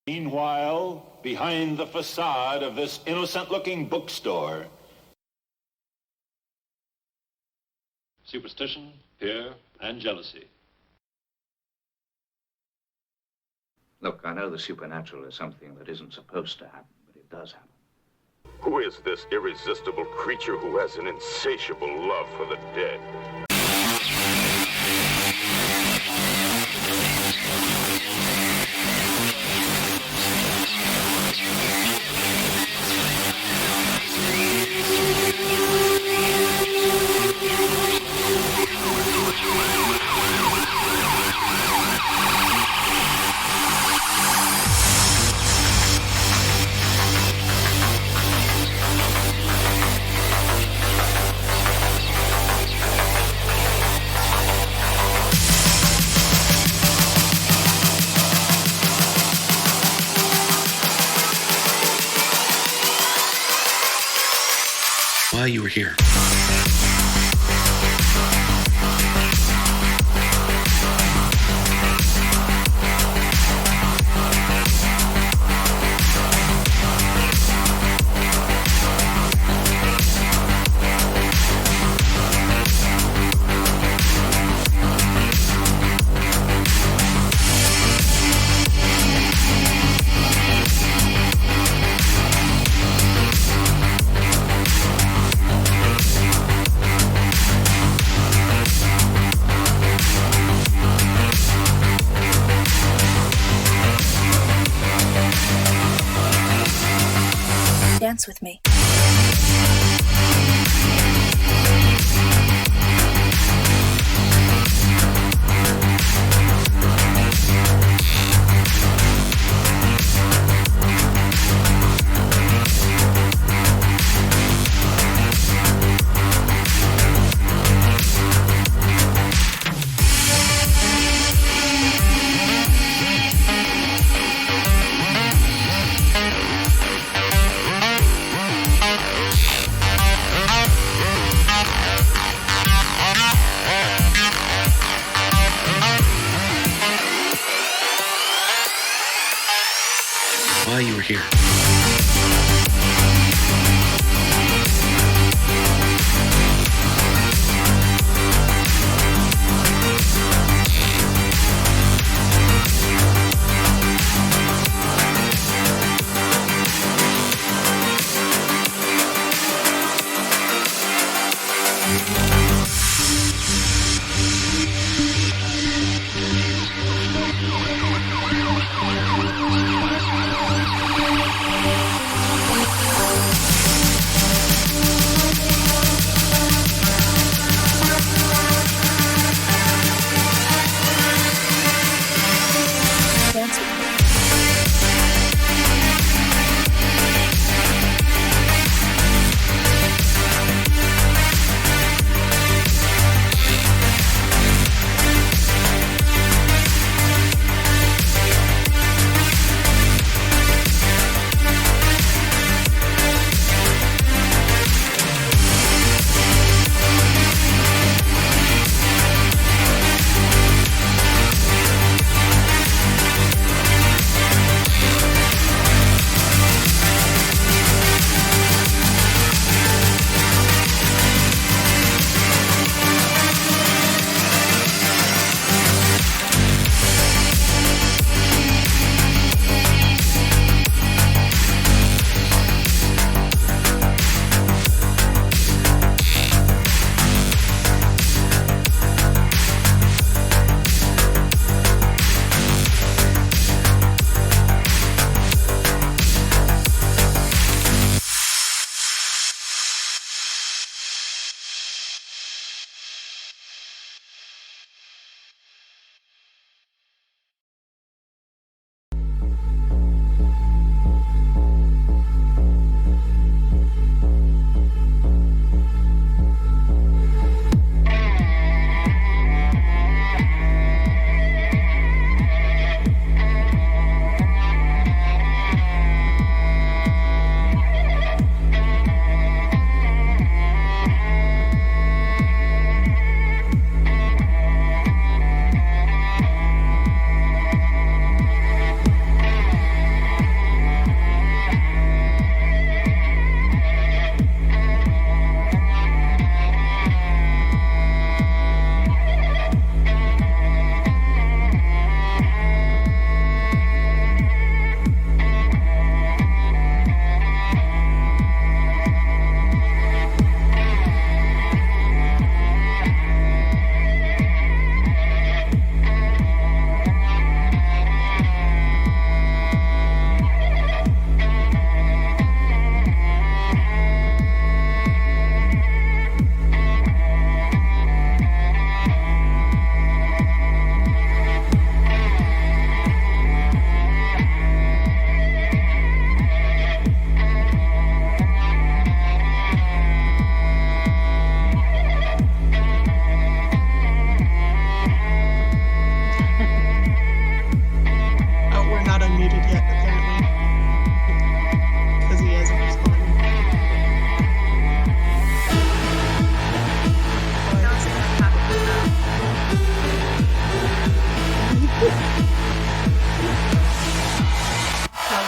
Meanwhile, behind the facade of this innocent-looking bookstore, superstition, fear, and jealousy. Look, I know the supernatural is something that isn't supposed to happen, but it does happen. Who is this irresistible creature who has an insatiable love for the dead? Why you were here. Dance with me. Why you were here.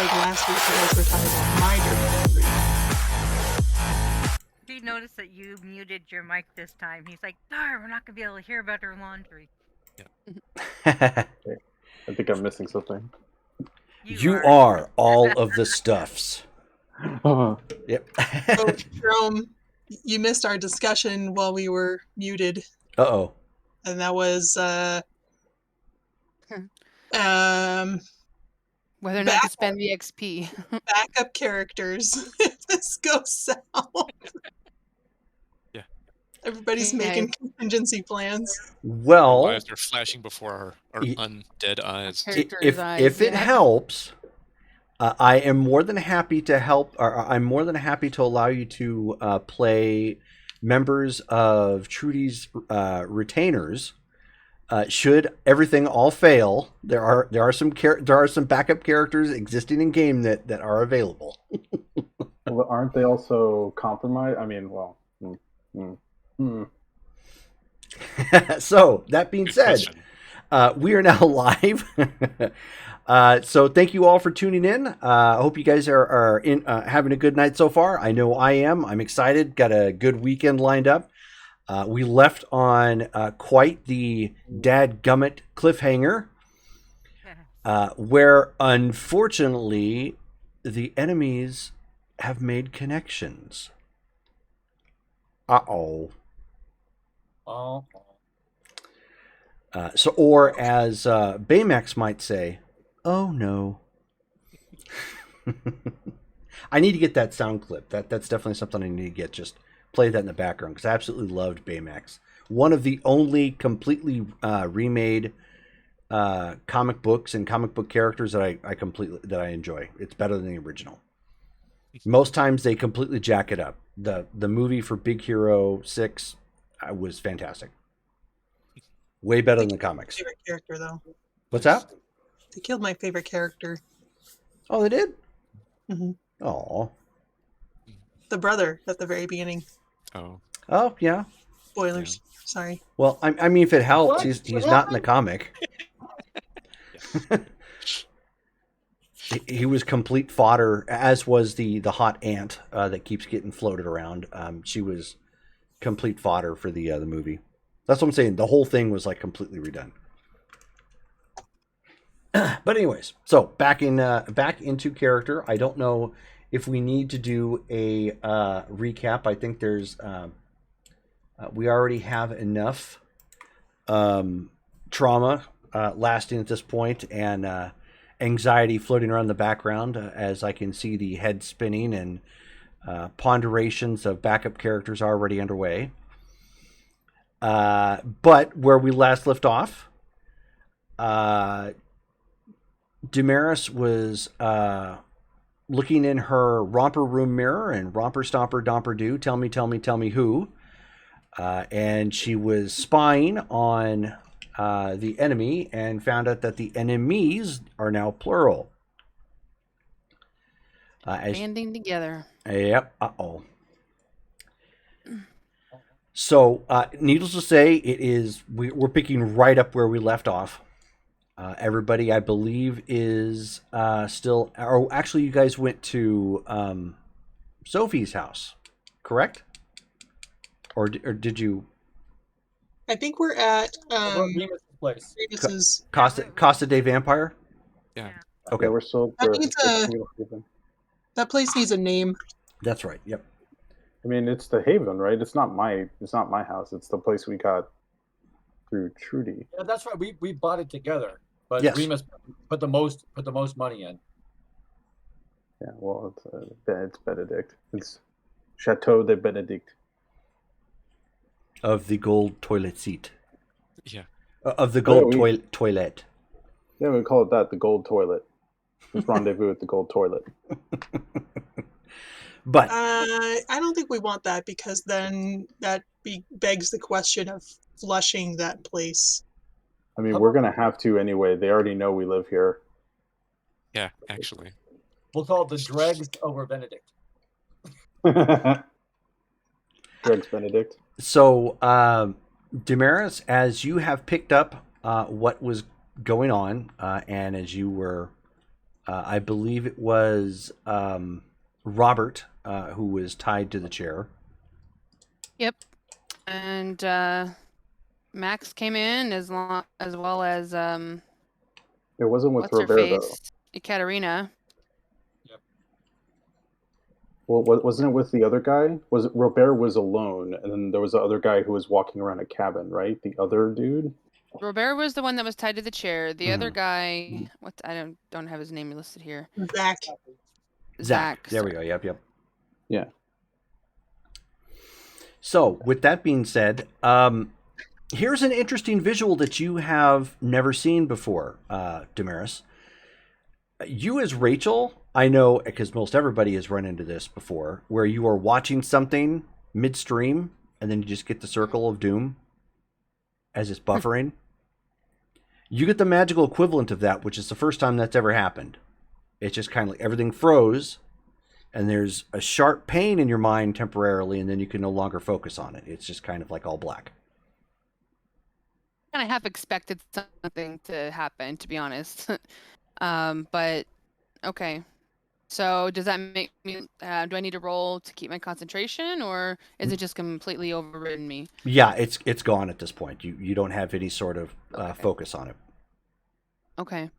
like last week you guys were talking about my dirty laundry. He noticed that you muted your mic this time. He's like, darn, we're not going to be able to hear about her laundry. I think I'm missing something. You are all of the stuffs. Yep. So, Jerome, you missed our discussion while we were muted, Uh-oh. and that was Whether or not to spend the XP. backup characters. If this goes south. Yeah. Everybody's making contingency plans. Well, Lives are flashing before our undead eyes. if it helps, I am more than happy to help. Or I'm more than happy to allow you to play members of Trudy's retainers. Should everything all fail, there are some backup characters existing in game that are available. Well, aren't they also compromised? I mean, well. So that being said, we are now live. So thank you all for tuning in. I hope you guys are having a good night so far. I know I am. I'm excited. Got a good weekend lined up. We left on quite the dadgummit cliffhanger, where unfortunately the enemies have made connections. Uh-oh. Or as Baymax might say, oh no. I need to get that sound clip. That's definitely something I need to get. Just play that in the background because I absolutely loved Baymax. One of the only completely remade comic books and comic book characters that I enjoy. It's better than the original. Most times they completely jack it up. The movie for Big Hero 6 was fantastic. Way better than the comics. Favorite character though. What's that? They killed my favorite character. Oh, they did? Mm-hmm. Oh. The brother at the very beginning. Oh, yeah. Spoilers. Yeah. Sorry. Well, I mean, if it helps, he's not in the comic. He was complete fodder, as was the hot ant that keeps getting floated around. She was complete fodder for the movie. That's what I'm saying. The whole thing was like completely redone. But anyways, so back into character. I don't know if we need to do a recap. I think there's we already have enough trauma lasting at this point, and anxiety floating around the background as I can see the head spinning and ponderations of backup characters already underway. But where we last left off, Damaris was looking in her romper room mirror and romper stomper domper do, tell me who. And she was spying on the enemy and found out that the enemies are now plural. Banding together. Yep. Uh-oh. So, needless to say, we're picking right up where we left off. Everybody, I believe, is still... Or actually, you guys went to Sophie's house, correct? Or did you... I think we're at Remus's place. Remus's... Costa de Vampire? Yeah. Okay. Yeah, we're still... That place needs a name. That's right, yep. I mean, it's the Haven, right? It's not my house. It's the place we got through Trudy. Yeah, that's right. We bought it together, but yes. Remus put the most money in. Yeah, well, it's Benedict. It's Chateau de Benedict. Of the gold toilet seat. Yeah. Of the gold toilet. Yeah, we call it that, the gold toilet. Let's rendezvous at the gold toilet. But I don't think we want that because then that begs the question of flushing that place. I mean, we're going to have to anyway. They already know we live here. Yeah, actually. We'll call it the Dregs over Benedict. Dregs Benedict. So, Damaris, as you have picked up what was going on, and as you were I believe it was Robert who was tied to the chair. Yep. And Max came in as well as It wasn't with what's her Robert though. face? Ekaterina. Well, wasn't it with the other guy? Was it Robert was alone, and then there was the other guy who was walking around a cabin, right? The other dude. Robert was the one that was tied to the chair. The other Mhm. guy, what I don't have his name listed here. Zach. Zach. There we go. Yep. Yeah. So, with that being said, here's an interesting visual that you have never seen before, Damaris. You as Rachel, I know because most everybody has run into this before, where you are watching something midstream and then you just get the circle of doom as it's buffering. You get the magical equivalent of that, which is the first time that's ever happened. It's just kind of like everything froze and there's a sharp pain in your mind temporarily, and then you can no longer focus on it. It's just kind of like all black. Kind of half expected something to happen, to be honest. But okay. So does that make me? Do I need to roll to keep my concentration, or is it just completely overridden me? Yeah, it's gone at this point. You don't have any sort of focus on it. Okay.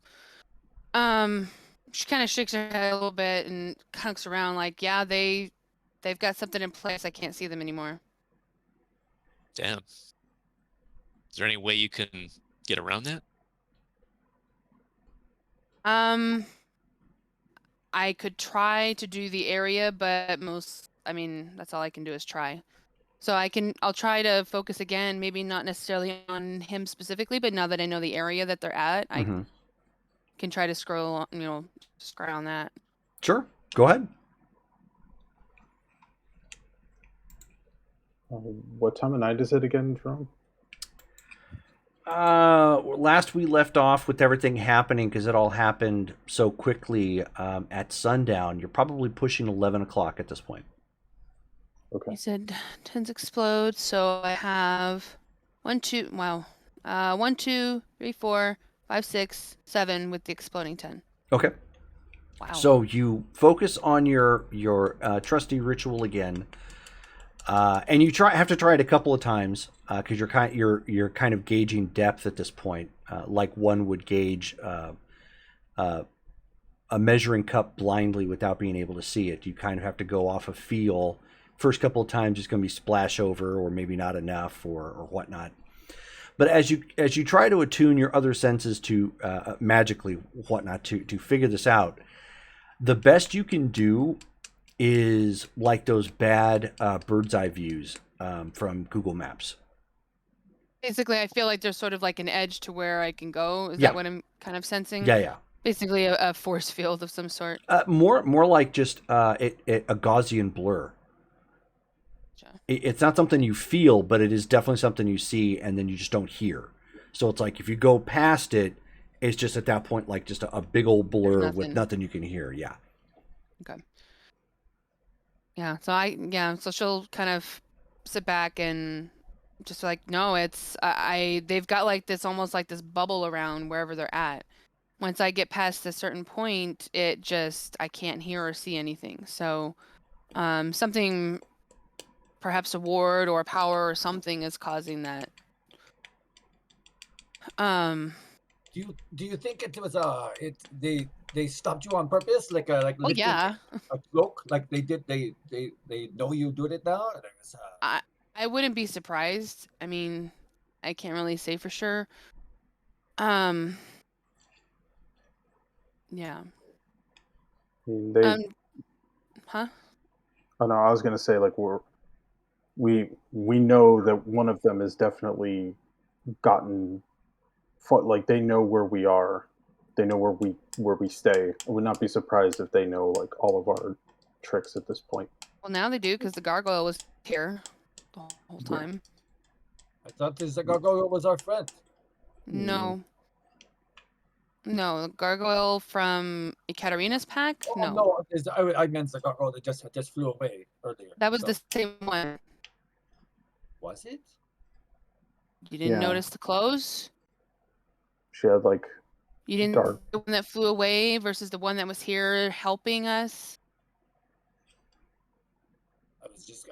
She kind of shakes her head a little bit and looks around like, yeah, they've got something in place. I can't see them anymore. Damn. Is there any way you can get around that? I could try to do the area, but that's all I can do is try. So I'll try to focus again, maybe not necessarily on him specifically, but now that I know the area that they're at, I can try to scroll on that. Sure. Go ahead. What time of night is it again, Jerome? Last we left off with everything happening, because it all happened so quickly at sundown. You're probably pushing 11 o'clock at this point. Okay. You said 10s explode, so I have 1, 2, 3, 4, 5, 6, 7 with the exploding 10. Okay. Wow. So you focus on your trusty ritual again, and you have to try it a couple of times because you're kind of gauging depth at this point, like one would gauge a measuring cup blindly without being able to see it. You kind of have to go off of feel. First couple of times it's going to be splash over, or maybe not enough, or whatnot. But as you try to attune your other senses to magically whatnot to figure this out, the best you can do is like those bad bird's eye views from Google Maps. Basically, I feel like there's sort of like an edge to where I can go. Is that what I'm kind of sensing? Yeah. Basically, a force field of some sort. More like just a Gaussian blur. It's not something you feel, but it is definitely something you see, and then you just don't hear. So it's like if you go past it, it's just at that point like just a big old blur with nothing you can hear. Yeah. Okay. Yeah. So she'll kind of sit back and just like, no, it's they've got like this almost like this bubble around wherever they're at. Once I get past a certain point, I can't hear or see anything. So something, perhaps a ward or a power or something, is causing that. Do you think it was they stopped you on purpose, like a cloak, like they did? They know you did it now. I wouldn't be surprised. I mean, I can't really say for sure. Yeah. Huh? Oh no, I was gonna say like we know that one of them has definitely gotten, like they know where we are, they know where we stay. I would not be surprised if they know like all of our tricks at this point. Well, now they do, because the gargoyle was here the whole time. I thought this gargoyle was our friend. No. No, the gargoyle from Ekaterina's pack? Oh, no, I meant the gargoyle that just flew away earlier. That was the same one. Was it? You didn't notice the clothes? She had like You didn't Dark. the one that flew away versus the one that was here helping us? I was just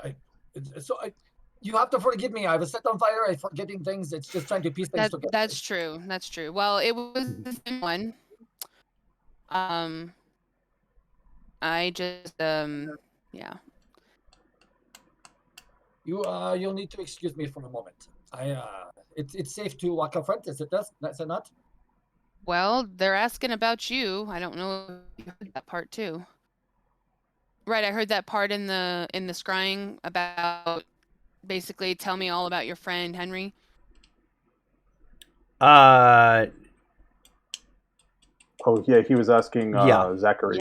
you have to forgive me. I was set on fire. I'm forgetting things. It's just trying to piece things together. That's true. That's true. Well, it was the same one. I just yeah. You'll need to excuse me for a moment. It's safe to walk up front. Is it not? Well, they're asking about you. I don't know if you heard that part too. Right, I heard that part in the scrying about basically tell me all about your friend Henry. Oh yeah, he was asking Yeah. Zachary.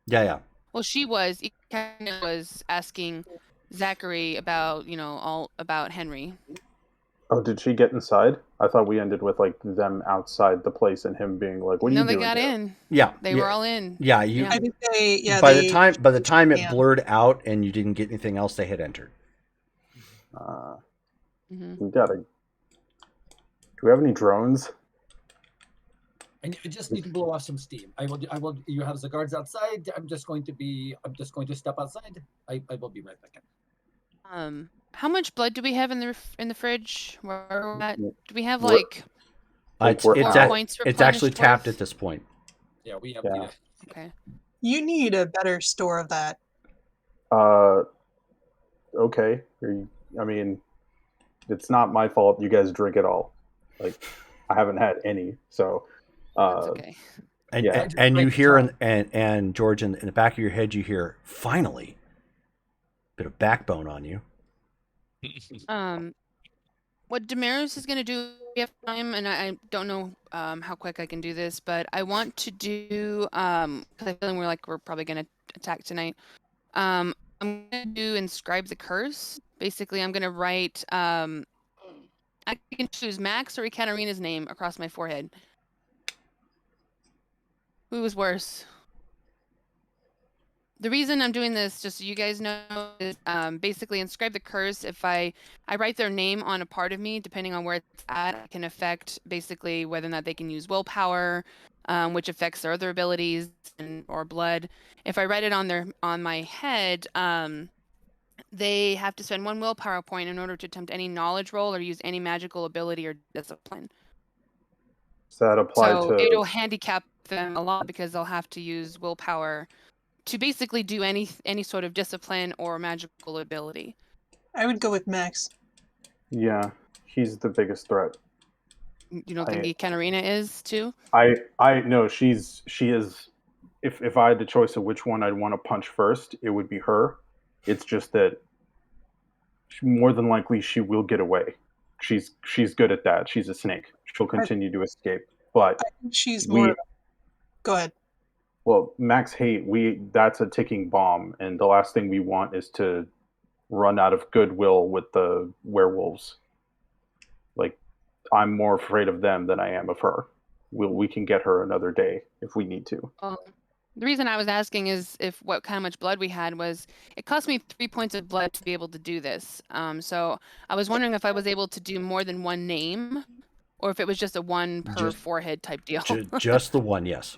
Yeah. Well, she was asking Zachary about, all about Henry. Oh, did she get inside? I thought we ended with like them outside the place and him being like, "What are you No, they doing got here?" in. Yeah. They were all in. Yeah, I think they. By the time it blurred out and you didn't get anything else, they had entered. We gotta. Do we have any drones? And you just need to blow off some steam. I will. You have the guards outside. I'm just going to step outside. I will be right back in. How much blood do we have in the fridge? Where are we at? Do we have We're- like it's actually tapped at this point. Yeah, we have. Yeah. Okay. You need a better store of that. Okay. I mean, it's not my fault. You guys drink it all. Like, I haven't had any, so. That's okay. And you hear and George in the back of your head you hear finally bit of backbone on you. What Damaris is going to do, we have time, and I don't know how quick I can do this, but I want to do, because I feel like we're probably going to attack tonight. I'm going to do Inscribe the Curse. Basically, I'm going to write, I can choose Max or Ekaterina's name across my forehead. Who was worse? The reason I'm doing this, just so you guys know, is basically Inscribe the Curse. If I write their name on a part of me, depending on where it's at, I can affect basically whether or not they can use willpower, which affects their other abilities or blood. If I write it on my head, they have to spend 1 willpower point in order to attempt any knowledge roll or use any magical ability or discipline. Does that apply to? It'll handicap them a lot because they'll have to use willpower to basically do any sort of discipline or magical ability. I would go with Max. Yeah, he's the biggest threat. You don't think Ekaterina is too? I no, she is. If I had the choice of which one I'd want to punch first, it would be her. It's just that more than likely she will get away. She's good at that. She's a snake. She'll continue to escape. But I think she's more. Go ahead. Well, Max hate that's a ticking bomb, and the last thing we want is to run out of goodwill with the werewolves. Like, I'm more afraid of them than I am of her. We can get her another day if we need to. The reason I was asking is how much blood we had was it cost me 3 points of blood to be able to do this. So I was wondering if I was able to do more than one name, or if it was just a one per forehead type deal. Just the one, yes.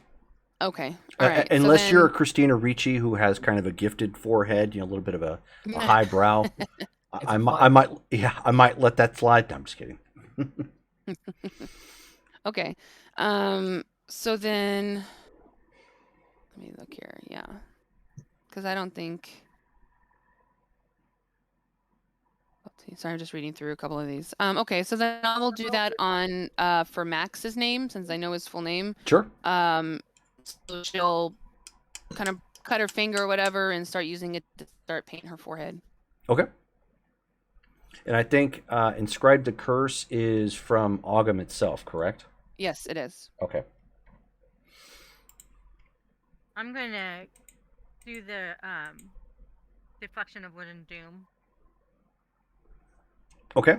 Okay. All right. Unless you're a Christina Ricci who has kind of a gifted forehead, a little bit of a high brow. I might let that slide. No, I'm just kidding. Okay. So then let me look here. Yeah. Because I don't think. Sorry, I'm just reading through a couple of these. Okay, so then I will do that on for Max's name since I know his full name. Sure. So she'll kind of cut her finger or whatever and start using it to start painting her forehead. Okay. And I think Inscribe the Curse is from Ogham itself, correct? Yes, it is. Okay. I'm going to do the Deflection of Wood and Doom. Okay.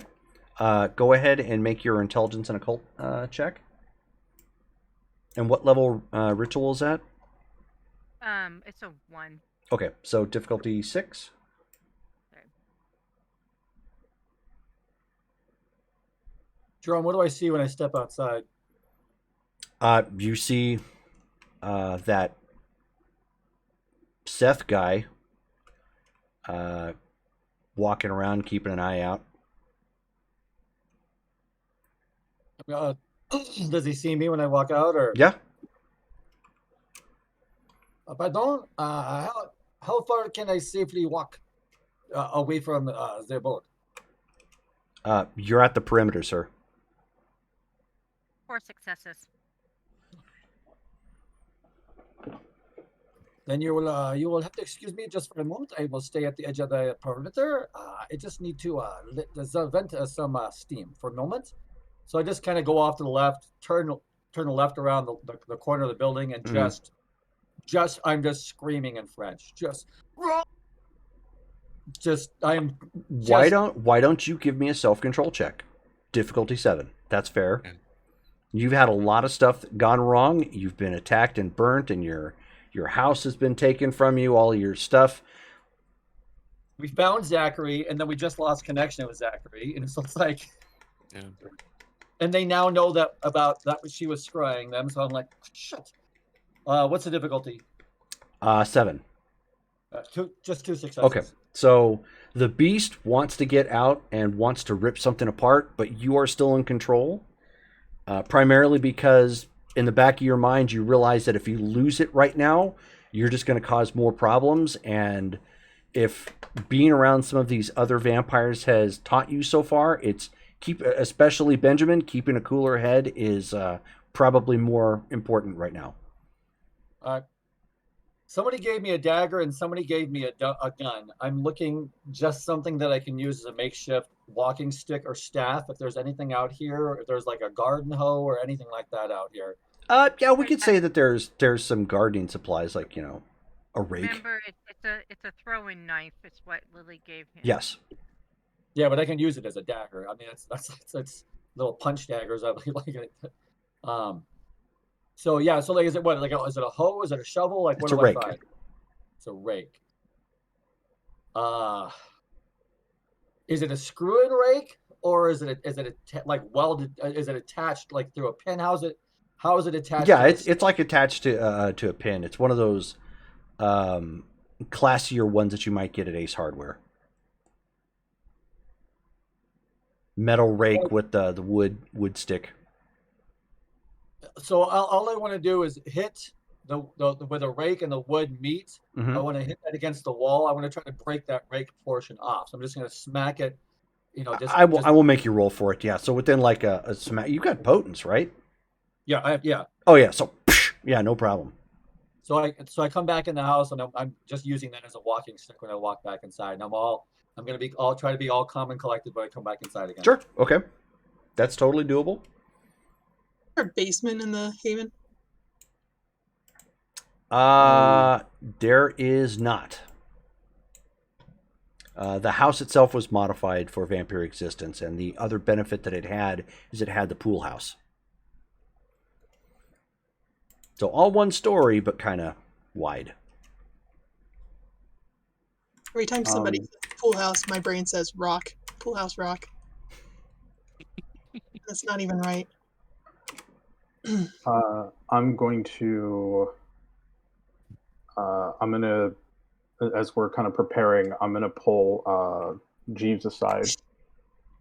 Go ahead and make your Intelligence and Occult check. And what level ritual is that? It's a 1. Okay, so difficulty 6. Okay. Jerome, what do I see when I step outside? You see that Seth guy walking around, keeping an eye out. Does he see me when I walk out, or? Yeah. Pardon? How far can I safely walk away from their boat? You're at the perimeter, sir. 4 successes. Then you will have to excuse me just for a moment. I will stay at the edge of the perimeter. I just need to vent some steam for a moment. So I just kind of go off to the left, turn the left around the corner of the building, and I'm just screaming in French. Why don't you give me a self-control check? Difficulty 7. That's fair. Yeah. You've had a lot of stuff gone wrong. You've been attacked and burnt, and your house has been taken from you, all your stuff. We found Zachary, and then we just lost connection with Zachary, and so it's like, Yeah. and they now know that she was scrying them. So I'm like, shit. What's the difficulty? 7. Just 2 successes. Okay. So the beast wants to get out and wants to rip something apart, but you are still in control. Primarily because in the back of your mind, you realize that if you lose it right now, you're just going to cause more problems. And if being around some of these other vampires has taught you so far, especially Benjamin, keeping a cooler head is probably more important right now. Somebody gave me a dagger and somebody gave me a gun. I'm looking just something that I can use as a makeshift walking stick or staff. If there's anything out here, if there's like a garden hoe or anything like that out here. Yeah, we could say that there's some gardening supplies, like, a rake. Remember, it's a throwing knife. It's what Lily gave him. Yes. Yeah, but I can use it as a dagger. I mean, it's little punch daggers. I like it. So yeah, so like, is it what? Like, is it a hoe? Is it a shovel? Like, what It's a do rake. I find? It's a rake. Is it a screw-in rake, or is it like welded? Is it attached like through a pin? How is it attached? Yeah, it's like attached to a pin. It's one of those classier ones that you might get at Ace Hardware. Metal rake with the wood stick. So all I want to do is hit the where the rake and the wood meet. Mm-hmm. I want to hit that against the wall. I want to try to break that rake portion off. So I'm just going to smack it. I will make you roll for it. Yeah. So within like a smack, you got potence, right? Yeah. Yeah. Oh yeah. So yeah, no problem. So I come back in the house and I'm just using that as a walking stick when I walk back inside. And I'll try to be all calm and collected when I come back inside again. Sure. Okay. That's totally doable. Is there a basement in the Haven? There is not. The house itself was modified for vampire existence, and the other benefit that it had is it had the pool house. So all one story, but kind of wide. Every time somebody says pool house, my brain says rock. Pool house rock. That's not even right. I'm going to, as we're kind of preparing, I'm going to pull Jeeves aside,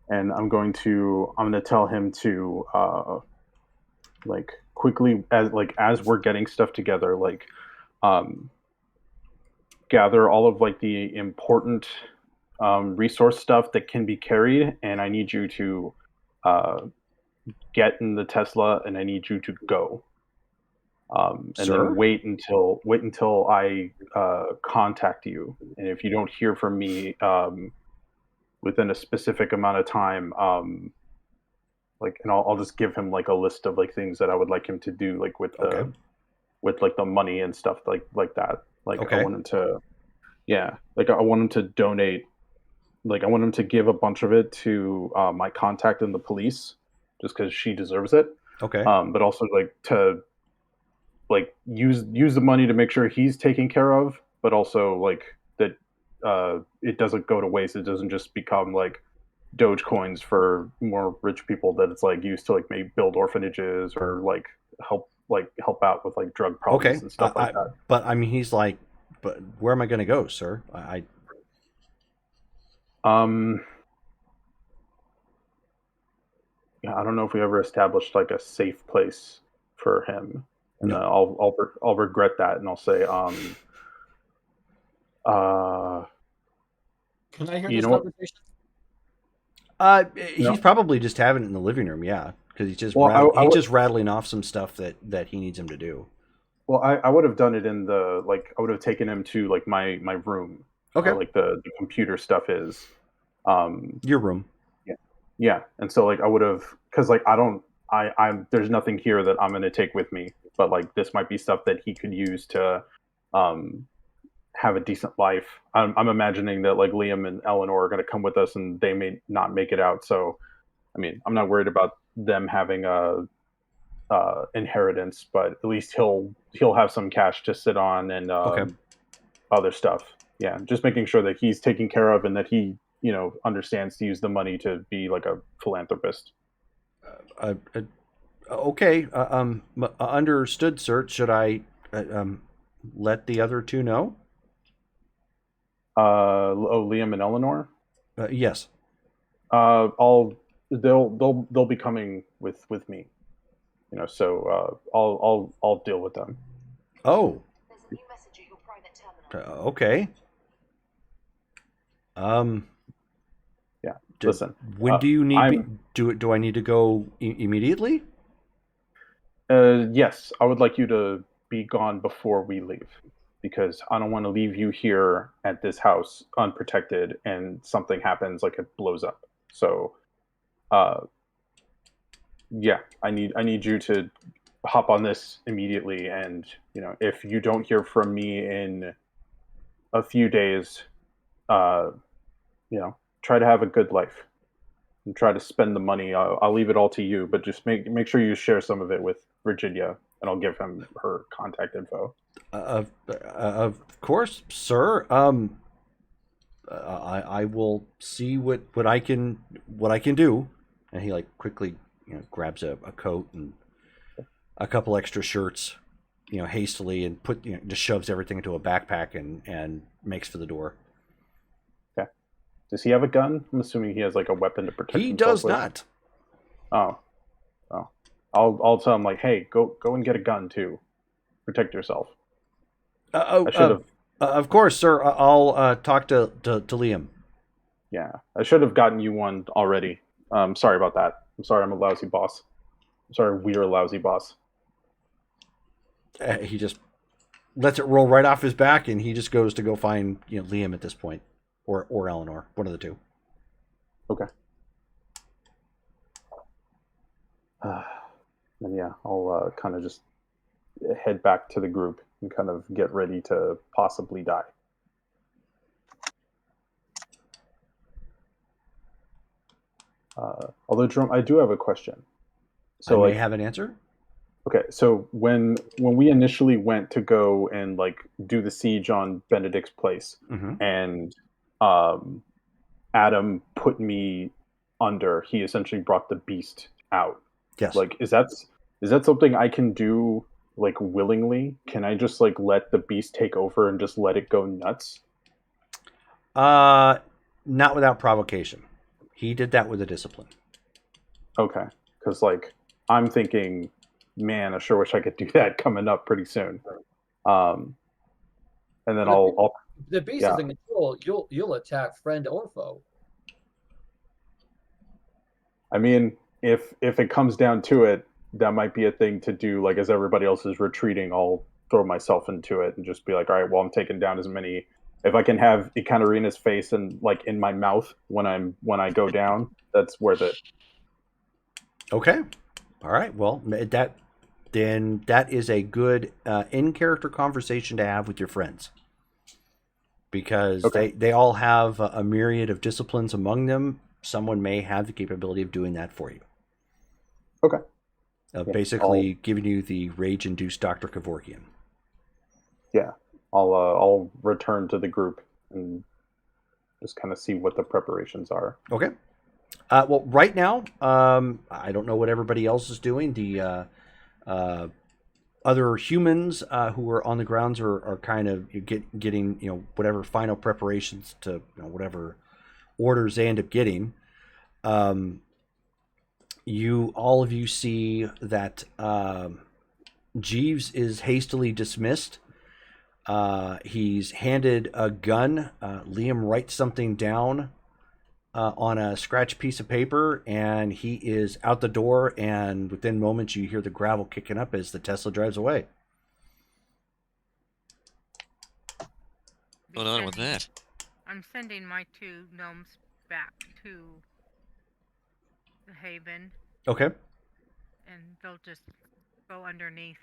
and I'm going to tell him to, quickly, as we're getting stuff together, gather all of the important resource stuff that can be carried, and I need you to get in the Tesla, and I need you to go. And then wait until I contact you. And if you don't hear from me within a specific amount of time, and I'll just give him a list of things that I would like him to do, with the money and stuff like that. I want him to, I want him to donate. I want him to give a bunch of it to my contact in the police, just because she deserves it. Okay. But also to use the money to make sure he's taken care of, but also that it doesn't go to waste. It doesn't just become Doge coins for more rich people that it's used to maybe build orphanages or help out with like drug problems Okay. and stuff like that. But I mean, he's like, but where am I going to go, sir? Yeah, I don't know if we ever established like a safe place for him, and No. I'll regret that, and I'll say, Can I hear you this know what? conversation? He's No. probably just having it in the living room, yeah, because he's just Well, he's just rattling off some stuff that he needs him to do. Well, I would have done it in the like I would have taken him to like my room, Okay. like the computer stuff is, Your room. yeah, and so like I would have because like I'm there's nothing here that I'm gonna take with me, but like this might be stuff that he could use to, um, have a decent life. I'm imagining that like Liam and Eleanor are gonna come with us, and they may not make it out. So, I mean, I'm not worried about them having a inheritance, but at least he'll have some cash to sit on and Okay. other stuff. Yeah, just making sure that he's taken care of and that he understands to use the money to be like a philanthropist. Okay. Understood, sir. Should I let the other two know? Liam and Eleanor. Yes. They'll be coming with me. So I'll deal with them. Oh. Okay. Yeah. Listen. When do you need me? Do I need to go immediately? Yes, I would like you to be gone before we leave, because I don't want to leave you here at this house unprotected and something happens, like it blows up. So, yeah, I need you to hop on this immediately, and if you don't hear from me in a few days, uh, try to have a good life and try to spend the money. I'll leave it all to you, but just make sure you share some of it with Virginia, and I'll give him her contact info. Of course, sir. I will see what I can do. And he like quickly grabs a coat and a couple extra shirts, hastily, and just shoves everything into a backpack and makes for the door. Okay. Does he have a gun? I'm assuming he has like a weapon to protect himself. He does with. not. Oh. I'll tell him like, hey, go and get a gun too. Protect yourself. I should have. Of course, sir. I'll talk to Liam. Yeah, I should have gotten you one already. Sorry about that. I'm sorry, I'm a lousy boss. I'm sorry, we're a lousy boss. He just lets it roll right off his back, and he just goes to go find Liam at this point, or Eleanor, one of the two. Okay. And yeah, I'll kind of just head back to the group and kind of get ready to possibly die. Although, Jerome, I do have a question. So I may have an answer. Okay, so when we initially went to go and like do the siege on Benedict's place, and Adam put me under, he essentially brought the beast out. Yes. Like, is that something I can do like willingly? Can I just like let the beast take over and just let it go nuts? Not without provocation. He did that with a discipline. Okay, because like I'm thinking, man, I sure wish I could do that coming up pretty soon. And then I'll the beast is in control. You'll attack friend or foe. I mean, if it comes down to it, that might be a thing to do. Like as everybody else is retreating, I'll throw myself into it and just be like, all right, well, I'm taking down as many. If I can have Ekaterina's face and like in my mouth when I go down, that's worth it. Okay. All right. Well, that is a good in-character conversation to have with your friends, because they all have a myriad of disciplines among them. Someone may have the capability of doing that for you. Okay. Basically, giving you the rage-induced Dr. Kevorkian. Yeah. I'll return to the group and just kind of see what the preparations are. Okay. Well, right now, I don't know what everybody else is doing. The Other humans who are on the grounds are kind of getting whatever final preparations to whatever orders they end up getting. All of you see that Jeeves is hastily dismissed. He's handed a gun. Liam writes something down on a scratch piece of paper, and he is out the door, and within moments you hear the gravel kicking up as the Tesla drives away. What's going on with that? I'm sending my 2 gnomes back to the Haven, Okay. and they'll just go underneath.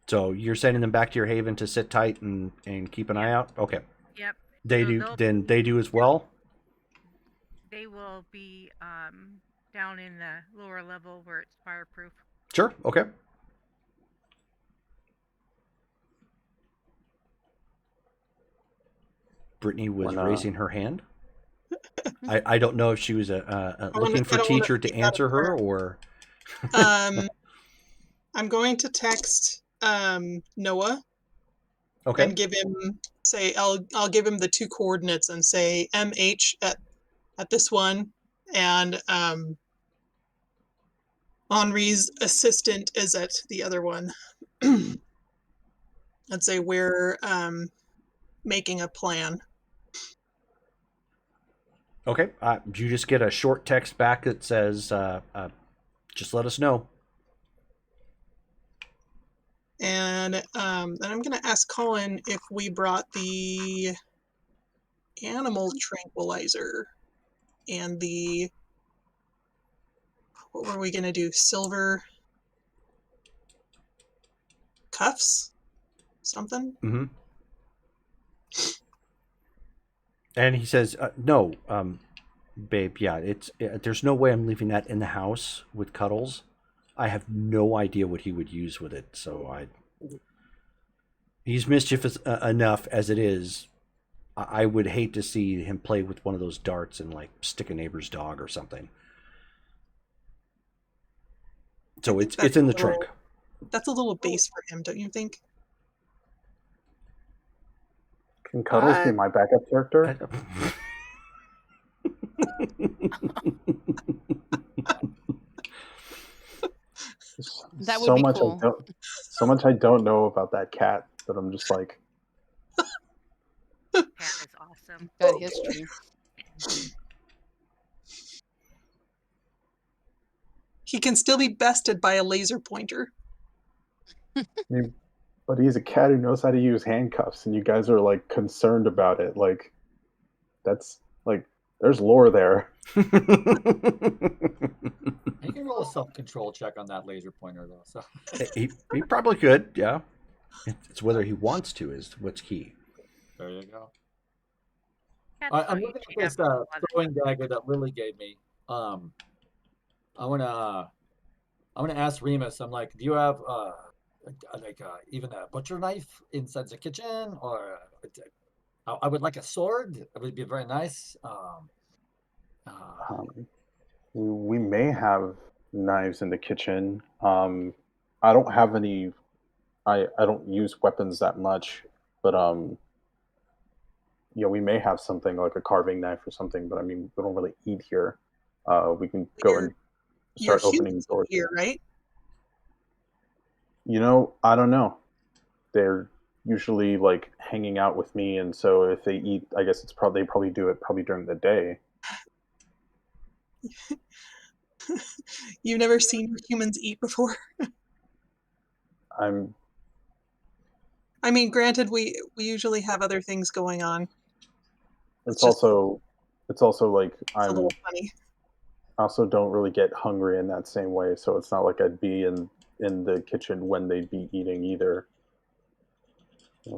So you're sending them back to your haven to sit tight and keep an eye out? Okay. Yep. They So do. Then they do as well? They will be down in the lower level where it's fireproof. Sure. Okay. Brittany was raising her hand. I don't know if she was looking for teacher to answer her or. I'm going to text Noah. Okay. And give him I'll give him the 2 coordinates and say MH at this one, and Henri's assistant is at the other one. I'd say we're making a plan. Okay. You just get a short text back that says, just let us know. And then I'm going to ask Colin if we brought the animal tranquilizer and what were we going to do? Silver cuffs? Something? Mm-hmm. And he says, no, babe, yeah, there's no way I'm leaving that in the house with Cuddles. I have no idea what he would use with it, so he's mischievous enough as it is. I would hate to see him play with one of those darts and like stick a neighbor's dog or something. So it's in the trunk. That's a little base for him, don't you think? Can Cuddles be my backup character? That would be cool. So much I don't know about that cat that I'm just like. Cat is awesome. Got history. He can still be bested by a laser pointer. But he's a cat who knows how to use handcuffs, and you guys are like concerned about it. Like, that's like, there's lore there. He can roll a self-control check on that laser pointer, though. So he probably could, yeah. It's whether he wants to is what's key. there you go. I'm looking at this throwing dagger that Lily gave me. I wanna ask Remus. I'm like, do you have even a butcher knife inside the kitchen, or I would like a sword. It would be very nice. We may have knives in the kitchen. I don't have any. I don't use weapons that much, but we may have something like a carving knife or something. But I mean, we don't really eat here. We can go and start opening doors here, right? I don't know. They're usually like hanging out with me, and so if they eat, I guess they probably do it during the day. You've never seen humans eat before? I mean, granted, we usually have other things going on. It's also like it's a little funny. I also don't really get hungry in that same way, so it's not like I'd be in the kitchen when they'd be eating either.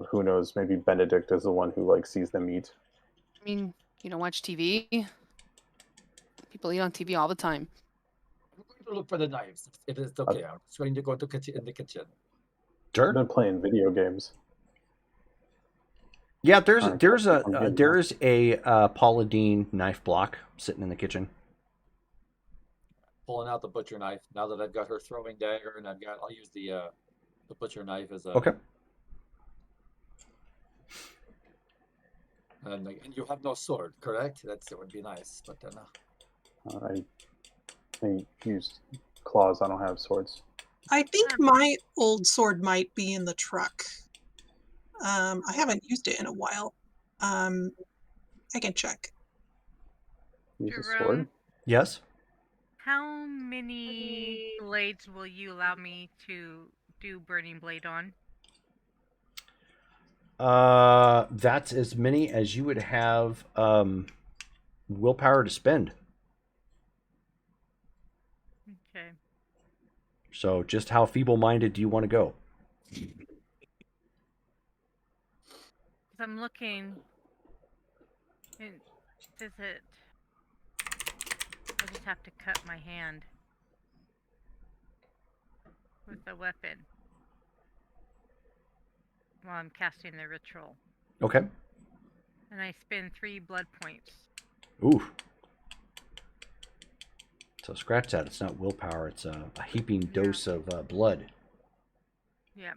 Who knows? Maybe Benedict is the one who like sees them eat. I mean, you don't watch TV. People eat on TV all the time. I'm going to look for the knives if it's okay. I'm just going to go in the kitchen. Sure. I've been playing video games. Yeah, there is a Paula Deen knife block sitting in the kitchen. pulling out the butcher knife now that I've got her throwing dagger, and I'll use the butcher knife as a. Okay. And you have no sword, correct? That would be nice, but I use claws. I don't have swords. I think my old sword might be in the truck. I haven't used it in a while. I can check. Use a Jerome, sword. Yes. how many blades will you allow me to do Burning Blade on? That's as many as you would have willpower to spend. Okay. So just how feeble-minded do you want to go? 'Cause I'm looking. Does it? I just have to cut my hand with the weapon while I'm casting the ritual. Okay. And I spend 3 blood points. Ooh. So scratch that. It's not willpower. It's a heaping dose of blood. Yep.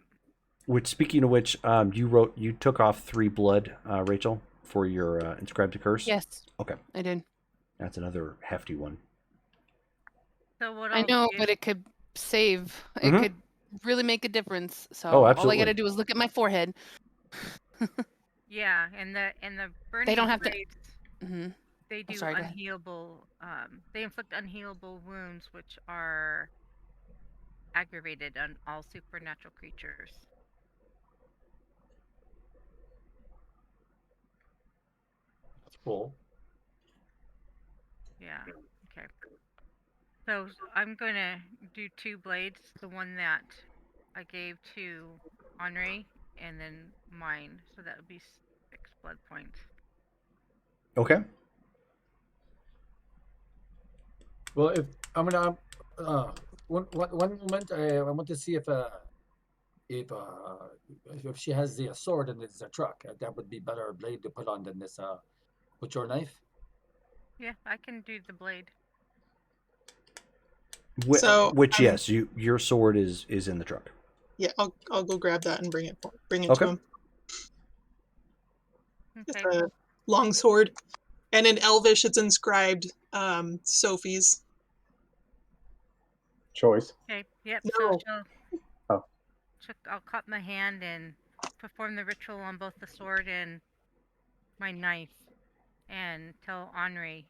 Which, speaking of which, you took off 3 blood, Rachel, for your inscribe to curse. Yes. Okay. I did. That's another hefty one. So what I I'll know, do, but it could save. Mhm. It could really make a difference. So Oh, all I absolutely. got to do is look at my forehead. yeah, and the burning They don't have blades, to. Hmm. they do sorry, go ahead. unhealable. They inflict unhealable wounds, which are aggravated on all supernatural creatures. that's cool. Yeah. Okay. So I'm gonna do 2 blades. The one that I gave to Henri, and then mine. So that would be 6 blood points. Okay. Well, if I'm gonna one moment, I want to see if she has the sword and it's a truck. That would be better blade to put on than this butcher knife. Yeah, I can do the blade. So, Which, yes, your sword is in the truck. Yeah, I'll go grab that and bring it Okay. to him. It's Okay. a long sword, and in Elvish it's inscribed Sophie's. Choice. Okay. Yep. No. Oh. I'll cut my hand and perform the ritual on both the sword and my knife, and tell Henri,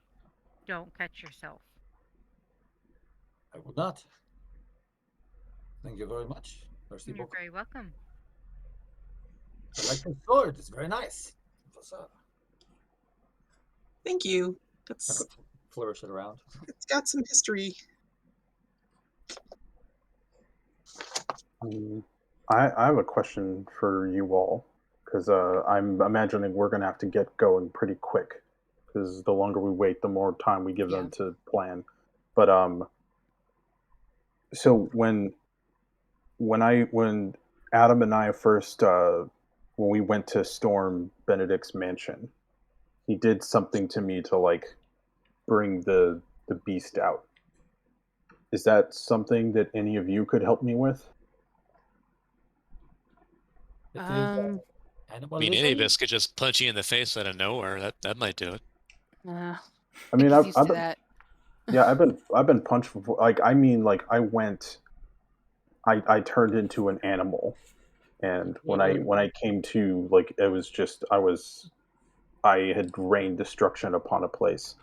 "Don't cut yourself." I would not. Thank you very much. Merci You're beaucoup. very welcome. I like the sword. It's very nice. Thank you. I could flourish it around. It's got some history. I have a question for you all, because I'm imagining we're going to have to get going pretty quick, because the longer we wait, the more time we give them to plan. But so when Adam and I first when we went to storm Benedict's mansion, he did something to me to like bring the beast out. Is that something that any of you could help me with? I mean, any of us could just punch you in the face out of nowhere. That might do it. I mean, He's used to that. Yeah, I've been punched before. Like, I mean, like I turned into an animal, and when I came to, like, it was just I had rained destruction upon a place.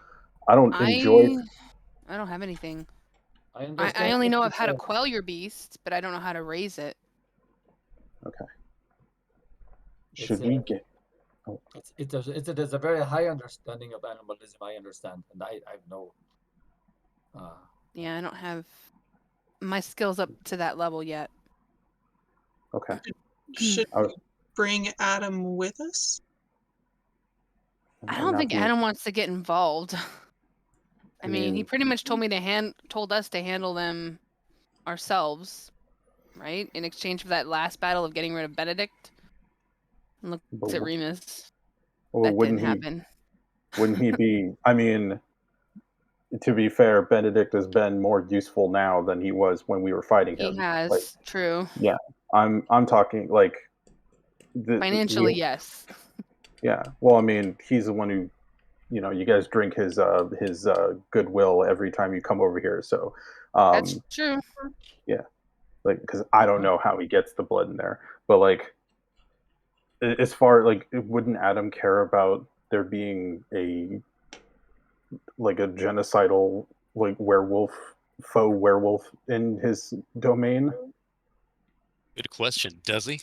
I don't enjoy. I don't have anything. I I only know of how to quell your beast, but I don't know how to raise it. Okay. Should we get? Oh. There's a very high understanding of animalism. I understand, and I have no. Yeah, I don't have my skills up to that level yet. Okay. Should we bring Adam with us? I don't think Adam wants to get involved. I mean, he pretty much told us to handle them ourselves, right? In exchange for that last battle of getting rid of Benedict. And looks at Remus. Well, that didn't happen. Wouldn't he be? I mean, to be fair, Benedict has been more useful now than he was when we were fighting He him. has, Like, true. yeah, I'm talking like Financially, yes. Yeah. Well, I mean, he's the one who, you guys drink his goodwill every time you come over here. So, That's true. yeah, like because I don't know how he gets the blood in there, but like as far like wouldn't Adam care about there being a genocidal like faux werewolf in his domain? Good question. Does he?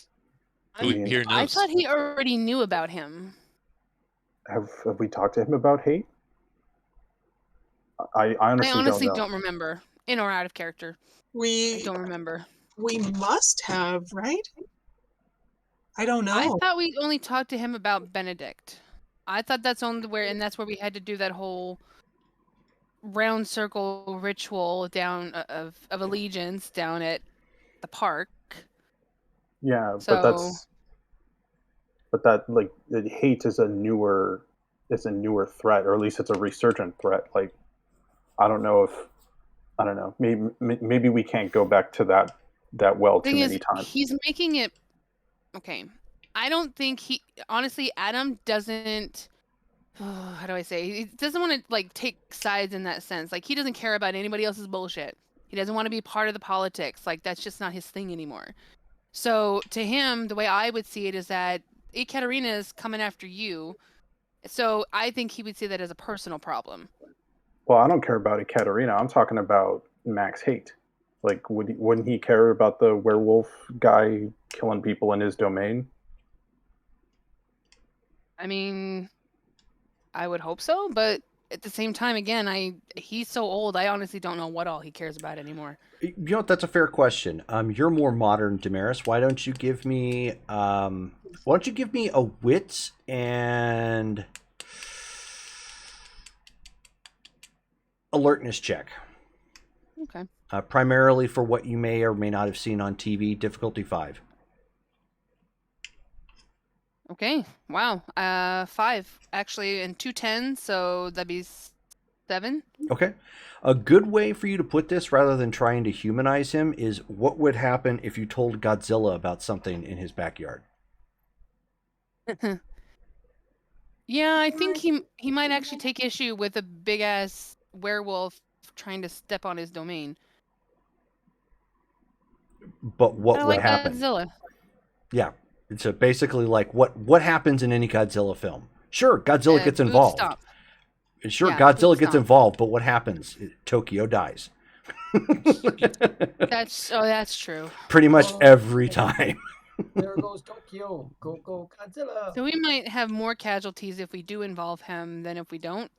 I Who mean, here I knows? thought he already knew about him. have we talked to him about hate? I honestly don't remember. In or out of character. I We don't remember. we must have, right? I don't know. I thought we only talked to him about Benedict. I thought that's that's where we had to do that whole round circle ritual down of allegiance down at the park. Yeah, So but that like hate is a newer threat, or at least it's a resurgent threat. Like I don't know. Maybe we can't go back to that well too thing many is, times. he's making it okay. I don't think honestly, Adam doesn't. How do I say? He doesn't want to like take sides in that sense. Like he doesn't care about anybody else's bullshit. He doesn't want to be part of the politics. Like that's just not his thing anymore. So to him, the way I would see it is that Ekaterina is coming after you. So I think he would see that as a personal problem. Well, I don't care about Ekaterina. I'm talking about Max hate. Like, wouldn't he care about the werewolf guy killing people in his domain? I mean, I would hope so, but at the same time, again, he's so old. I honestly don't know what all he cares about anymore. You know what? That's a fair question. You're more modern, Damaris. Why don't you give me a wit and alertness check? Okay. Primarily for what you may or may not have seen on TV. Difficulty 5. Okay. Wow. 5 actually, and 2 10s, so that'd be 7. Okay. A good way for you to put this, rather than trying to humanize him, is what would happen if you told Godzilla about something in his backyard? Yeah, I think he might actually take issue with a big ass werewolf trying to step on his domain. But what Kinda would like happen? Godzilla. Yeah. So basically, like what happens in any Godzilla film? Sure, Godzilla gets Boot involved. stomp. Sure, Yeah, Godzilla boot gets stomp. involved, but what happens? Tokyo dies. That's true. Pretty much every time. There goes Tokyo. Go Godzilla. So we might have more casualties if we do involve him than if we don't.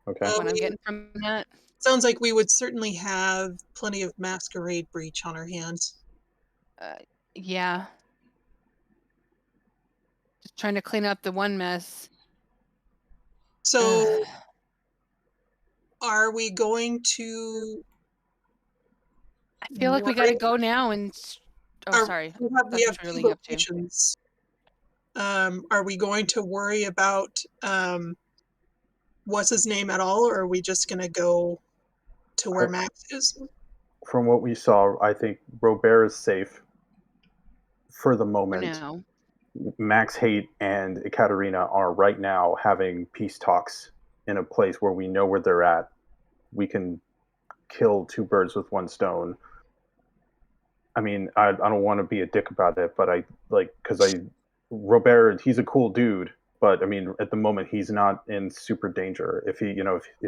Okay. What I'm getting from that. Sounds like we would certainly have plenty of masquerade breach on our hands. Yeah. Just trying to clean up the one mess. So, are we going to? I feel like we got to go now and. Oh, sorry. We have That's 2 locations. Are we going to worry about what's his name at all, or are we just going to go to where Max is? From what we saw, I think Robert is safe for the moment. No. Max Haight and Ekaterina are right now having peace talks in a place where we know where they're at. We can kill 2 birds with 1 stone. I mean, I don't want to be a dick about it, but Robert, he's a cool dude, but I mean, at the moment, he's not in super danger. If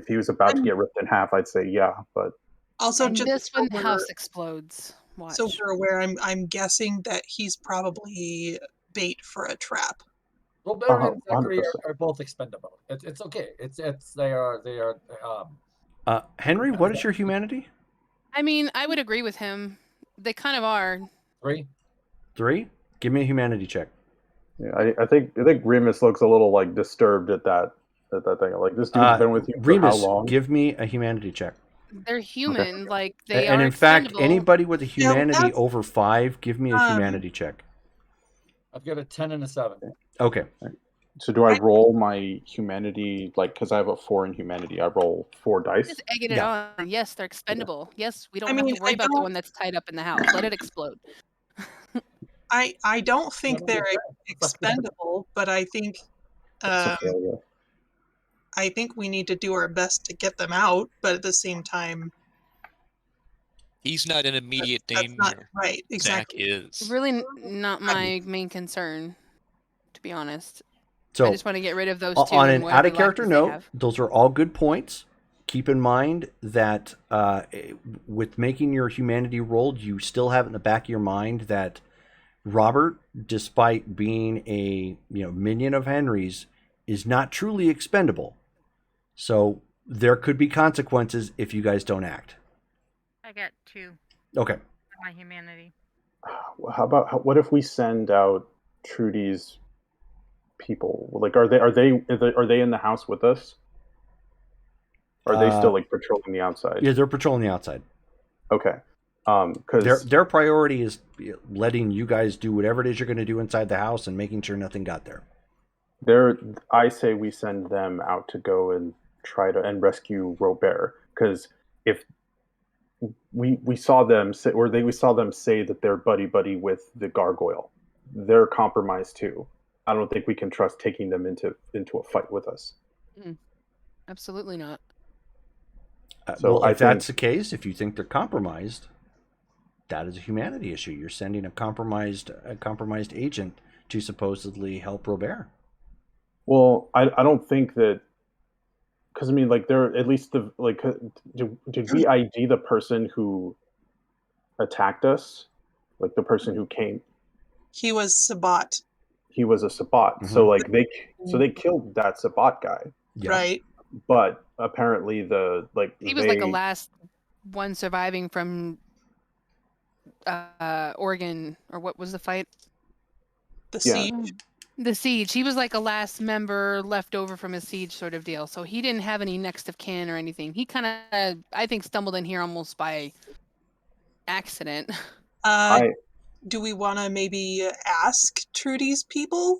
he was about to get ripped in half, I'd say yeah, but also and just this when the house explodes. Watch. So we're aware. I'm guessing that he's probably bait for a trap. Robert and Zachary are both expendable. It's okay. They are. Henry, what is your humanity? I mean, I would agree with him. They kind of are. 3. 3? Give me a humanity check. Yeah, I think Remus looks a little like disturbed at that thing. Like, this dude's been with you for Remus, how long? give me a humanity check. They're human, like they and are. in fact, expendable. anybody with a humanity over 5, give me a humanity check. I've got a 10 and a 7. Okay. So do I roll my humanity, like, because I have a 4 in humanity, I roll 4 dice? Just egging it Yeah. on. Yes, they're expendable. Yes, we don't I have mean, to worry I about the don't, one that's tied up in the house. Let it explode. I don't think Not they're really bad. expendable, but I think It's a um, failure. I think we need to do our best to get them out, but at the same time, He's not in immediate that's not danger. right. Zach Exactly. is. Really not my main concern, to be honest. I So just want to get rid of those two on and an out whatever of character lackeys they note, have. those are all good points. Keep in mind that with making your humanity roll, you still have it in the back of your mind that Robert, despite being a minion of Henry's, is not truly expendable. So there could be consequences if you guys don't act. I got 2 Okay. for my humanity. What if we send out Trudy's people? Like, are they in the house with us? Or are they still like patrolling the outside? Yeah, they're patrolling the outside. Okay. Because Their priority is letting you guys do whatever it is you're going to do inside the house and making sure nothing got there. I say we send them out to go and try to rescue Robert. Because if we saw them say, we saw them say that they're buddy with the gargoyle, they're compromised too. I don't think we can trust taking them into a fight with us. Absolutely not. So Well, I if that's think the case, if you think they're compromised, that is a humanity issue. You're sending a compromised agent to supposedly help Robert. well, I don't think that, because I mean, like, they're at least the like did we ID the person who attacked us, like the person who came? He was Sabat, He was a Sabbat, so Mhm. like they killed that Sabbat guy, Yeah. right? but apparently He was like a last one surviving from Oregon, or what was the fight? The Yeah. siege. The siege. He was like a last member left over from a siege sort of deal. So he didn't have any next of kin or anything. He kind of, I think, stumbled in here almost by accident. I Do we want to maybe ask Trudy's people?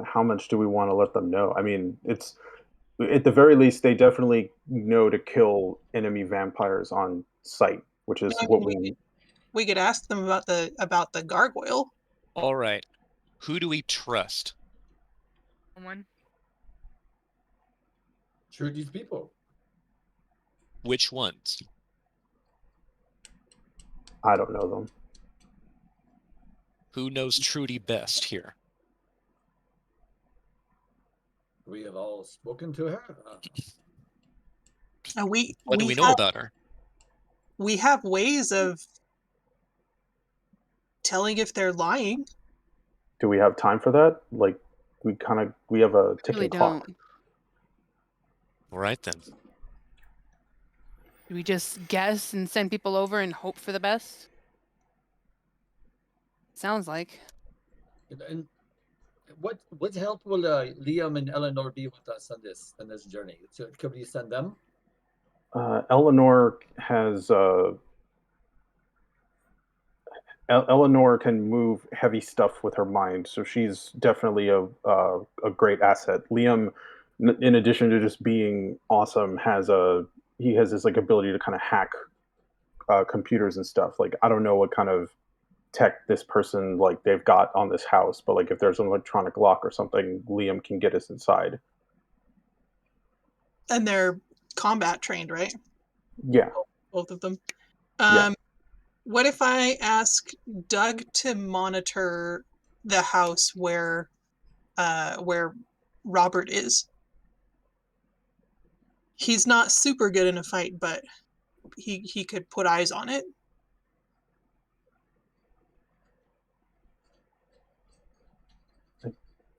how much do we want to let them know? I mean, it's at the very least they definitely know to kill enemy vampires on sight, which is I what mean, we could ask them about the gargoyle. All right. Who do we trust? One. Trudy's people. Which ones? I don't know them. Who knows Trudy best here? We have all spoken to her. And What do we know about her? we have ways of telling if they're lying. Do we have time for that? Like, we have a ticking Really clock. don't. All right, then. Do we just guess and send people over and hope for the best? Sounds like. And what help will Liam and Eleanor be with us on this journey? So could we send them? Eleanor has Eleanor can move heavy stuff with her mind, so she's definitely a great asset. Liam, in addition to just being awesome, has this like ability to kind of hack computers and stuff. Like, I don't know what kind of tech this person like they've got on this house, but like if there's an electronic lock or something, Liam can get us inside. And they're combat trained, right? Yeah. Both of them. Yeah. What if I ask Doug to monitor the house where Robert is? He's not super good in a fight, but he could put eyes on it.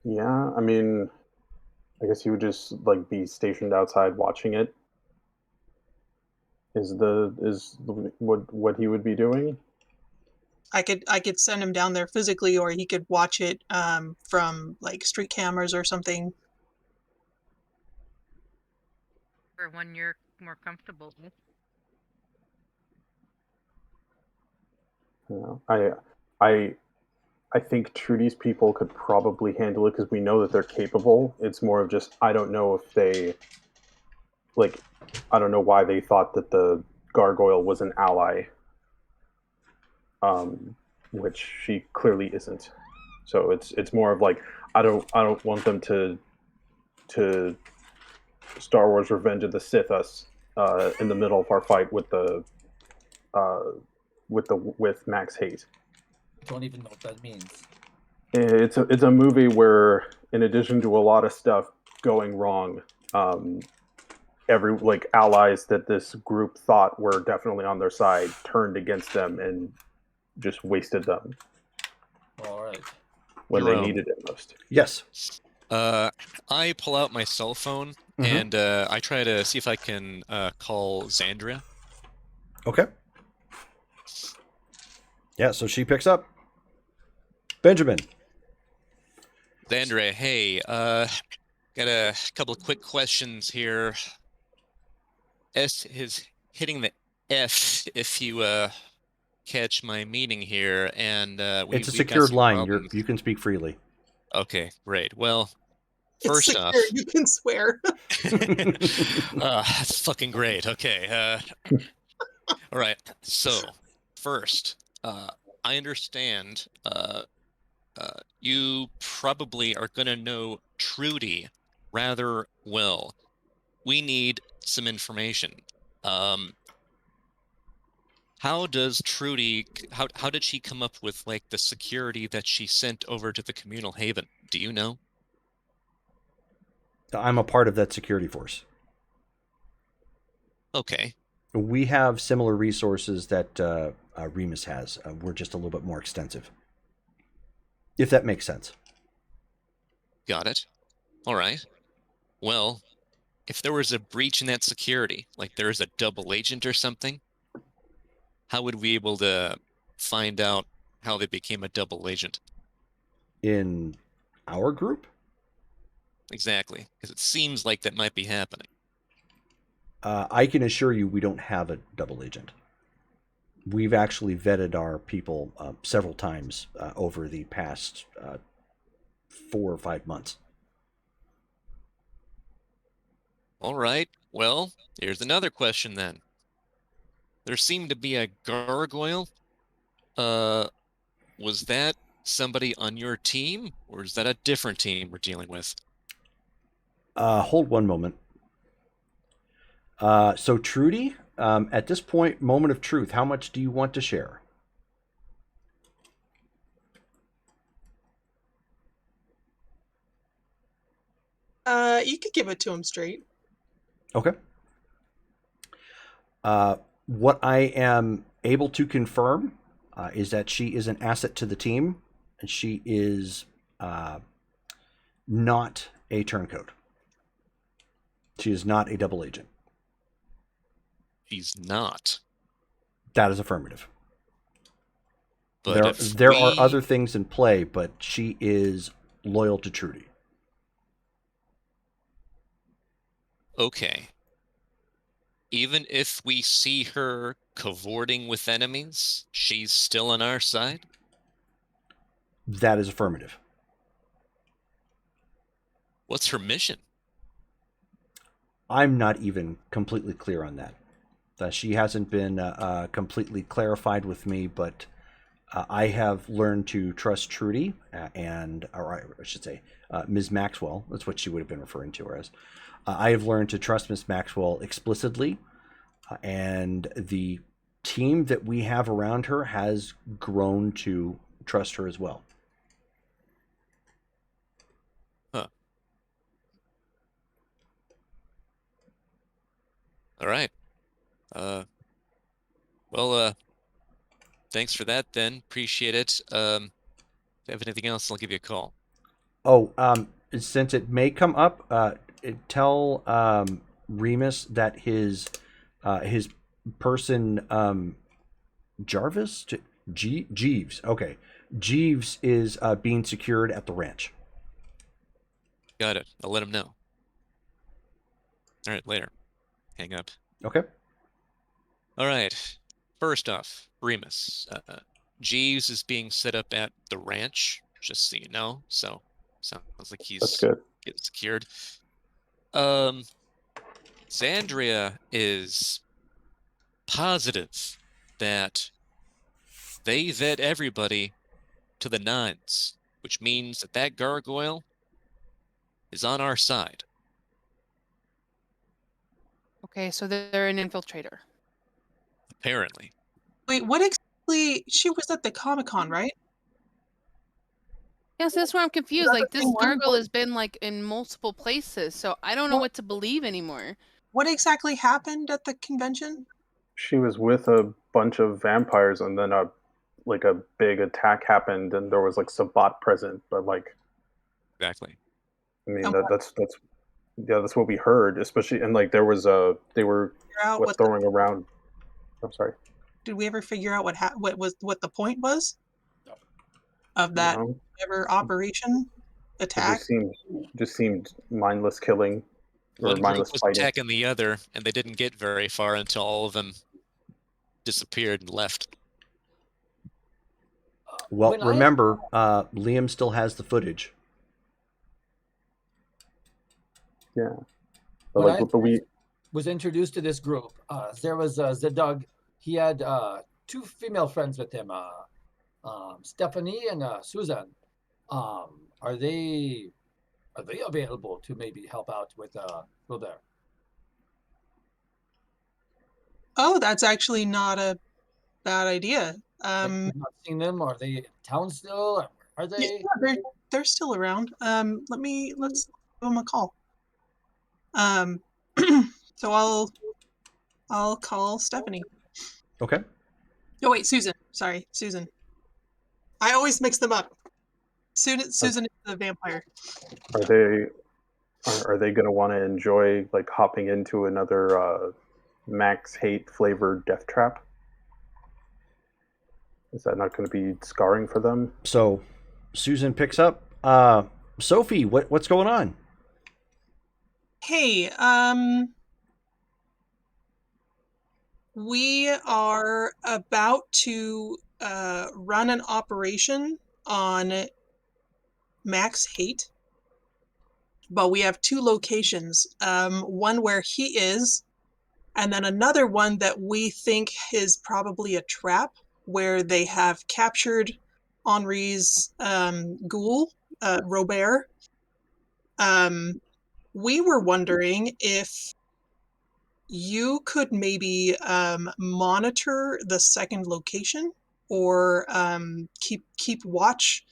Yeah, I mean, I guess he would just like be stationed outside watching it. What he would be doing? I could send him down there physically, or he could watch it from like street cameras or something. For one you're more comfortable with. You know, I I think Trudy's people could probably handle it because we know that they're capable. It's more of just I don't know if they like I don't know why they thought that the gargoyle was an ally, which she clearly isn't. So it's more of like I don't want them to Star Wars Revenge of the Sith us in the middle of our fight uh, with Max Hate. Don't even know what that means. It's a movie where, in addition to a lot of stuff going wrong, every like allies that this group thought were definitely on their side turned against them and just wasted them All right. when they Jerome. needed it most. Yes. I pull out my cell phone and I try to see if I can call Xandria. Okay. Yeah, so she picks up. Benjamin. Xandria, hey, got a couple of quick questions here. S is hitting the F if you catch my meaning here, and It's a we've got secured some line. problems. You can speak freely. Okay, great. Well, It's first secure. off, You can swear. that's fucking great. Okay. All right. So, first, I understand you probably are going to know Trudy rather well. We need some information. How does Trudy, how did she come up with like the security that she sent over to the communal haven? Do you know? I'm a part of that security force. Okay. We have similar resources that Remus has. We're just a little bit more extensive. If that makes sense. Got it. All right. Well, if there was a breach in that security, like there is a double agent or something, how would we be able to find out how they became a double agent? In our group? Exactly, because it seems like that might be happening. I can assure you we don't have a double agent. We've actually vetted our people several times over the past 4 or 5 months. All right. Well, here's another question then. There seemed to be a gargoyle. Was that somebody on your team, or is that a different team we're dealing with? Hold one moment. So Trudy, at this point, moment of truth, how much do you want to share? You could give it to him straight. Okay. What I am able to confirm is that she is an asset to the team, and she is not a turncoat. She is not a double agent. She's not. That is affirmative. But there are other things in play, but she is loyal to Trudy. Okay. Even if we see her cavorting with enemies, she's still on our side? That is affirmative. What's her mission? I'm not even completely clear on that. She hasn't been completely clarified with me, but I have learned to trust Trudy or I should say, Ms. Maxwell. That's what she would have been referring to her as. I have learned to trust Ms. Maxwell explicitly, and the team that we have around her has grown to trust her as well. Huh. All right. Well, thanks for that then. Appreciate it. If you have anything else, I'll give you a call. Oh, since it may come up, tell Remus that his person Jarvis Jeeves. Okay, Jeeves is being secured at the ranch. Got it. I'll let him know. All right, later. Hang up. Okay. All right. First off, Remus, Jeeves is being set up at the ranch, just so you know. So sounds like That's he's good. getting secured. Xandria is positive that they vet everybody to the nines, which means that that gargoyle is on our side. Okay, so they're an infiltrator. Apparently. Wait, what exactly? She was at the Comic-Con, right? Yeah, so that's where I'm confused. that Like the this same one? gargoyle has been like in multiple places, so I don't know what to believe anymore. What exactly happened at the convention? She was with a bunch of vampires, and then a big attack happened, and there was like Sabat present. But like, Exactly. I mean, And that's what we heard. Especially, and like they were figure out what the, throwing around. I'm sorry. did we ever figure out what the point was of that No, ever operation it attack? just seemed mindless killing or One group mindless was fighting. attacking the other, and they didn't get very far until all of them disappeared and left. Well, remember, Liam still has the footage. Yeah, When I but we was introduced to this group, there was Zedug. He had two female friends with him, Stephanie and Susan. Are they available to maybe help out with Robert? Oh, that's actually not a bad idea. I've not seen them. Are they in town still? Are Yeah, they? they're still around. Let's give them a call. So I'll call Stephanie. Okay. Oh wait, Susan. Sorry, Susan. I always mix them up. Susan is the vampire. are they going to want to enjoy like hopping into another Max hate flavored death trap? Is that not going to be scarring for them? So Susan picks up. Sophie, what's going on? Hey, we are about to run an operation on Max Hate, but we have two locations. One where he is, and then another one that we think is probably a trap, where they have captured Henri's ghoul, Robert. We were wondering if you could maybe monitor the second location or keep watch.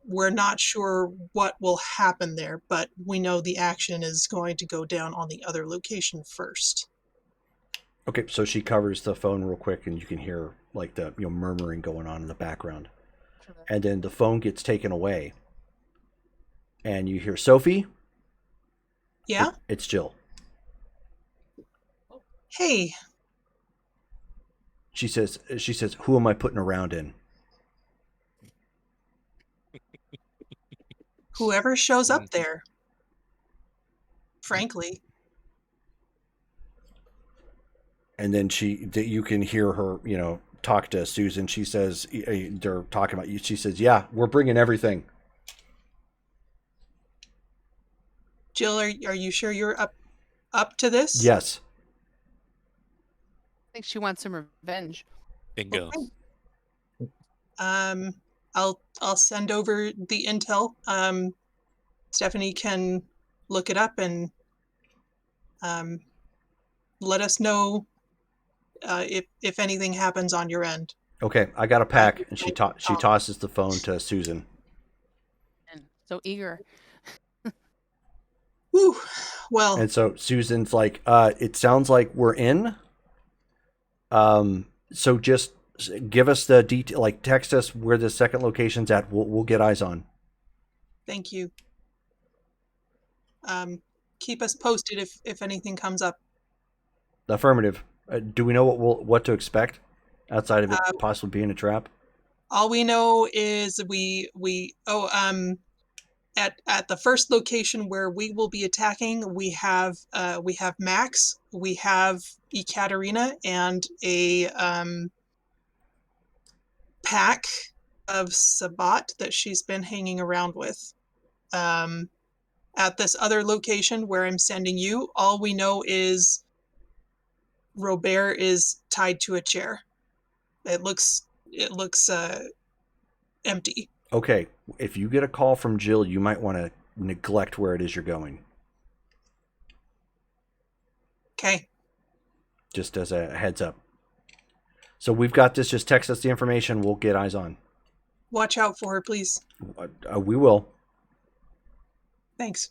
We're not sure what will happen there, but we know the action is going to go down on the other location first. Okay, so she covers the phone real quick, and you can hear like the murmuring going on in the background, and then the phone gets taken away, and you hear Sophie. Yeah. It's Jill. Hey. She says, "Who am I putting around in?" Whoever shows up there. Frankly. And then you can hear her, talk to Susan. She says, they're talking about you. She says, "Yeah, we're bringing everything." Jill, are you sure you're up to this? Yes. I think she wants some revenge. Bingo. Okay. I'll send over the intel. Stephanie can look it up and let us know if anything happens on your end. Okay, I got a pack, and she tosses the phone to Susan. And so eager. Whew. Well. And so Susan's like, "It sounds like we're in. So just give us the detail, like text us where the second location's at. We'll get eyes on." Thank you. Keep us posted if anything comes up. Affirmative. Do we know what to expect outside of it possibly being a trap? All we know is at the first location where we will be attacking, we have Max, we have Ekaterina, and pack of Sabat that she's been hanging around with. At this other location where I'm sending you, all we know is Robert is tied to a chair. It looks empty. Okay, if you get a call from Jill, you might want to neglect where it is you're going. Okay. Just as a heads up. So we've got this. Just text us the information. We'll get eyes on. Watch out for her, please. We will. Thanks.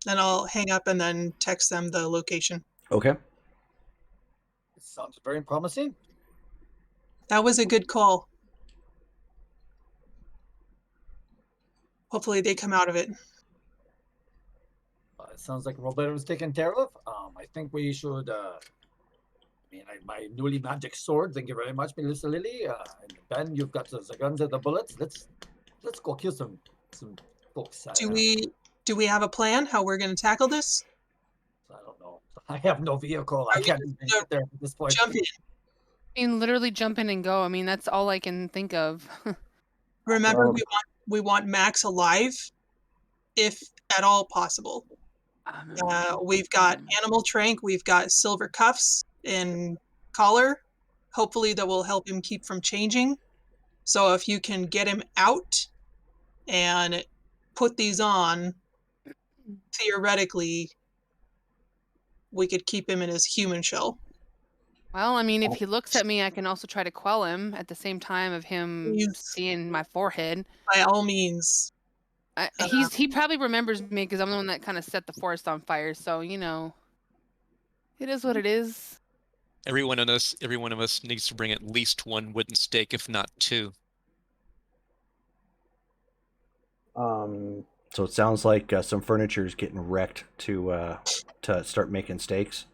Then I'll hang up and then text them the location. Okay. It sounds very promising. That was a good call. Hopefully they come out of it. It sounds like Robert was taken care of. I think we should. My newly magic sword. Thank you very much, Melissa Lily. And Ben, you've got the guns and the bullets. Let's go kill some folks. Do we have a plan how we're going to tackle this? I don't know. I have no vehicle. I can't even get there at this point. Jump in. I mean, literally jump in and go. I mean, that's all I can think of. Remember, we want Max alive, if at all possible. We've got animal trank. We've got silver cuffs and collar. Hopefully, that will help him keep from changing. So if you can get him out and put these on, theoretically, we could keep him in his human shell. Well, I mean, if he looks at me, I can also try to quell him at the same time of him seeing my forehead. By all means. He probably remembers me because I'm the one that kind of set the forest on fire. So, you know, it is what it is. Every one of us needs to bring at least one wooden stake, if not two. So it sounds like some furniture is getting wrecked to start making stakes.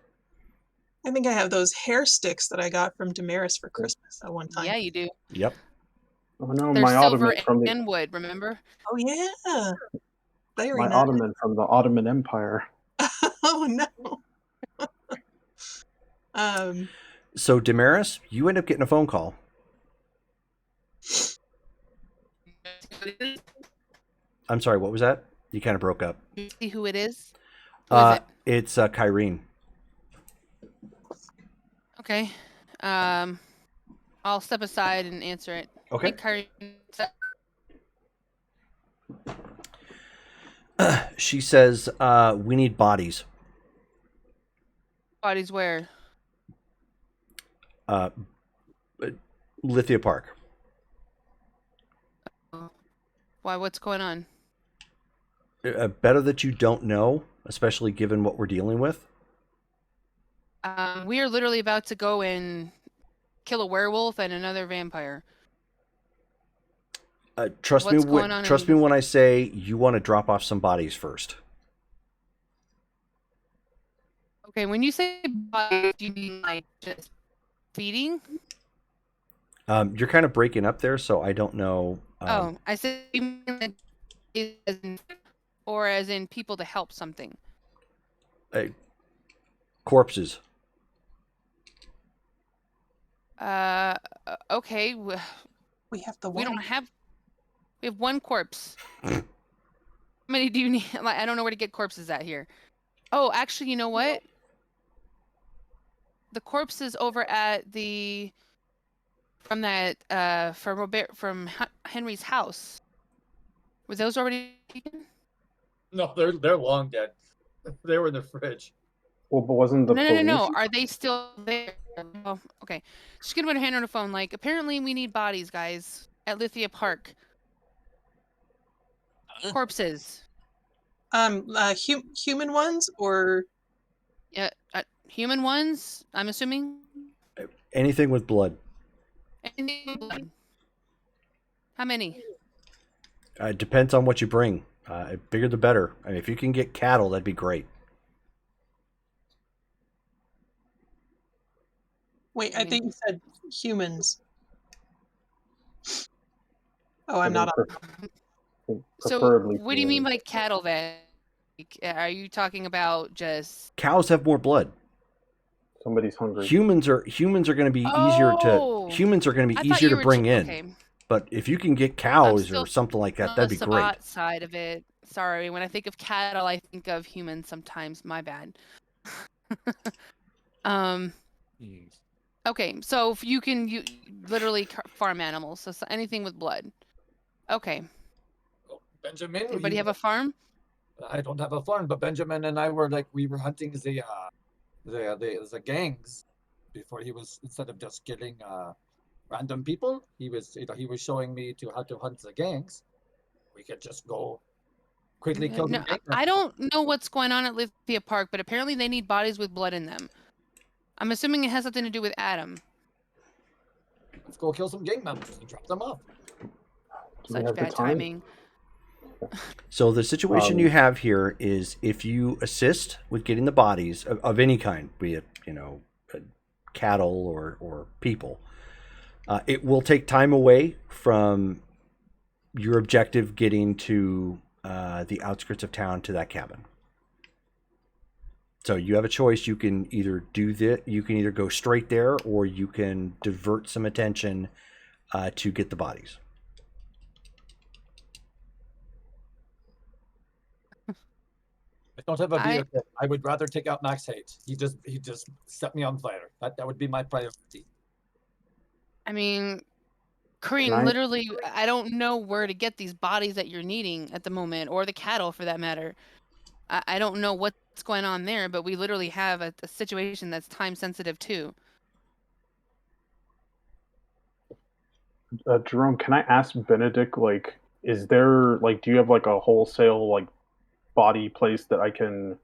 I think I have those hair sticks that I got from Damaris for Christmas at one time. Yeah, you do. Yep. Oh no, They're my silver ottoman from and wood, remember? Oh yeah. Very my nice. ottoman from the Ottoman Empire. Oh no. So Damaris, you end up getting a phone call. I'm sorry, what was that? You kind of broke up. You see who it is? Who is it? It's Kyrene. Okay. I'll step aside and answer it. Okay. Hey, She says, we need bodies. bodies where? Lithia Park. Why? What's going on? Better that you don't know, especially given what we're dealing with. We are literally about to go and kill a werewolf and another vampire. Trust me when I say you want to drop off some bodies first. Okay, when you say bodies, do you mean like just feeding? You're kind of breaking up there, so I don't know. I said you mean like or as in people to help something. Corpses. Okay. We have the We have one corpse. How many do you need? Like, I don't know where to get corpses at here. Oh, actually, you know what? The corpses over at from Henry's house. Were those already taken? No, they're long dead. They were in the fridge. Well, but wasn't the police? No. Are they still there? Oh, okay. She's gonna put her hand on her phone. Like, apparently we need bodies, guys, at Lithia Park. Corpses. Human ones or? Yeah, human ones. I'm assuming. Anything with blood. Anything with blood. How many? It depends on what you bring. Bigger the better. I mean, if you can get cattle, that'd be great. Wait, I think you said humans. Oh, I'm not on. So, what do you mean by cattle then? Are you talking about just... Cows have more blood. Somebody's hungry. Humans are going to be easier to I thought you were bring in. okay. But if you can get I'm cows still or something like that, on that'd the be great. Sabat side of it. Sorry, when I think of cattle, I think of humans sometimes. My bad. um. Hmm. Okay, so if you can literally farm animals, so anything with blood. Okay. Benjamin, Anybody have a farm? I don't have a farm, but Benjamin and I were hunting the gangs before he was, instead of just killing random people, he was showing me how to hunt the gangs. We could just go quickly kill No, the gang I members. don't know what's going on at Lithia Park, but apparently they need bodies with blood in them. I'm assuming it has something to do with Adam. Let's go kill some gang members and drop them off. Do we Such have the bad time? timing. So the situation you have here is if you assist with getting the bodies of any kind, be it cattle or people, it will take time away from your objective getting to the outskirts of town to that cabin. So you have a choice. You can either do that. You can either go straight there, or you can divert some attention to get the bodies. I don't have a vehicle. I would rather take out Max Hate. He just set me on fire. That would be my priority. I mean, Kareem, literally, I don't know where to get these bodies that you're needing at the moment, or the cattle for that matter. I don't know what's going on there, but we literally have a situation that's time sensitive too. Jerome, can I ask Benedict, like, is there, like, do you have, like, a wholesale, like, body place that I can,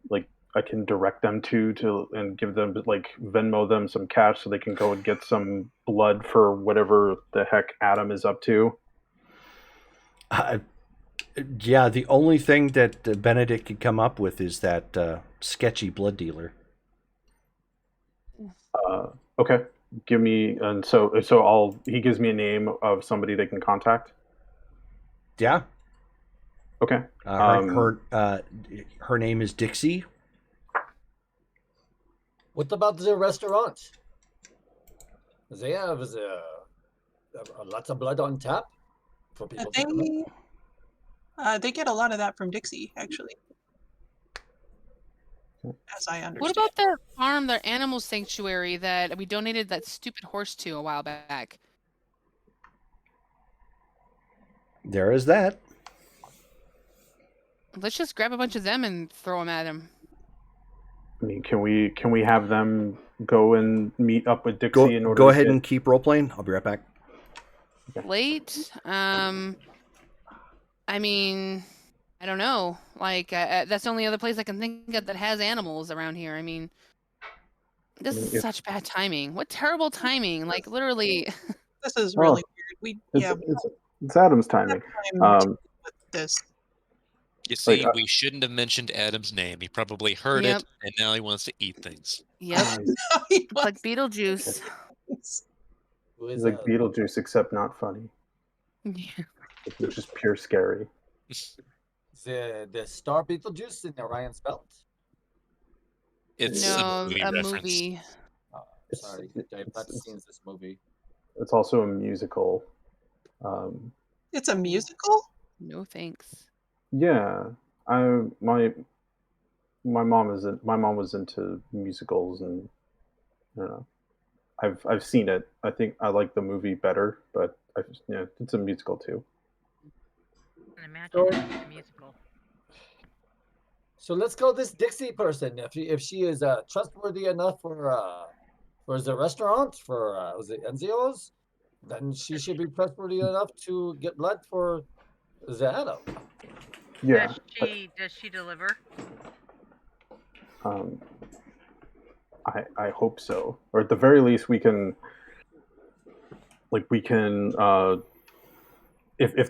like, I can direct them to and give them, like, Venmo them some cash so they can go and get some blood for whatever the heck Adam is up to? Yeah, the only thing that Benedict could come up with is that sketchy blood dealer. Okay, give me, and so he gives me a name of somebody they can contact. Yeah. Okay. Her name is Dixie. What about the restaurant? They have lots of blood on tap for people to come in. They get a lot of that from Dixie, actually. As I understand. What about their farm, their animal sanctuary that we donated that stupid horse to a while back? There is that. Let's just grab a bunch of them and throw them at him. I mean, can we have them go and meet up with Dixie in order? Go ahead and keep role playing. I'll be right back. Okay. Late. I mean, I don't know. Like, that's the only other place I can think of that has animals around here. I mean, this is such bad timing. What terrible timing! Like, literally. This is really weird. It's Adam's timing. With this. You see, we shouldn't have mentioned Adam's name. He probably heard it, and now he wants to eat things. Yep. It's like Beetlejuice. He's like Beetlejuice, except not funny. Yeah. It's just pure scary. The star Beetlejuice in Orion's Belt? It's a reference. movie. Oh, sorry, I've not seen this movie. It's also a musical. It's a musical? No thanks. Yeah, my mom was into musicals, and I don't know. I've seen it. I think I like the movie better, but it's a musical too. Imagine it's a musical. So let's call this Dixie person. If she is trustworthy enough for the restaurant, for was it Enzio's, then she should be trustworthy enough to get blood for the Adam. Yeah. Does she deliver? I hope so, or at the very least we can if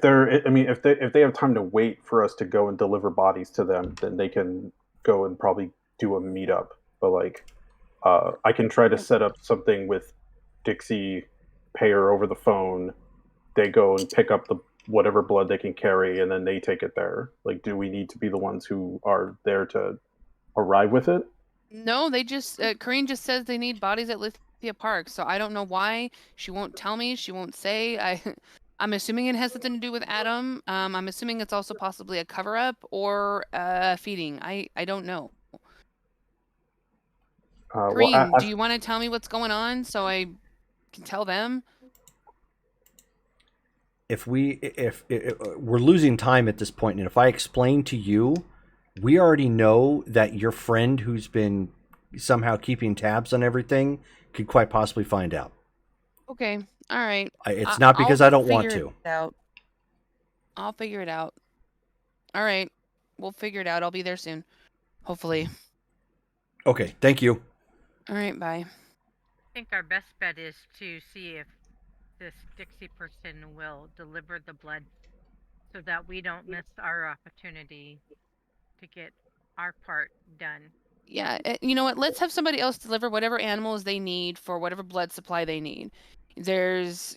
they have time to wait for us to go and deliver bodies to them, then they can go and probably do a meetup. But I can try to set up something with Dixie, pay her over the phone. They go and pick up the whatever blood they can carry, and then they take it there. Like, do we need to be the ones who are there to arrive with it? No, they just Corrine just says they need bodies at Lithia Park, so I don't know why she won't tell me. She won't say. I'm assuming it has something to do with Adam. I'm assuming it's also possibly a cover up or feeding. I don't know. Well, Corrine, do you want to tell me what's going on so I can tell them? If we're losing time at this point, and if I explain to you, we already know that your friend who's been somehow keeping tabs on everything could quite possibly find out. Okay, all right. It's not because I don't want to. I'll figure it out. All right, we'll figure it out. I'll be there soon, hopefully. Okay, thank you. All right, bye. I think our best bet is to see if this Dixie person will deliver the blood so that we don't miss our opportunity to get our part done. Yeah, you know what? Let's have somebody else deliver whatever animals they need for whatever blood supply they need. There's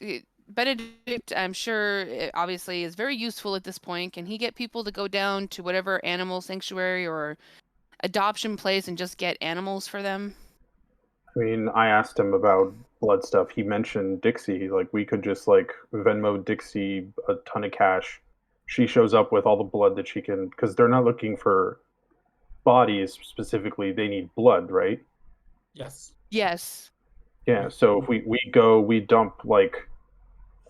Benedict, I'm sure, obviously is very useful at this point. Can he get people to go down to whatever animal sanctuary or adoption place and just get animals for them? I mean, I asked him about blood stuff. He mentioned Dixie. Like, we could just like Venmo Dixie a ton of cash. She shows up with all the blood that she can, because they're not looking for bodies specifically. They need blood, right? Yes. Yes. Yeah. So if we go, we dump like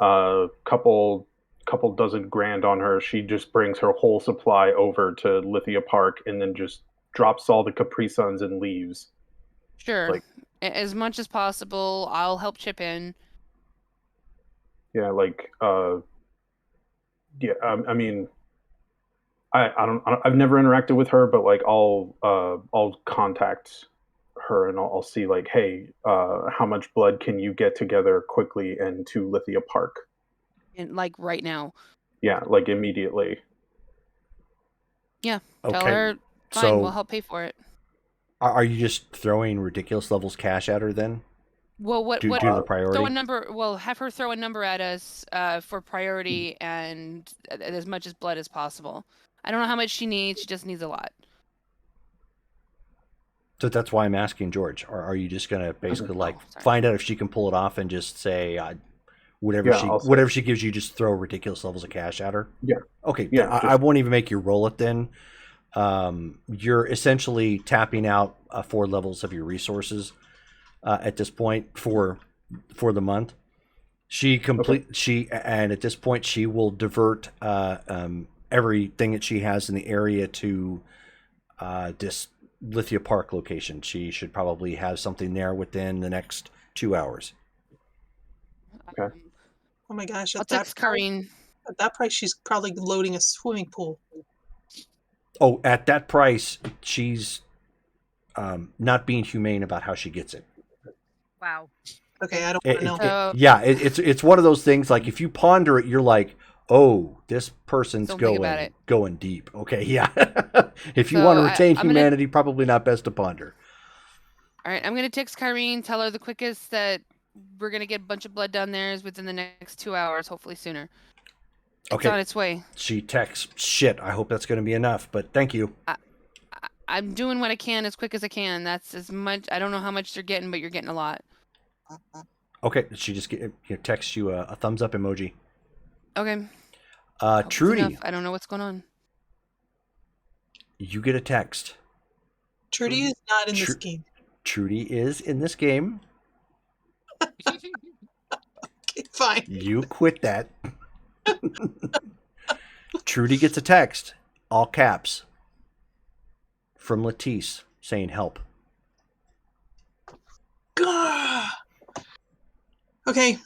a couple dozen grand on her. She just brings her whole supply over to Lithia Park and then just drops all the Capri Suns and leaves. Sure. Like, as much as possible, I'll help chip in. yeah, like yeah. I mean, I've never interacted with her, but like I'll contact her and I'll see like, hey, how much blood can you get together quickly and to Lithia Park? And like right now. Yeah, like immediately. Yeah. Tell Okay, her, fine, so we'll help pay for it. Are you just throwing ridiculous levels cash at her then? Well, what Due to the priority? throw a number. Well, have her throw a number at us for priority and as much as blood as possible. I don't know how much she needs. She just needs a lot. So that's why I'm asking George. Are you just gonna basically like sorry. find out if she can pull it off and just say whatever Yeah, whatever she gives you, just throw ridiculous levels of cash at her? Yeah. Okay. Yeah, I won't even make you roll it then. You're essentially tapping out 4 levels of your resources at this point for the month. And at this point she will divert everything that she has in the area to this Lithia Park location. She should probably have something there within the next 2 hours. Okay. Oh my gosh! I'll text Karine. At that price, she's probably loading a swimming pool. Oh, at that price, she's not being humane about how she gets it. Wow. Okay, I don't want to know. Yeah, it's one of those things. Like if you ponder it, you're like, oh, this person's Don't think about it. going deep. Okay, yeah. If you want to retain humanity, probably not best to ponder. All right, I'm gonna text Karine. Tell her the quickest that we're gonna get a bunch of blood down there is within the next 2 hours, hopefully sooner. It's on its way. She texts, shit, I hope that's going to be enough, but thank you. I'm doing what I can as quick as I can. That's as much. I don't know how much you're getting, but you're getting a lot. Okay, she just texts you a thumbs up emoji. Okay. Trudy. I don't know what's going on. You get a text. Trudy is not in this game. Trudy is in this game. Okay, fine. You quit that. Trudy gets a text, all caps, from Latisse saying help. Okay.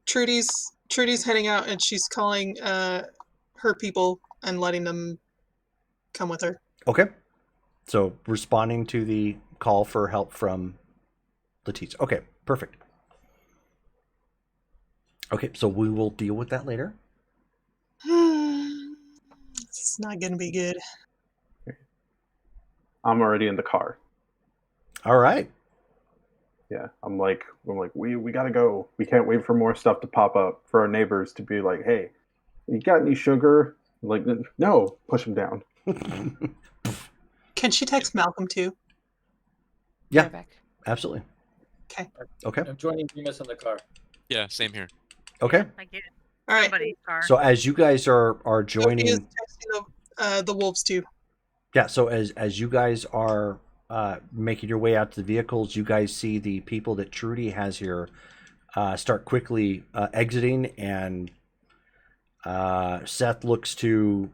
Trudy's heading out and she's calling her people and letting them come with her. Okay. So responding to the call for help from Latisse. Okay, perfect. Okay, so we will deal with that later. It's not going to be good. I'm already in the car. All right. Yeah, I'm like, we gotta go. We can't wait for more stuff to pop up for our neighbors to be like, hey, you got any sugar? Like, no, push them down. Can she text Malcolm too? Yeah. Right back. Absolutely. Okay. Okay. I'm joining Remus in the car. Yeah, same here. Okay. I get All right. somebody's car. So as you guys are Sophie is joining, texting the wolves too. yeah. So as you guys are making your way out to the vehicles, you guys see the people that Trudy has here start quickly exiting, and Seth looks to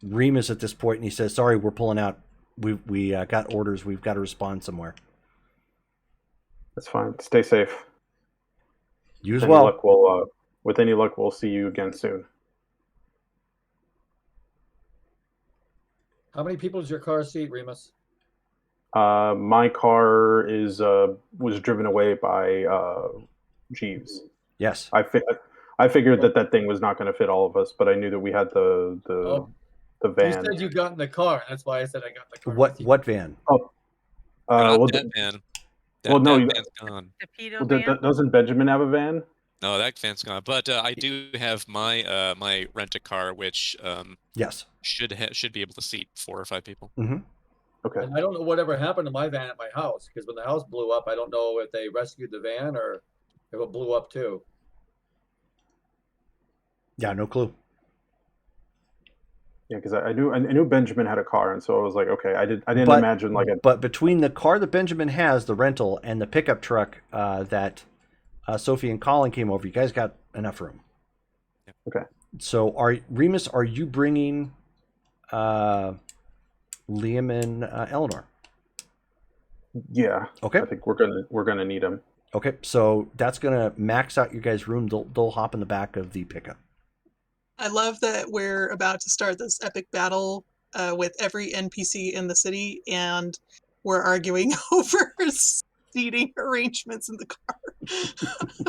Remus at this point, and he says, "Sorry, we're pulling out. We got orders. We've got to respond somewhere." That's fine. Stay safe. You as With well. Any luck, with any luck, we'll see you again soon. How many people does your car seat, Remus? My car was driven away by Jeeves. Yes. I figured that thing was not going to fit all of us, but I knew that we had the You van. said you got in the car. That's why I said I got in the car. What van? Oh, Not well, that van. well, no, that van's gone. The pedo van? Doesn't Benjamin have a van? No, that van's gone. But I do have my my rent a car, which yes should be able to seat 4 or 5 people. Mm-hmm. Okay. And I don't know whatever happened to my van at my house, because when the house blew up, I don't know if they rescued the van or if it blew up too. Yeah, no clue. Yeah, because I knew Benjamin had a car, and so I was like, okay, I didn't imagine like a. But between the car that Benjamin has, the rental, and the pickup truck that Sophie and Colin came over, you guys got enough room. Okay. So Remus, are you bringing Liam and Eleanor? Yeah. Okay. I think we're gonna need him. Okay, so that's gonna max out your guys' room. They'll hop in the back of the pickup. I love that we're about to start this epic battle with every NPC in the city, and we're arguing over seating arrangements in the car.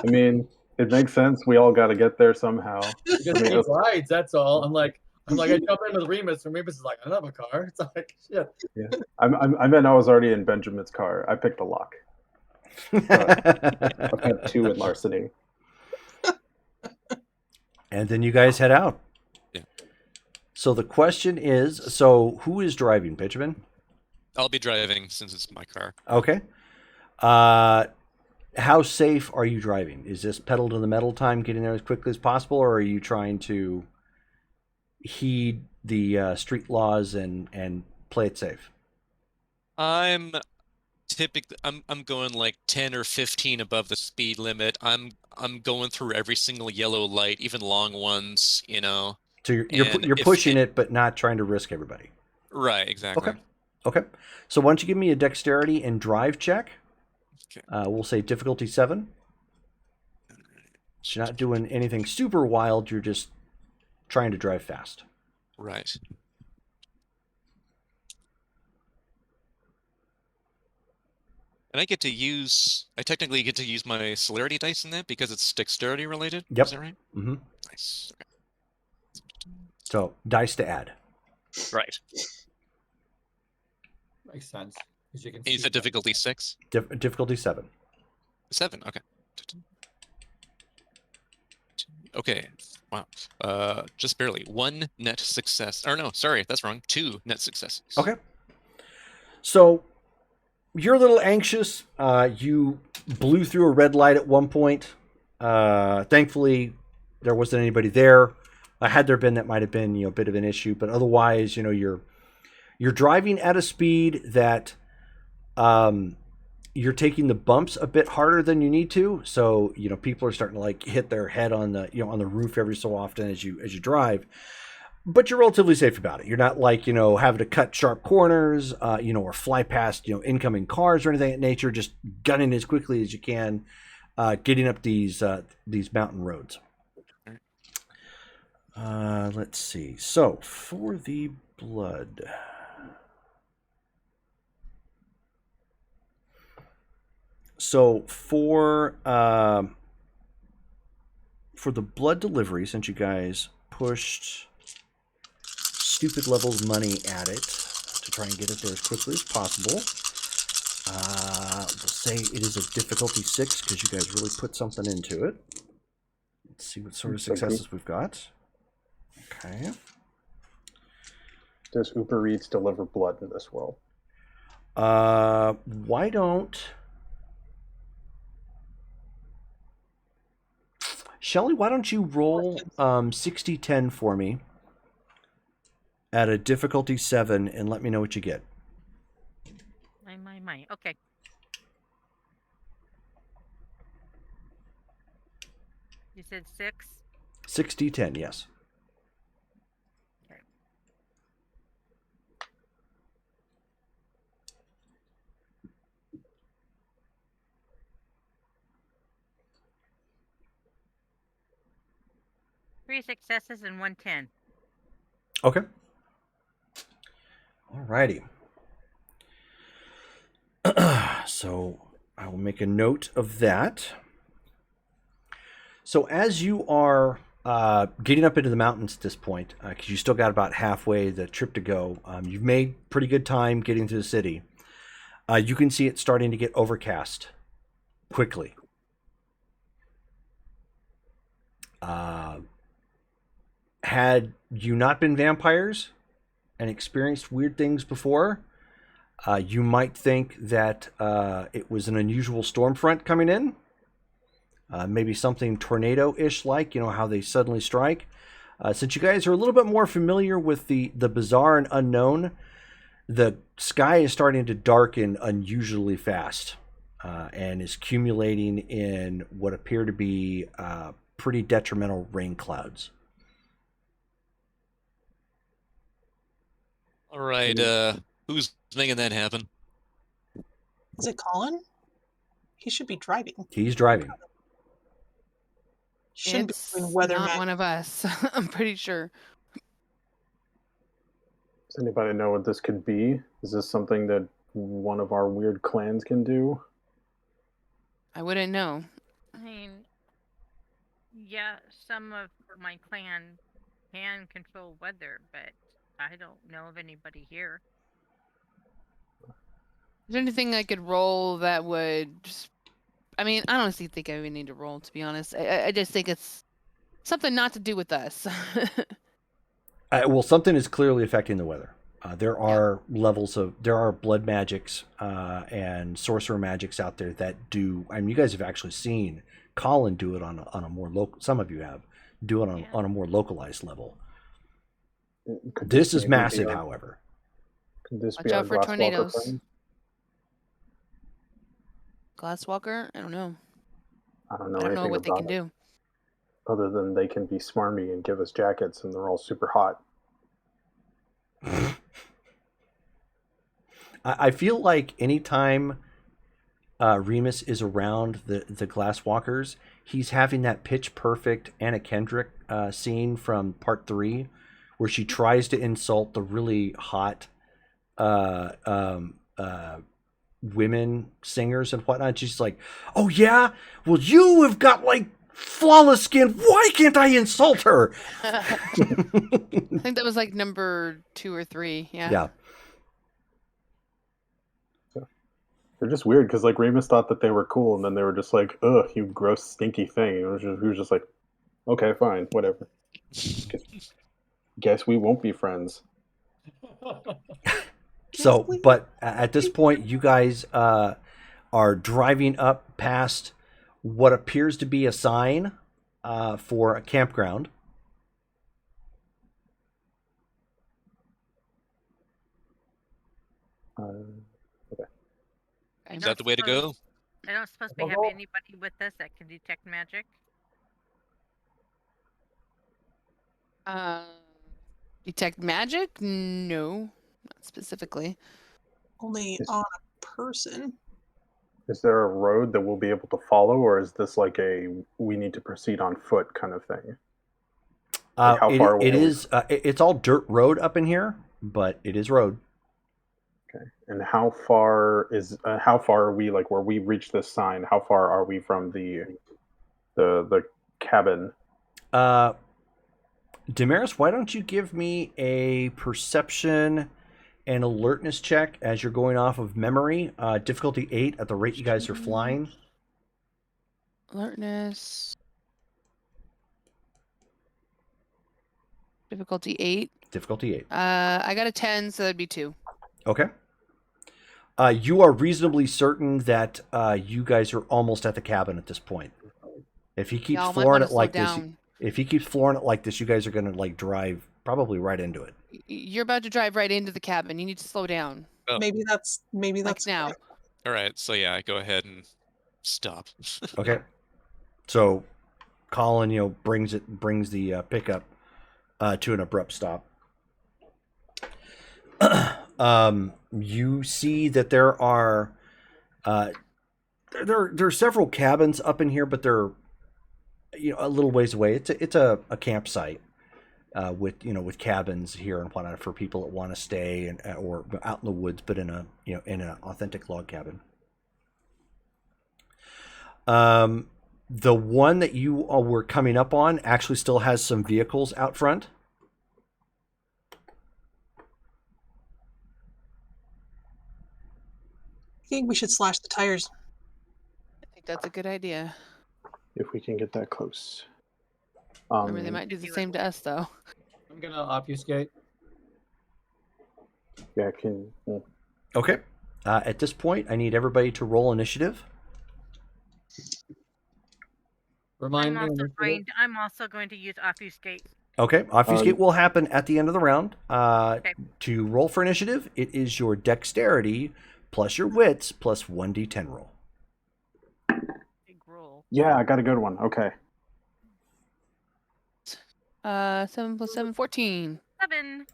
I mean, it makes sense. We all got to get there somehow. We just I mean, need rides. That's all. I'm like, I jump in with Remus, and Remus is like, I don't have a car. It's like, shit. yeah. I meant I was already in Benjamin's car. I picked a lock. I've had 2 in larceny. And then you guys head out. Yeah. So the question is, so who is driving, Benjamin? I'll be driving since it's my car. Okay. How safe are you driving? Is this pedal to the metal time, getting there as quickly as possible, or are you trying to heed the street laws and play it safe? I'm going like 10 or 15 above the speed limit. I'm going through every single yellow light, even long ones, So you're pushing it, but not trying to risk everybody. Right, exactly. Okay. So why don't you give me a dexterity and drive check? Okay. We'll say difficulty 7. So you're not doing anything super wild. You're just trying to drive fast. Right. And I technically get to use my celerity dice in that because it's dexterity related. Yep. Is that right? Mm-hmm. Nice. Okay. So dice to add. Right. Makes sense. As you can And you see, said difficulty 6? Difficulty 7. 7, okay. Okay, wow. Just barely. 1 net success. Or no, sorry, that's wrong. 2 net successes. Okay. So you're a little anxious. You blew through a red light at one point. Thankfully, there wasn't anybody there. Had there been, that might have been a bit of an issue. But otherwise, you're driving at a speed that you're taking the bumps a bit harder than you need to. So people are starting to like hit their head on the on the roof every so often as you drive. But you're relatively safe about it. You're not like, having to cut sharp corners, or fly past, incoming cars or anything of that nature, just gunning as quickly as you can, getting up these mountain roads. Let's see. So for the blood. So for the blood delivery, since you guys pushed stupid levels money at it to try and get it there as quickly as possible. We'll say it is a difficulty 6 because you guys really put something into it. Let's see what sort of successes we've got. Okay. Does Uber Eats deliver blood in this world? Why don't Shelly? Why don't you roll 60-10 for me at a difficulty 7 and let me know what you get. My. Okay. You said 6? 60-10, yes. Okay. Three successes and 1 10. Okay. Alrighty. So I will make a note of that. So as you are getting up into the mountains at this point, because you still got about halfway the trip to go, you've made pretty good time getting to the city. You can see it starting to get overcast quickly. Had you not been vampires and experienced weird things before, you might think that it was an unusual storm front coming in. Maybe something tornado-ish like, how they suddenly strike. Since you guys are a little bit more familiar with the bizarre and unknown, the sky is starting to darken unusually fast and is accumulating in what appear to be pretty detrimental rain clouds. All right, who's making that happen? Is it Colin? He should be driving. He's driving. Shouldn't It's be doing weather not magic. one of us. I'm pretty sure. Does anybody know what this could be? Is this something that one of our weird clans can do? I wouldn't know. I mean, yeah, some of my clan can control weather, but I don't know of anybody here. Is there anything I could roll that would just... I mean, I don't honestly think I even need to roll, to be honest. I just think it's something not to do with us. Well, something is clearly affecting the weather. There are there are blood magics and sorcerer magics out there that do. I mean, you guys have actually seen Colin do it on a more local. Some of you have do it on a more localized level. This is massive, however. Could this Watch be our out for Glasswalker tornadoes. friend? Glasswalker? I don't know. I don't know I don't know anything what they about can it, do. other than they can be smarmy and give us jackets, and they're all super hot. I feel like anytime Remus is around the Glasswalkers, he's having that pitch perfect Anna Kendrick scene from part 3, where she tries to insult the really hot women singers and whatnot. She's like, "Oh yeah, well you have got like flawless skin. Why can't I insult her?" I think that was like number 2 or 3. Yeah. Yeah. They're just weird because like Remus thought that they were cool, and then they were just like, "Ugh, you gross, stinky thing." He was just like, "Okay, fine, whatever. Guess we won't be friends." So, but at this point, you guys are driving up past what appears to be a sign for a campground. Okay. Is that the way to go? I don't suppose we have anybody with us that can detect magic. Detect magic? No, not specifically. Only on a person. Is there a road that we'll be able to follow, or is this like a we need to proceed on foot kind of thing? Like how far away? It is. It's all dirt road up in here, but it is road. Okay. And how far are we, like where we reach this sign? How far are we from the cabin? Damaris, why don't you give me a perception and alertness check as you're going off of memory? Difficulty 8 at the rate you guys are flying. Alertness. Difficulty 8. Difficulty 8. I got a 10, so that'd be 2. Okay. You are reasonably certain that you guys are almost at the cabin at this point. If he keeps Y'all might flooring wanna it slow like this, down. if he keeps flooring it like this, you guys are going to like drive probably right into it. You're about to drive right into the cabin. You need to slow down. Oh, Maybe that's Like now. correct. all right. So yeah, I go ahead and stop. Okay. So, Colin, brings the pickup to an abrupt stop. You see that there are there are several cabins up in here, but they're a little ways away. It's a campsite with cabins here and whatnot for people that want to stay and or out in the woods, but in an authentic log cabin. The one that you were coming up on actually still has some vehicles out front. I think we should slash the tires. I think that's a good idea. If we can get that close. Remember, they might do the same to us, though. I'm gonna obfuscate. Yeah, can. Okay. At this point, I need everybody to roll initiative. Remind me. I'm also going to use obfuscate. Okay. Obfuscate will happen at the end of the round. To roll for initiative, it is your dexterity plus your wits plus 1d10 roll. Big roll. Yeah, I got a good one. Okay. 7 plus 7, 14. 7.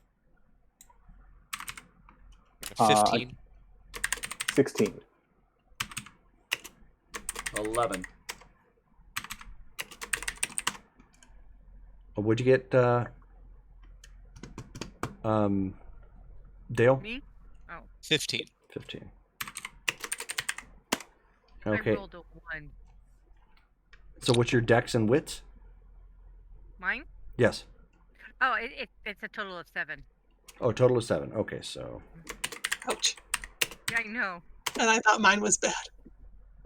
15. 16. 11. What'd you get, Dale? Me? Oh. 15. 15. I Okay. rolled a 1. So what's your dex and wits? Mine? Yes. Oh, it's a total of 7. Oh, total of 7. Okay, so Ouch. Yeah, I know. And I thought mine was bad.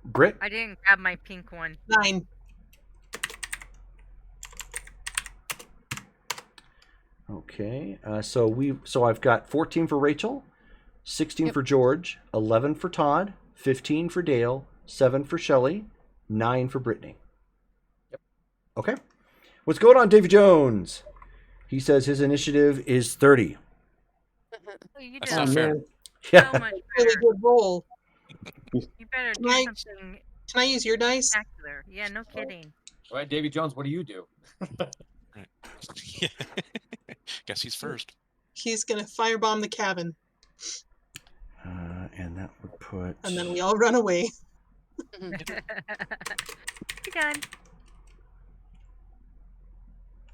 Britt? I didn't grab my pink one. 9. Okay. So I've got 14 for Rachel, 16 for George, 11 for Todd, 15 for Dale, 7 for Shelley, 9 for Brittany. Yep. Okay. What's going on, Davy Jones? He says his initiative is 30. Oh, you That's did not fair. so much Really better. good roll. You better do Right. something Can I use your dice? spectacular. Yeah, no kidding. All right, Davy Jones, what do you do? Yeah. Guess he's first. He's gonna firebomb the cabin, And that would put. and then we all run away. Be done.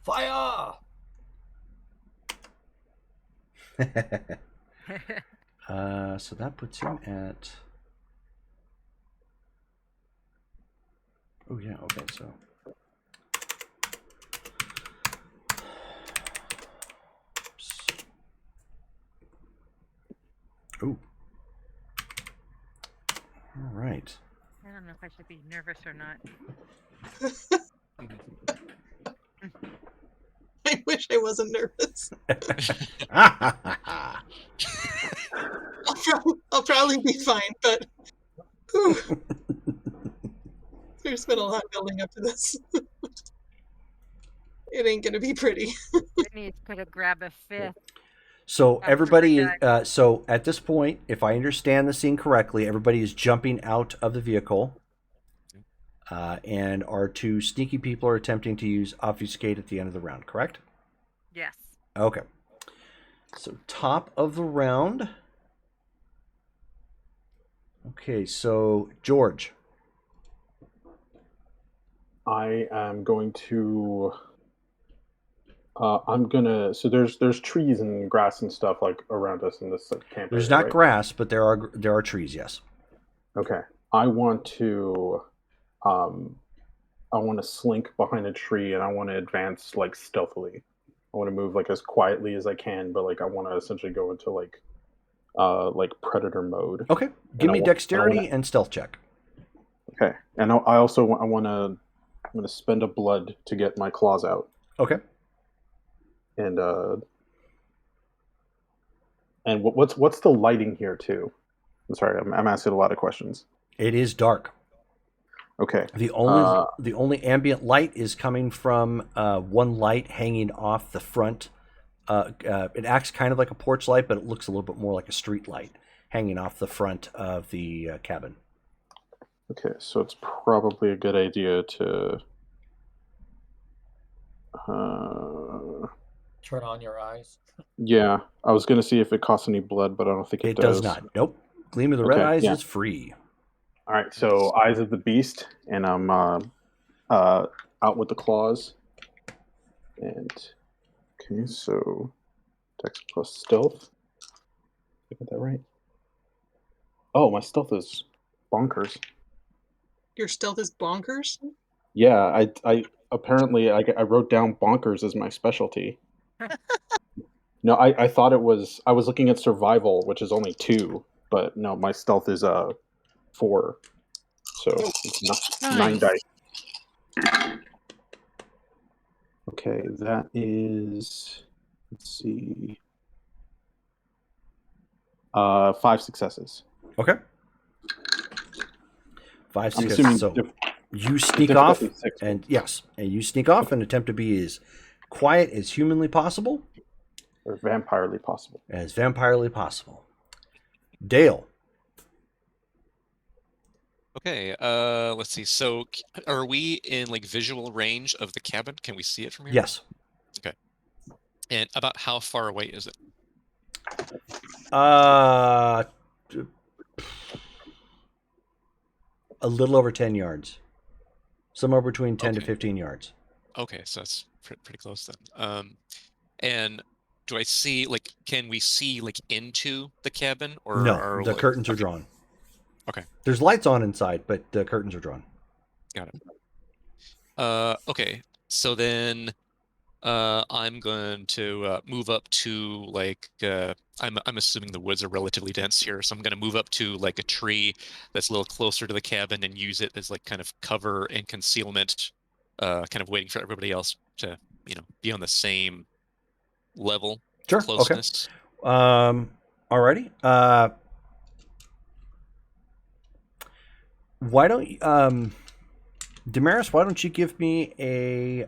Fire! So that puts him at. Oh yeah. Okay. So. Ooh. All right. I don't know if I should be nervous or not. I wish I wasn't nervous. I'll probably be fine, but whew, there's been a lot building up to this. It ain't gonna be pretty. Brittany's gonna grab a 5th. So After everybody, we're so at this point, if I understand the scene correctly, everybody is jumping out of the vehicle, and our two sneaky people are attempting to use obfuscate at the end of the round. Correct? Yes. Okay. So top of the round. Okay, so George. I am going to. So there's trees and grass and stuff like around us in this camp. There's area, not right? grass, but there are trees. Yes. Okay. I want to slink behind a tree and I want to advance like stealthily. I want to move like as quietly as I can, but like I want to essentially go into like predator mode. Okay. Give me dexterity and stealth check. Okay. And I want to spend a blood to get my claws out. Okay. And what's the lighting here too? I'm sorry, I'm asking a lot of questions. It is dark. Okay. The only ambient light is coming from one light hanging off the front. It acts kind of like a porch light, but it looks a little bit more like a street light hanging off the front of the cabin. Okay, so it's probably a good idea to Turn on your eyes. yeah, I was gonna see if it costs any blood, but I don't think it does not. Nope. Gleam of the Red Okay, Eyes yeah. is free. All right, so Eyes of the Beast, and I'm out with the claws. And okay, so Dex plus Stealth. Did I get that right? Oh, my Stealth is bonkers. Your stealth is bonkers? Yeah, I apparently I wrote down bonkers as my specialty. No, I thought it was. I was looking at survival, which is only 2, but no, my stealth is 4. So it's 9 dice. Okay, that is. Let's see. 5 successes. Okay. 5 I'm successes. assuming So diff- you sneak off, difficulty 6. and yes, and you sneak off and attempt to be as quiet as humanly possible, or vampirely possible. as vampirely possible. Dale. Okay, let's see. So, are we in like visual range of the cabin? Can we see it from here? Yes. Okay. And about how far away is it? A little over 10 yards. Somewhere between 10 to Okay. 15 yards. Okay, so that's pretty close then. And do I see like? Can we see like into the cabin, or No, are the like- curtains are okay. drawn. Okay, There's lights on inside, but the curtains are drawn. got it. Okay, so then I'm going to move up to like I'm assuming the woods are relatively dense here, so I'm going to move up to like a tree that's a little closer to the cabin and use it as like kind of cover and concealment, kind of waiting for everybody else to be on the same level Sure. of closeness. Okay. Alrighty. Why don't you, Damaris? Why don't you give me a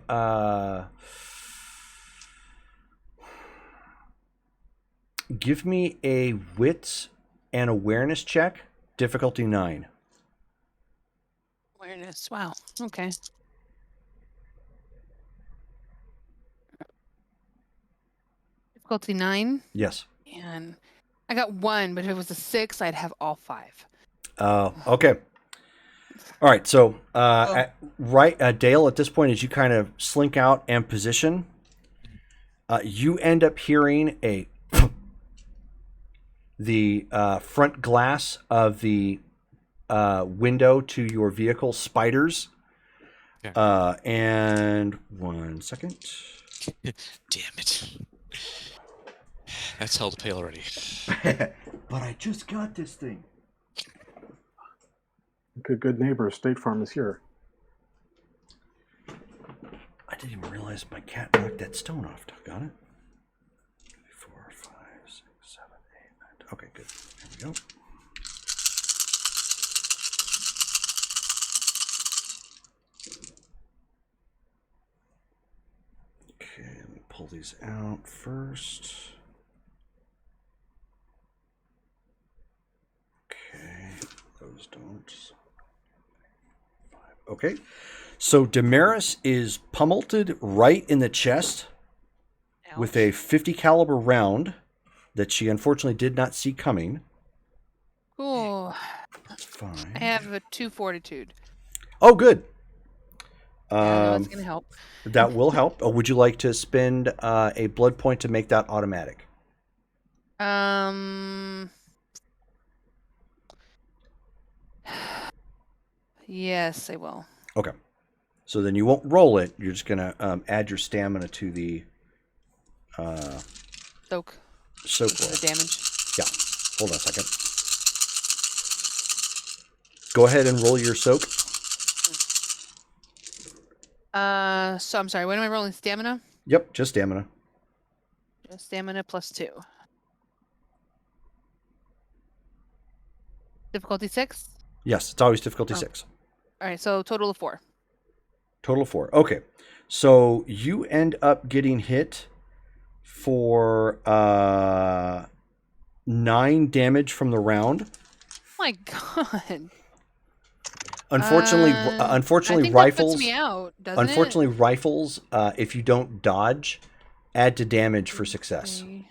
wits and awareness check, difficulty 9. Awareness. Wow. Okay. Difficulty 9. Yes. And I got 1, but if it was a 6, I'd have all 5. Okay. All right. So, Dale, at this point, as you kind of slink out and position, you end up hearing the front glass of the window to your vehicle spiders. Yeah. And 1 second. Damn it. That's hell to pay already. But I just got this thing. Good neighbor, State Farm is here. I didn't even realize my cat knocked that stone off. Got it? 4, 5, 6, 7, 8, 9. Okay, good. There we go. Okay, let me pull these out first. Okay, those don't. Okay, so Damaris is pummeled right in the chest with a 50 caliber round that she unfortunately did not see coming. Cool. That's fine. I have a 2 fortitude. Oh, good. Yeah, that's gonna help. That will help. Would you like to spend a blood point to make that automatic? Yes, I will. Okay. So then you won't roll it. You're just gonna add your stamina to the Soak. soak For roll. the damage. Yeah. Hold on a second. Go ahead and roll your soak. So I'm sorry. When am I rolling? Stamina? Yep, just stamina. Just stamina plus 2. Difficulty 6. Yes, it's always difficulty Oh. 6. All right, so total of 4. Total of 4. Okay. So you end up getting hit for 9 damage from the round. Oh my god. Unfortunately, I unfortunately, think rifles. that puts me out, doesn't Unfortunately, rifles. If you don't dodge, add to damage for success. it?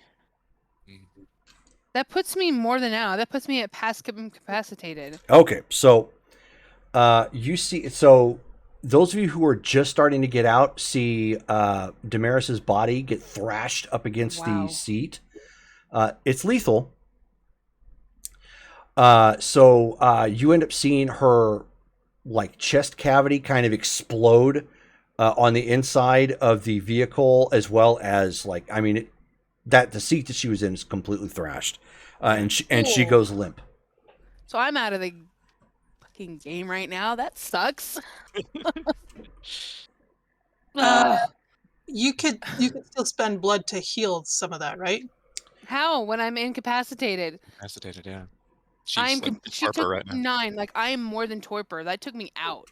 That puts me more than out. That puts me at incapacitated. Okay, so you see. So those of you who are just starting to get out see Damaris's body get thrashed up against Wow. the seat. It's lethal. So you end up seeing her like chest cavity kind of explode on the inside of the vehicle, as well as like, I mean, the seat that she was in is completely thrashed, and she Cool. goes limp. So I'm out of the fucking game right now. That sucks. Ugh. You could still spend blood to heal some of that, right? How? When I'm incapacitated? Incapacitated, yeah. I'm She's like she torpor took right now. 9. Like, I am more than torpor. That took me out.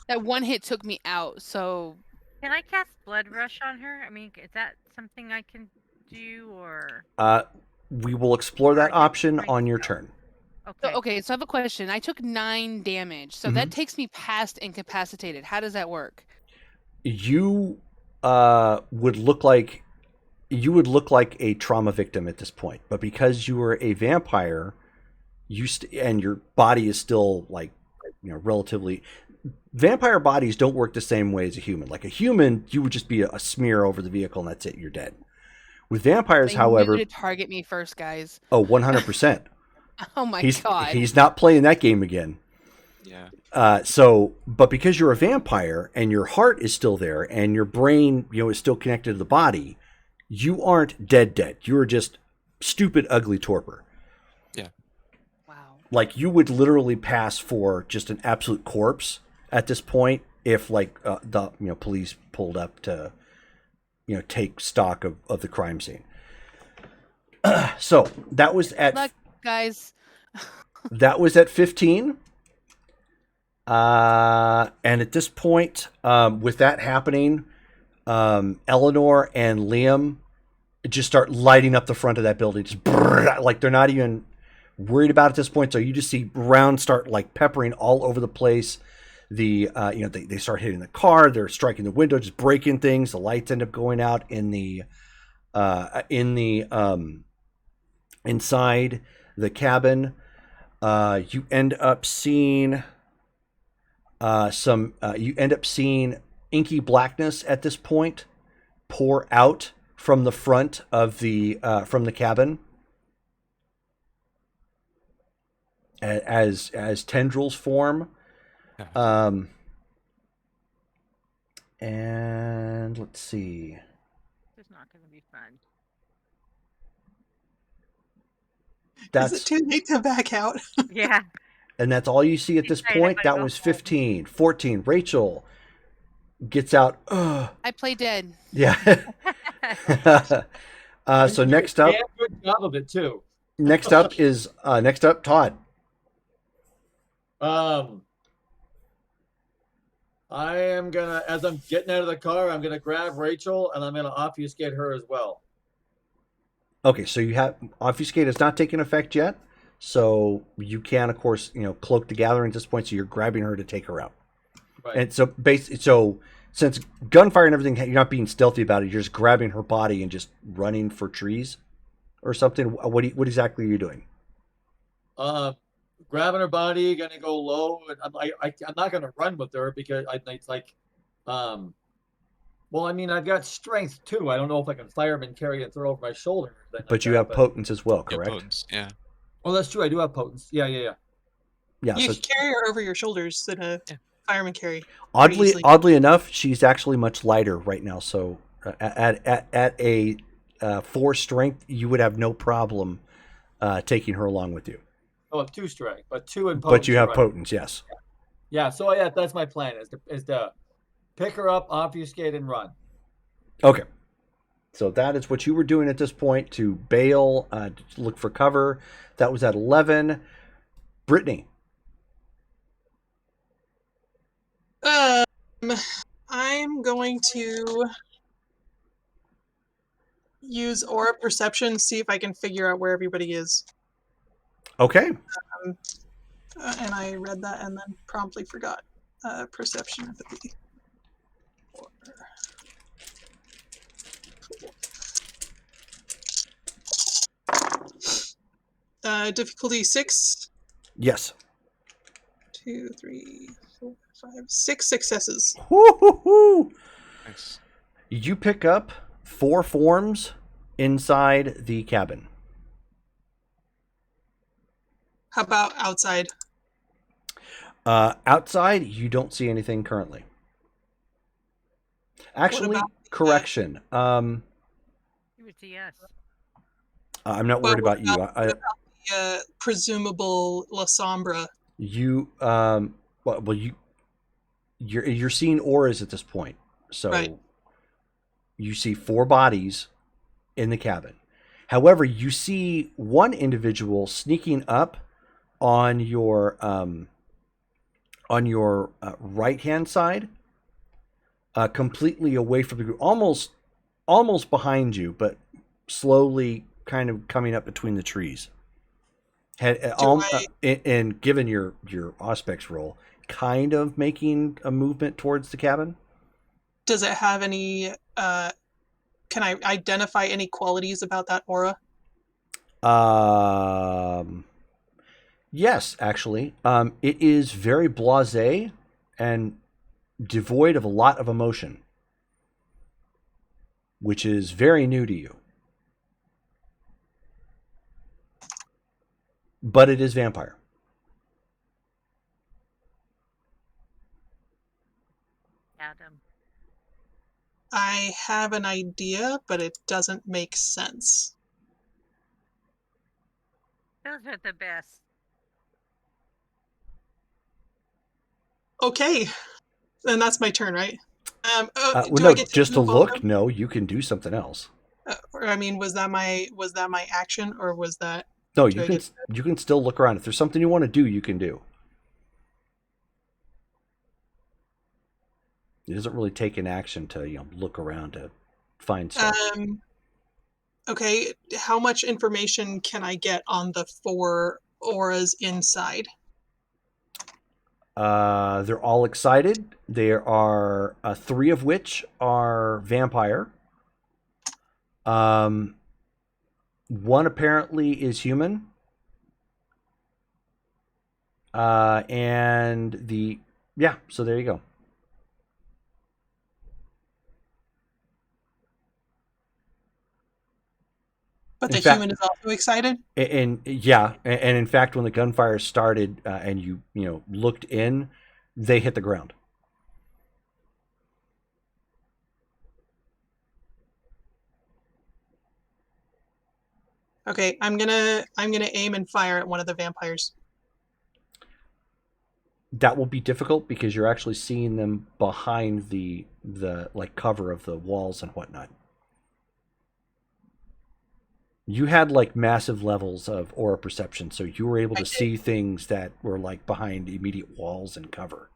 That one hit took me out. So Can I cast Blood Rush on her? I mean, is that something I can do, or We will explore that option on your turn. okay, so I have a question. I took 9 damage. So that takes me past incapacitated. How does that work? You would look like a trauma victim at this point, but because you were a vampire, and your body is still like, relatively. Vampire bodies don't work the same way as a human. Like a human, you would just be a smear over the vehicle and that's it. You're dead. With vampires, They however, knew to target me first, guys. oh, 100%. Oh my god. He's not playing that game again. Yeah. But because you're a vampire and your heart is still there and your brain, is still connected to the body, you aren't dead. You're just stupid, ugly torpor. Yeah. Wow. Like you would literally pass for just an absolute corpse at this point if like the police pulled up to take stock of the crime scene. So that was at Luck, guys. that was at 15. And at this point, with that happening, Eleanor and Liam just start lighting up the front of that building. Just like they're not even worried about it at this point. So you just see rounds start like peppering all over the place. They start hitting the car. They're striking the window, just breaking things. The lights end up going out in the inside the cabin. You end up seeing inky blackness at this point pour out from the front of the cabin as tendrils form. And let's see. It's not going to be fun. Is it too late to back out? Yeah. And that's all you see at this point. That was 15. 14. Rachel gets out. I play dead. Yeah. So next up. Good job of it too. Next up Todd. I am gonna, as I'm getting out of the car, I'm gonna grab Rachel and I'm gonna obfuscate her as well. Okay, so you have obfuscate has not taken effect yet, so you can, of course, cloak the gathering at this point. So you're grabbing her to take her out, Right. and so since gunfire and everything, you're not being stealthy about it. You're just grabbing her body and just running for trees, or something. What exactly are you doing? Grabbing her body, gonna go low, and I'm not gonna run with her because it's like, well, I mean, I've got strength too. I don't know if I can fireman carry and throw over my shoulder. But you have potence as well, correct? Yeah, potence, yeah. Oh, that's true. I do have potence. Yeah. Yeah. You So can carry her over your shoulders than a fireman carry. oddly enough, she's actually much lighter right now. So at a 4 strength, you would have no problem taking her along with you. Oh, 2 strength, but 2 in potence. But you have right. potence, yes. Yeah. So yeah, that's my plan: is to pick her up, obfuscate, and run. Okay. So that is what you were doing at this point, to bail, to look for cover. That was at 11. Brittany. I'm going to use aura perception, see if I can figure out where everybody is. Okay. And I read that and then promptly forgot. Perception ability. Difficulty 6. Yes. 2, 3, 4, 5, 6 successes. Woo-hoo-hoo. Nice. You pick up 4 forms inside the cabin. How about outside? Outside, you don't see anything currently. Actually, correction. It was yes. I'm not worried about you. What about the presumable La Sombra? You you're seeing auras at this point. So right. You see 4 bodies in the cabin. However, you see one individual sneaking up on your right hand side, completely away from the group, almost behind you, but slowly kind of coming up between the trees. And given your Auspex roll, kind of making a movement towards the cabin. Does it have any? Can I identify any qualities about that aura? Yes, actually. It is very blasé and devoid of a lot of emotion, which is very new to you. But it is vampire. Adam. I have an idea, but it doesn't make sense. Those are the best. Okay, then that's my turn, right? No, just to look. No, you can do something else. I mean, was that my action, or was that? No, you can still look around. If there's something you want to do, you can do. It doesn't really take an action to look around to find stuff. Okay, how much information can I get on the 4 auras inside? They're all excited. There are 3 of which are vampire. One apparently is human. So there you go. But the human is also excited? And in fact, when the gunfire started and you looked in, they hit the ground. Okay, I'm gonna aim and fire at one of the vampires. That will be difficult because you're actually seeing them behind the cover of the walls and whatnot. You had massive levels of aura perception, so you were able to see things that were behind immediate walls and cover.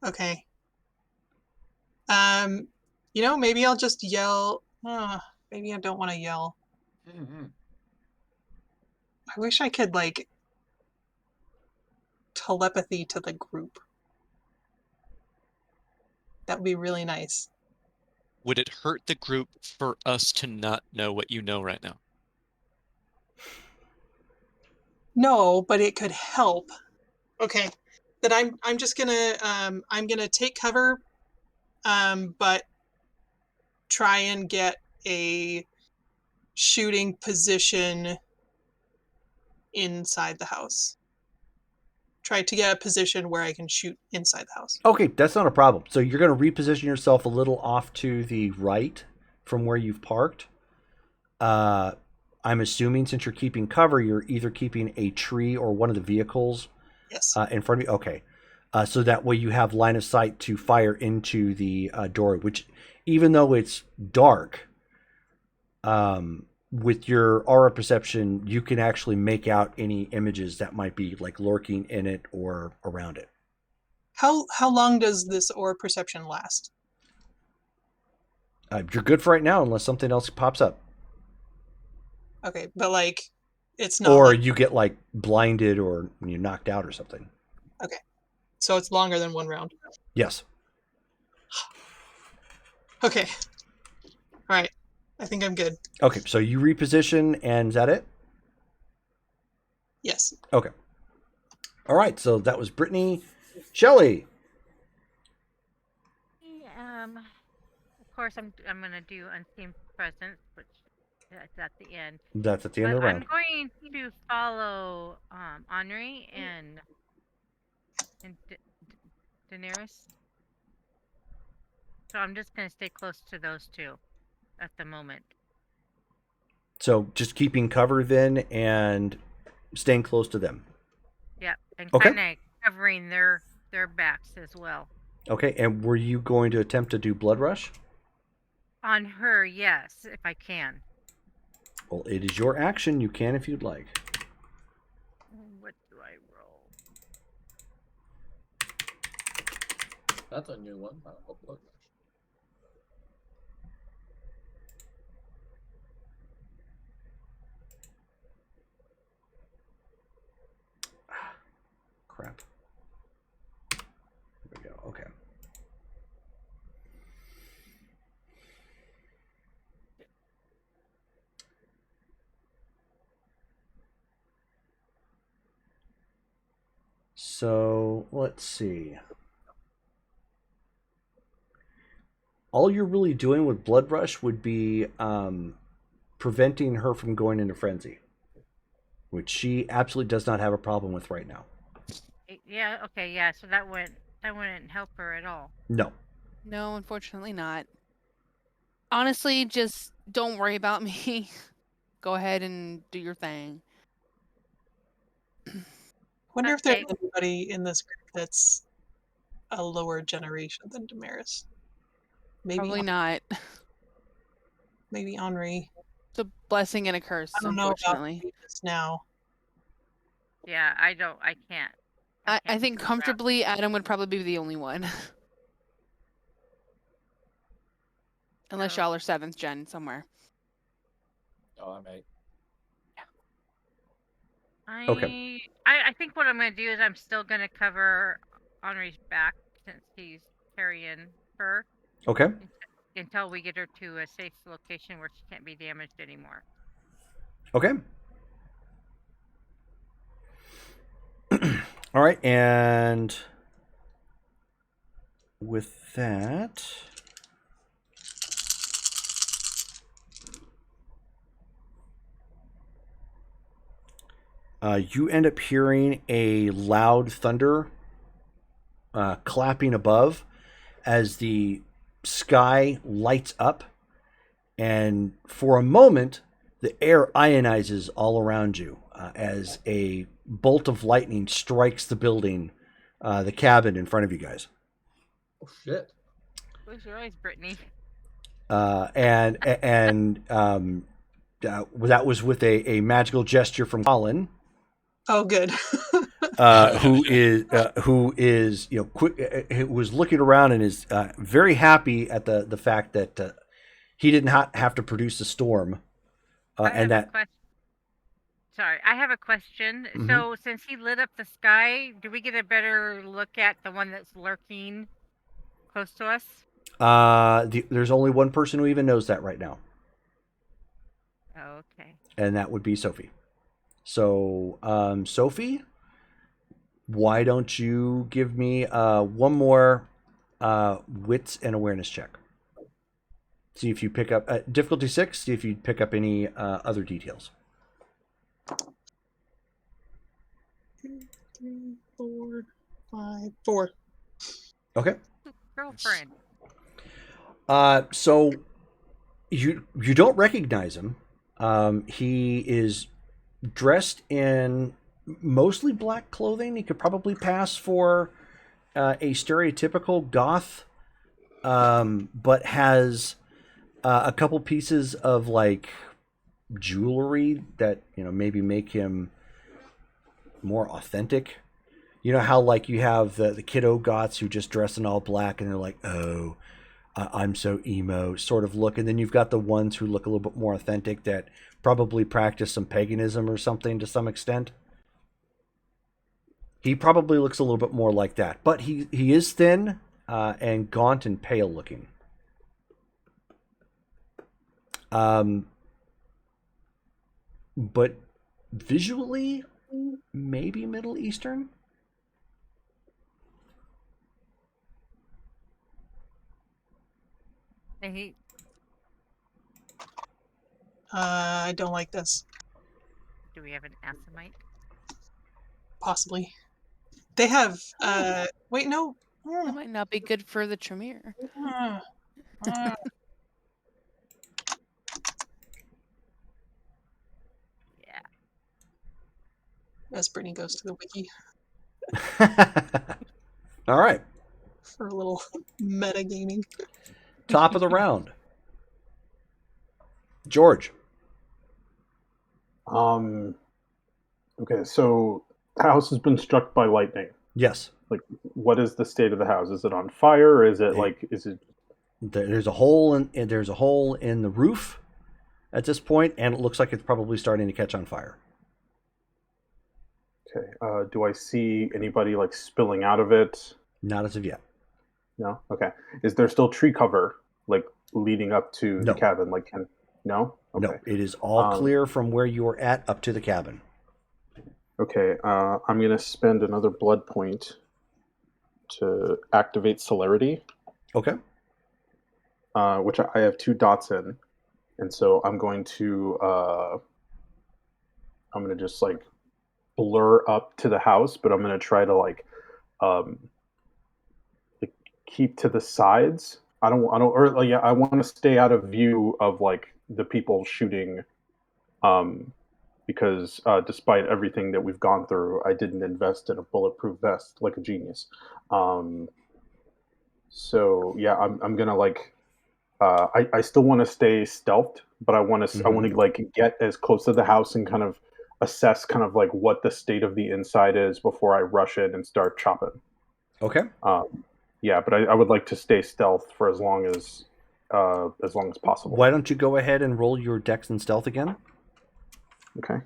Okay. Maybe I'll just yell. Maybe I don't want to yell. Mm-hmm. I wish I could telepathy to the group. That would be really nice. Would it hurt the group for us to not know what you know right now? No, but it could help. Okay. Then I'm just gonna I'm gonna take cover, but try and get a shooting position inside the house. Try to get a position where I can shoot inside the house. Okay, that's not a problem. So you're going to reposition yourself a little off to the right from where you've parked. I'm assuming since you're keeping cover, you're either keeping a tree or one of the vehicles in front of you. Okay. So that way you have line of sight to fire into the door, which even though it's dark, with your aura perception, you can actually make out any images that might be like lurking in it or around it. How long does this aura perception last? You're good for right now, unless something else pops up, Okay, but like, it's not. or like, you get like blinded or you're knocked out or something. okay, so it's longer than 1 round. Yes. Okay. All right. I think I'm good. Okay, so you reposition, and is that it? Yes. Okay. All right, so that was Brittany. Shelley. Of course, I'm gonna do unseen presence, which that's at the end. That's at the end But of the round. I'm going to follow Henri and Daenerys. So I'm just gonna stay close to those two at the moment. So just keeping cover then and staying close to them. Yep, and Okay. kind of covering their backs as well. Okay, and were you going to attempt to do Blood Rush? On her, yes, if I can. Well, it is your action. You can if you'd like. What do I roll? That's a new one. Oh, Blood Rush. Crap. There we go. Okay. So let's see. All you're really doing with Blood Rush would be preventing her from going into frenzy, which she absolutely does not have a problem with right now. Yeah. Okay. Yeah. So that wouldn't help her at all. No. No, unfortunately not. Honestly, just don't worry about me. Go ahead and do your thing. Wonder if there's Okay. anybody in this group that's a lower generation than Damaris. Maybe Probably not. maybe Henri. It's a blessing and a curse, I don't know about unfortunately. Davis now. Yeah. I don't. I can't. I can't think figure out. comfortably, Adam would probably be the only one. Unless So- y'all are 7th gen somewhere. Oh, I'm 8. Okay. I think what I'm gonna do is I'm still gonna cover Henri's back since he's carrying her Okay. until we get her to a safe location where she can't be damaged anymore. Okay. All right, and with that, you end up hearing a loud thunder clapping above as the sky lights up, and for a moment, the air ionizes all around you as a bolt of lightning strikes the building, the cabin in front of you guys. Oh, shit. Close your eyes, Brittany. That was with a magical gesture from Colin. Oh, good. Who is who was looking around and is very happy at the fact that he didn't have to produce a storm, and that. Sorry, I have a question. Mhm. So, since he lit up the sky, do we get a better look at the one that's lurking close to us? There's only one person who even knows that right now, Oh, okay. and that would be Sophie. So, Sophie, why don't you give me one more wits and awareness check? See if you pick up difficulty 6. See if you pick up any other details. 2, 3, 4, 5, 4. Okay. Girlfriend. So you don't recognize him. He is dressed in mostly black clothing. He could probably pass for a stereotypical goth, but has a couple pieces of like jewelry that, maybe make him more authentic. You know how like you have the kiddo goths who just dress in all black and they're like, oh, I'm so emo sort of look. And then you've got the ones who look a little bit more authentic that probably practice some paganism or something to some extent. He probably looks a little bit more like that. But he is thin and gaunt and pale looking. But visually, maybe Middle Eastern. I don't like this. Do we have an Assamite? Possibly. They have. Wait, no. That might not be good for the Tremere. Yeah. As Brittany goes to the wiki All right. for a little metagaming. Top of the round. George. Okay, so the house has been struck by lightning. Yes. Like, what is the state of the house? Is it on fire? Or is it There's a hole in the roof at this point, and it looks like it's probably starting to catch on fire. Okay. Do I see anybody like spilling out of it? Not as of yet. No. Okay. Is there still tree cover like leading up to No. the cabin? No. Okay. No, it is all clear from where you're at up to the cabin. Okay. I'm gonna spend another blood point to activate celerity. Okay. Which I have 2 dots in, and so I'm going to just like blur up to the house, but I'm gonna try to like keep to the sides. I want to stay out of view of like the people shooting, because despite everything that we've gone through, I didn't invest in a bulletproof vest like a genius. So yeah, I'm gonna like. I still want to stay stealthed, but I want to like get as close to the house and kind of assess kind of like what the state of the inside is before I rush in and start chopping. Okay. Yeah, but I would like to stay stealth for as long as possible. Why don't you go ahead and roll your dex and stealth again? Okay.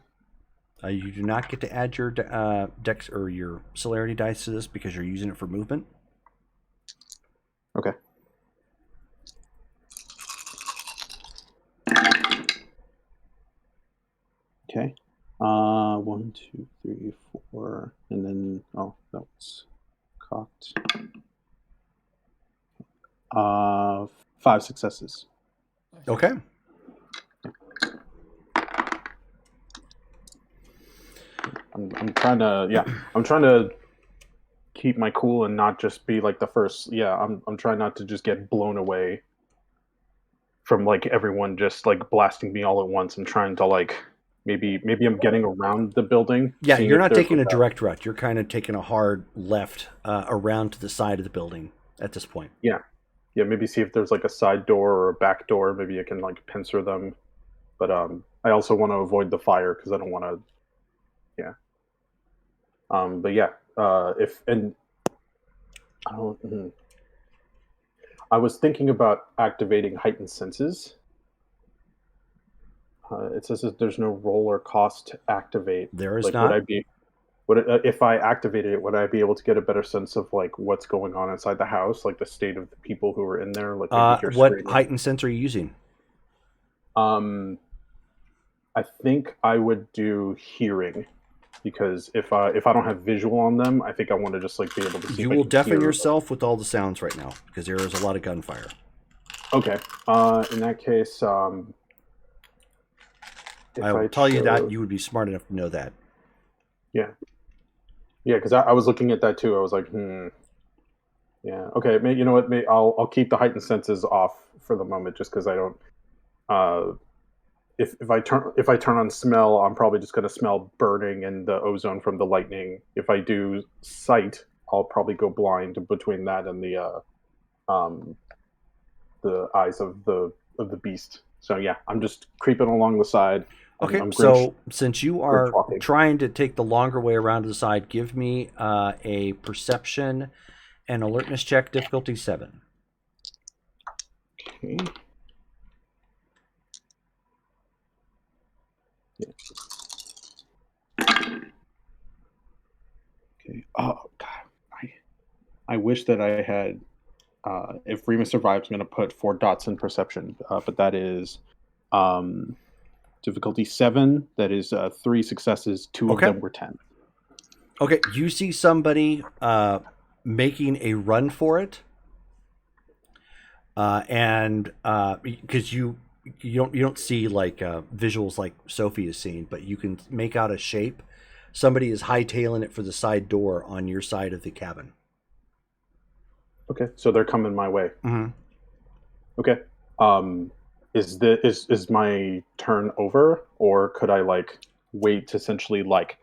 You do not get to add your dex or your celerity dice to this because you're using it for movement. Okay. Okay. 1, 2, 3, 4, and then that was cocked. 5 successes. Okay. I'm trying to keep my cool and not just be like the first. Yeah, I'm trying not to just get blown away from like everyone just like blasting me all at once. I'm trying to like maybe I'm getting around the building. Yeah, you're not taking a direct route. You're kind of taking a hard left around to the side of the building at this point. Yeah, maybe see if there's like a side door or a back door. Maybe I can like pincer them. But I also want to avoid the fire because I don't want to. Yeah. But yeah, I was thinking about activating heightened senses. It says that there's no roll or cost to activate. There is like, not. If I activated it, would I be able to get a better sense of like what's going on inside the house, like the state of the people who are in there? Like what heightened sense are you using? I think I would do hearing, because if I don't have visual on them, I think I want to just like be able to see. You will deafen yourself with all the sounds right now because there is a lot of gunfire. Okay. In that case, I will tell you that you would be smart enough to know that. Yeah. Yeah, because I was looking at that too. I was like, Yeah. Okay. You know what? I'll keep the heightened senses off for the moment, just because I don't. If I turn on smell, I'm probably just going to smell burning and the ozone from the lightning. If I do sight, I'll probably go blind between that and the eyes of the of the beast. So yeah, I'm just creeping along the side. Okay, I'm so since you are walking. trying to take the longer way around to the side, give me a perception and alertness check, difficulty 7. Okay. Yeah. Okay. Oh God, I wish that I had. If Rima survives, I'm going to put 4 dots in perception, but that is difficulty 7. That is 3 successes. 2 of Okay. them were 10. Okay, you see somebody making a run for it, and because you don't see like visuals like Sophie is seeing, but you can make out a shape. Somebody is hightailing it for the side door on your side of the cabin. Okay, so they're coming my way. Mm-hmm. Okay. Is my turn over, or could I like wait to essentially like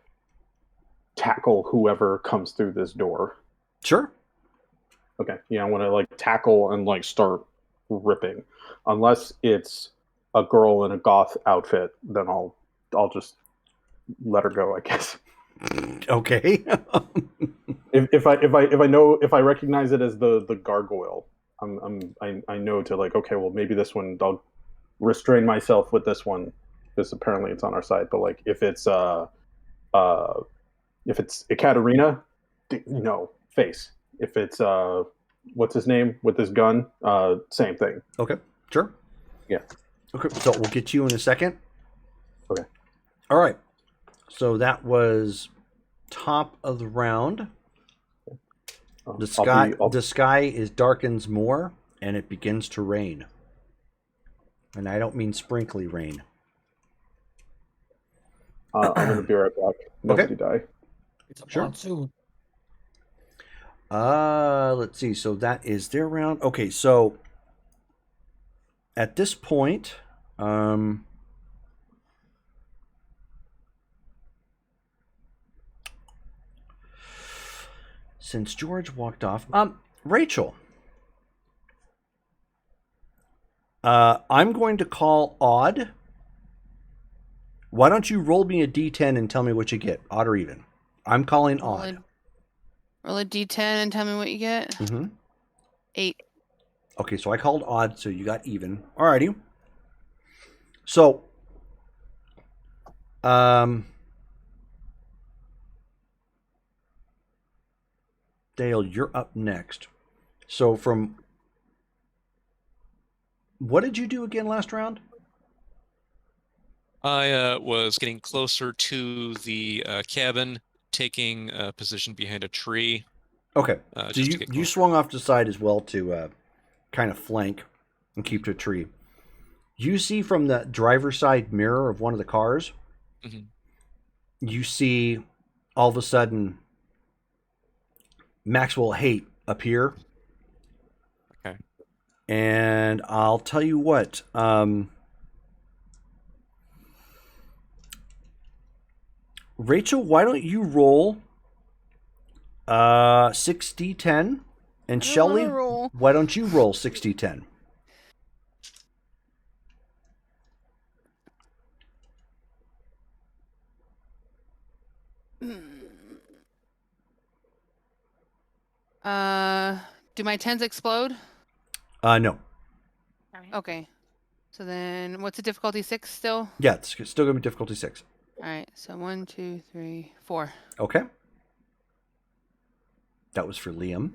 tackle whoever comes through this door? Sure. Okay. Yeah, I want to like tackle and like start ripping. Unless it's a girl in a goth outfit, then I'll just let her go, I guess. Okay. if I recognize it as the gargoyle, I know to like, okay, well maybe this one I'll restrain myself with this one because apparently it's on our side. But like if it's Ekaterina, no, face. If it's what's his name with his gun, same thing. Okay, sure. Yeah. Okay, so we'll get you in a second. Okay. All right. So that was top of the round. The sky is darkens more, and it begins to rain. And I don't mean sprinkly rain. I'm gonna be right back. Nobody die. It's a Sure. monsoon. Let's see. So that is their round. Okay, so at this point, since George walked off, Rachel, I'm going to call odd. Why don't you roll me a d10 and tell me what you get, odd or even? I'm calling odd. Roll a d10 and tell me what you get. Mm-hmm. 8. Okay, so I called odd, so you got even. Alrighty. So, Dale, you're up next. So what did you do again last round? I was getting closer to the cabin, taking a position behind a tree. Okay, so you swung off to the side as well to kind of flank and keep to a tree. You see from the driver's side mirror of one of the cars, you see all of a sudden Maxwell Haight appear. Okay. And I'll tell you what, Rachel, why don't you roll 6d10, and Shelley, why don't you roll 6d10? Do my 10s explode? No. Okay. So then what's the difficulty? 6 still? Yeah, it's still going to be difficulty 6. All right. So 1, 2, 3, 4. Okay. That was for Liam.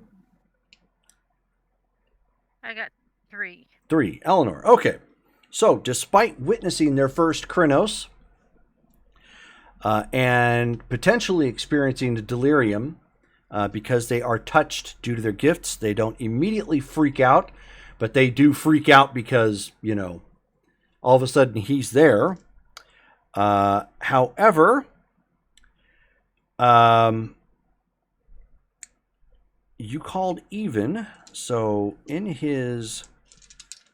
I got 3. 3. Eleanor. Okay. So, despite witnessing their first Krynos and potentially experiencing the delirium because they are touched due to their gifts, they don't immediately freak out, but they do freak out because, all of a sudden he's there. However, you called even, so in his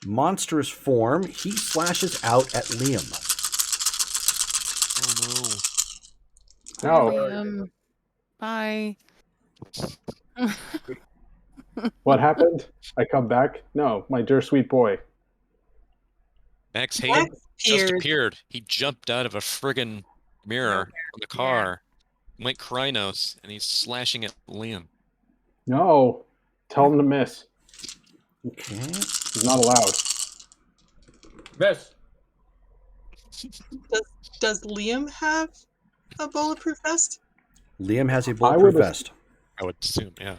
monstrous form, he slashes out at Liam. Oh no. Liam. Bye. What happened? I come back? No, my dear sweet boy. Max Haight Max just appeared. appeared. He jumped out of a friggin' mirror on the car, went Krynos, and he's slashing at Liam. No. Tell him to miss. Okay. He's not allowed. Miss. Does Liam have a bulletproof vest? Liam has a I bulletproof would vest. I would assume, yeah.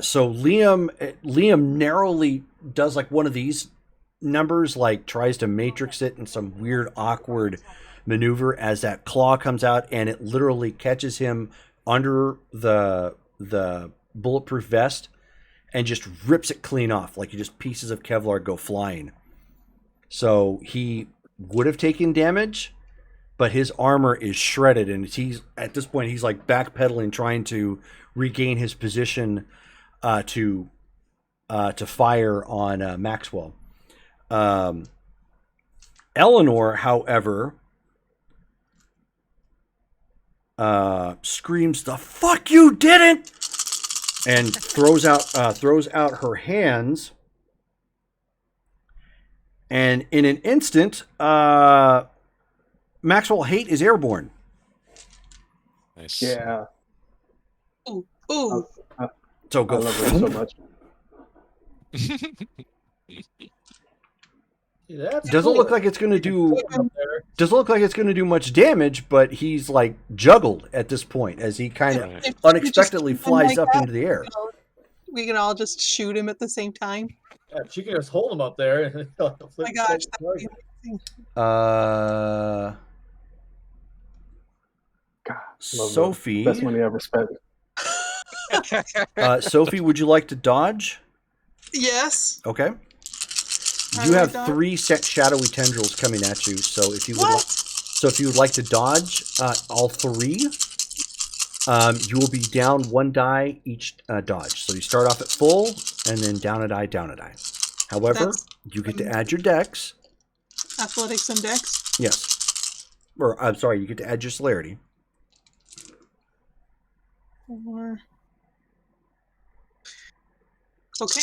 So Liam narrowly does like one of these numbers, like tries to matrix it in some weird, awkward maneuver as that claw comes out, and it literally catches him under the bulletproof vest and just rips it clean off, like just pieces of Kevlar go flying. So he would have taken damage, but his armor is shredded, and he's at this point he's like backpedaling, trying to regain his position to fire on Maxwell. Eleanor, however, screams, "The fuck you didn't!" and throws out her hands. And in an instant, Maxwell Haight is airborne. Nice. Yeah. Ooh, ooh. So I go. love her so much. That's Doesn't cool. look like it's going to do. Up there. Doesn't look like it's going to do much damage, but he's like juggled at this point as he kind of Right. If unexpectedly you just flies like up that, into the air. we can all just shoot him at the same time. Yeah, she can just hold him up there. Oh Oh my gosh, that would be amazing. God, love Sophie. the best money I ever spent. Sophie, would you like to dodge? Yes. Okay. How You do I have dodge? 3 set shadowy tendrils coming at you, so if you would What? if you would like to dodge all 3, you will be down 1 die each dodge. So you start off at full, and then down a die, down a die. However, That's you get to add your dex. athletics and dex. Yes. Or I'm sorry, you get to add your celerity. 4. Okay.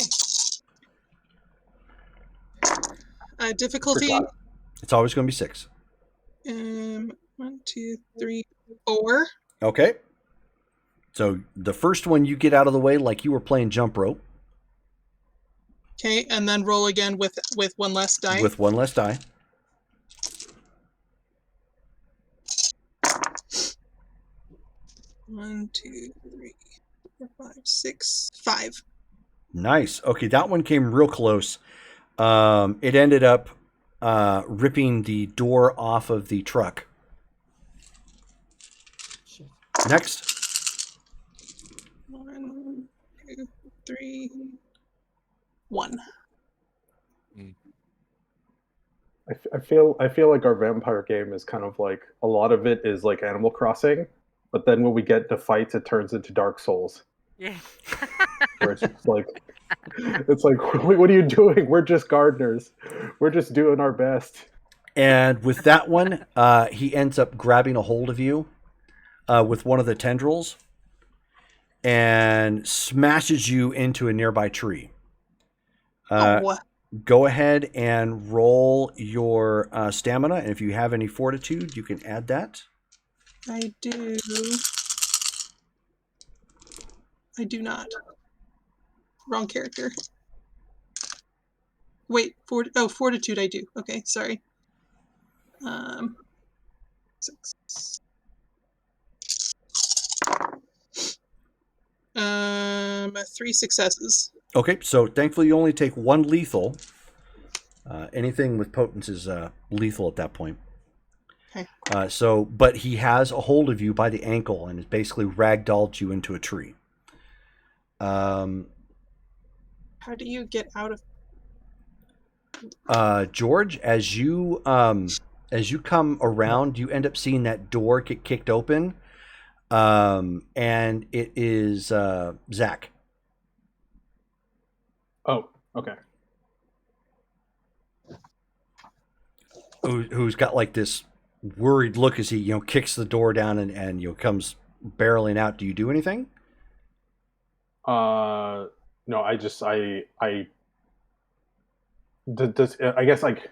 Difficulty. Forgot. It's always going to be 6. 1, 2, 3, 4. Okay. So the first one you get out of the way like you were playing jump rope Okay, and then roll again with one less die. with 1 less die. One, 2, 3, 4, 5, 6, 5. Nice. Okay, that one came real close. It ended up ripping the door off of the truck. Next. 1, 2, 3, 1. I feel like our vampire game is kind of like a lot of it is like Animal Crossing, but then when we get to fights, it turns into Dark Souls. Yeah. Where it's just like, what are you doing? We're just gardeners. We're just doing our best. And with that one, he ends up grabbing a hold of you with one of the tendrils and smashes you into a nearby tree. Oh, Go ahead and roll your stamina, and if you have any fortitude, you can add that. I do. I do not. Wrong character. Wait, fortitude I do. Okay, sorry. 6. 3 successes. Okay, so thankfully you only take 1 lethal. Anything with potence is lethal at that point. Okay. But he has a hold of you by the ankle and has basically ragdolled you into a tree. How do you get out of? George, as you come around, you end up seeing that door get kicked open, and it is Zach. Oh, okay. Who's got like this worried look as he kicks the door down and comes barreling out. Do you do anything? No, I guess like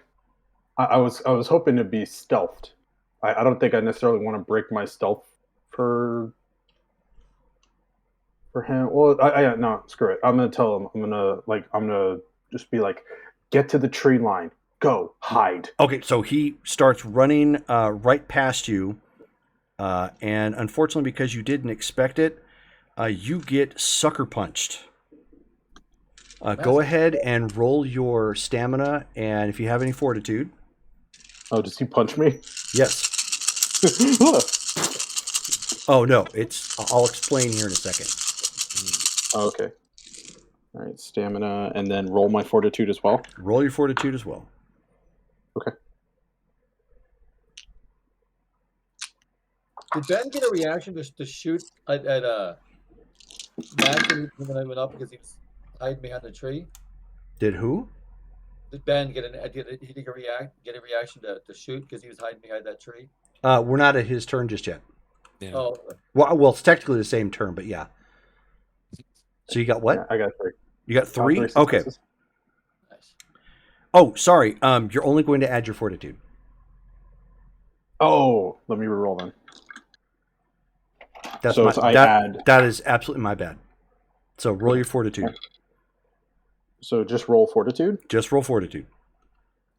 I was hoping to be stealthed. I don't think I necessarily want to break my stealth for him. Well, no, screw it. I'm gonna tell him. I'm gonna just be like, get to the tree line. Go hide. Okay, so he starts running right past you, and unfortunately, because you didn't expect it, you get sucker punched. Go ahead and roll your stamina, and if you have any fortitude. Oh, does he punch me? Yes. Oh no, I'll explain here in a second. Oh, okay. All right, stamina, and then roll my fortitude as well. Roll your fortitude as well. Okay. Did Ben get a reaction to shoot at Max when I went up because he was hiding behind the tree? Did who? Did Ben get a reaction to shoot because he was hiding behind that tree? We're not at his turn just yet. Yeah. Oh, Well, it's technically the same turn, but yeah. So you got what? Yeah, I got 3. You got 3? Three Okay. successes. nice. Oh, sorry. You're only going to add your fortitude. Oh, let me reroll then. That's So my, it's I that, add. that is absolutely my bad. So roll your fortitude. So just roll fortitude. Just roll fortitude.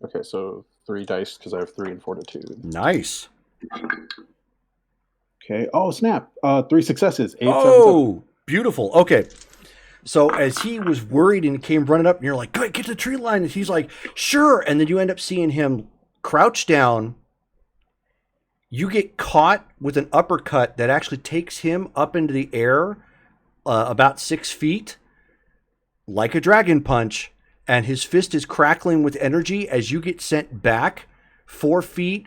Okay, so 3 dice because I have 3 in fortitude. Nice. Okay. Oh snap! 3 successes. 8, 7, 7. Oh, beautiful. Okay. So as he was worried and came running up, and you're like, "Go get to the tree line," and he's like, "Sure." And then you end up seeing him crouch down. You get caught with an uppercut that actually takes him up into the air about 6 feet, like a dragon punch, and his fist is crackling with energy as you get sent back 4 feet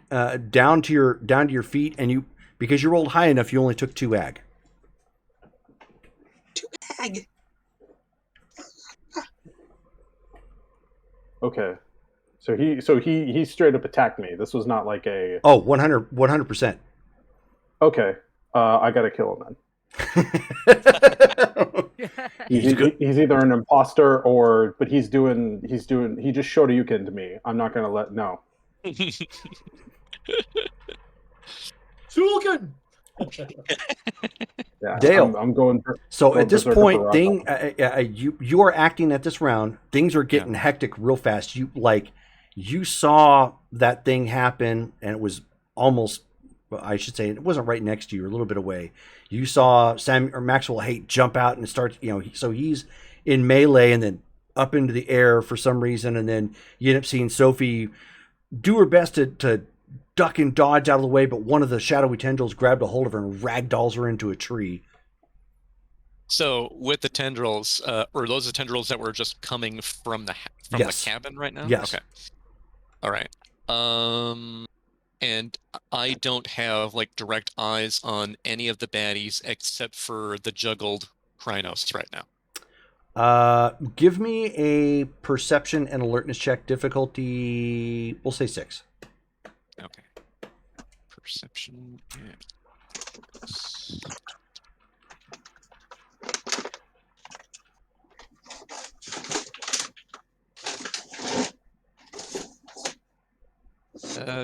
down to your feet, and because you rolled high enough, you only took 2 ag. 2 ag. Okay. So he straight up attacked me. This was not like a. Oh, 100%. Okay. I gotta kill him then. He's either an imposter but he just showed a Yukin to me. I'm not gonna no. Shulkin! Yeah, Dale. I'm going. So going at this berserker point, for you are acting at this round. Things are getting hectic real fast. You saw that thing happen, and it was almost. I should say it wasn't right next to you, a little bit away. You saw Maxwell Haight jump out and start. So he's in melee and then up into the air for some reason, and then you end up seeing Sophie do her best to duck and dodge out of the way, but one of the shadowy tendrils grabbed a hold of her and ragdolls her into a tree. So with the tendrils, or those the tendrils that were just coming from the cabin right now? Yes. Okay. All right. And I don't have direct eyes on any of the baddies except for the juggled Krynos right now. Give me a perception and alertness check. Difficulty, we'll say 6. Okay. Perception and...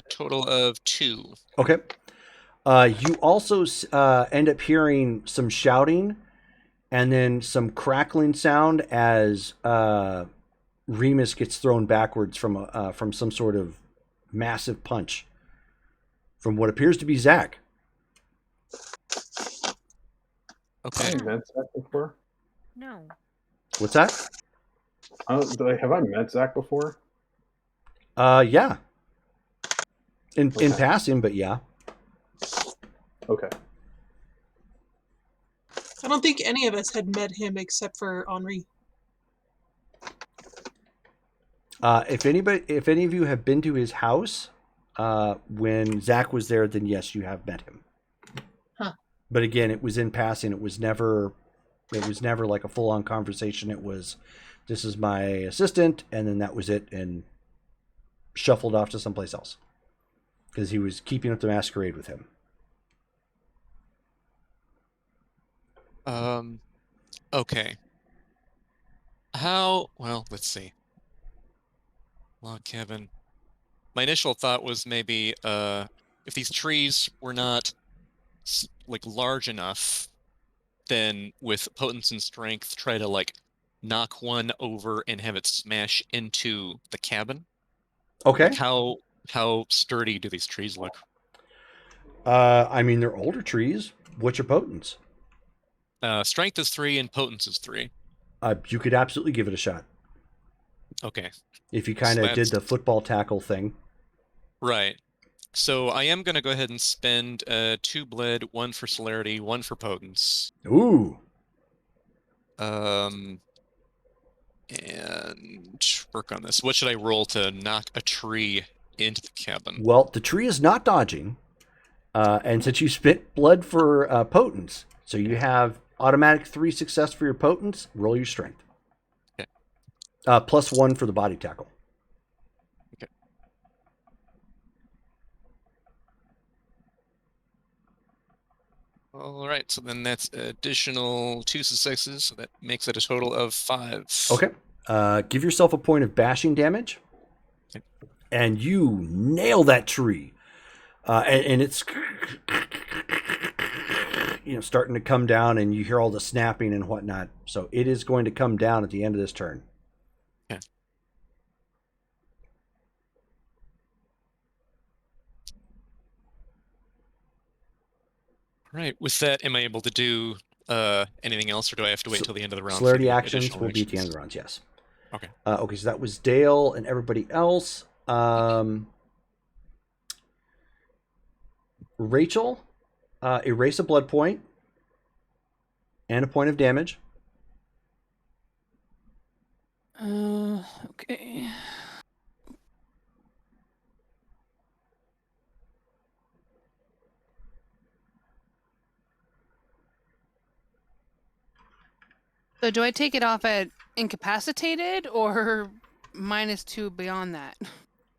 total of 2. Okay. You also end up hearing some shouting and then some crackling sound as Remus gets thrown backwards from some sort of massive punch from what appears to be Zach. Okay. Have I met Zach before? No. What's that? Have I met Zach before? Yeah. In Okay. passing, but yeah. Okay. I don't think any of us had met him except for Henri. If any of you have been to his house when Zach was there, then yes, you have met him. Huh. But again, it was in passing. It was never like a full-on conversation. It was, this is my assistant, and then that was it, and shuffled off to someplace else because he was keeping up the masquerade with him. Okay. Well, let's see. Log cabin. my initial thought was maybe if these trees were not like large enough, then with potence and strength, try to like knock one over and have it smash into the cabin. Okay. Like how sturdy do these trees look? I mean, they're older trees. What's your potence? Strength is 3 and potence is 3. You could absolutely give it a shot. Okay. If you kind of did the football tackle thing. Right. So I am going to go ahead and spend 2 bled, 1 for celerity, 1 for potence. Ooh. And work on this. What should I roll to knock a tree into the cabin? Well, the tree is not dodging. And since you spent blood for potence, so you have automatic 3 success for your potence, roll your strength. Okay. Plus 1 for the body tackle. Okay. All right, so then that's additional 2 successes, so that makes it a total of 5. Okay. Give yourself a point of bashing damage. Okay. And you nail that tree. And it's starting to come down, and you hear all the snapping and whatnot. So it is going to come down at the end of this turn. Okay. All right. With that, am I able to do anything else, or do I have to wait till the end of the round? Celerity actions will be at the end of the rounds, yes. Okay. Okay, so that was Dale and everybody else. Rachel, erase a blood point and a point of damage. Okay. So do I take it off at incapacitated or -2 beyond that?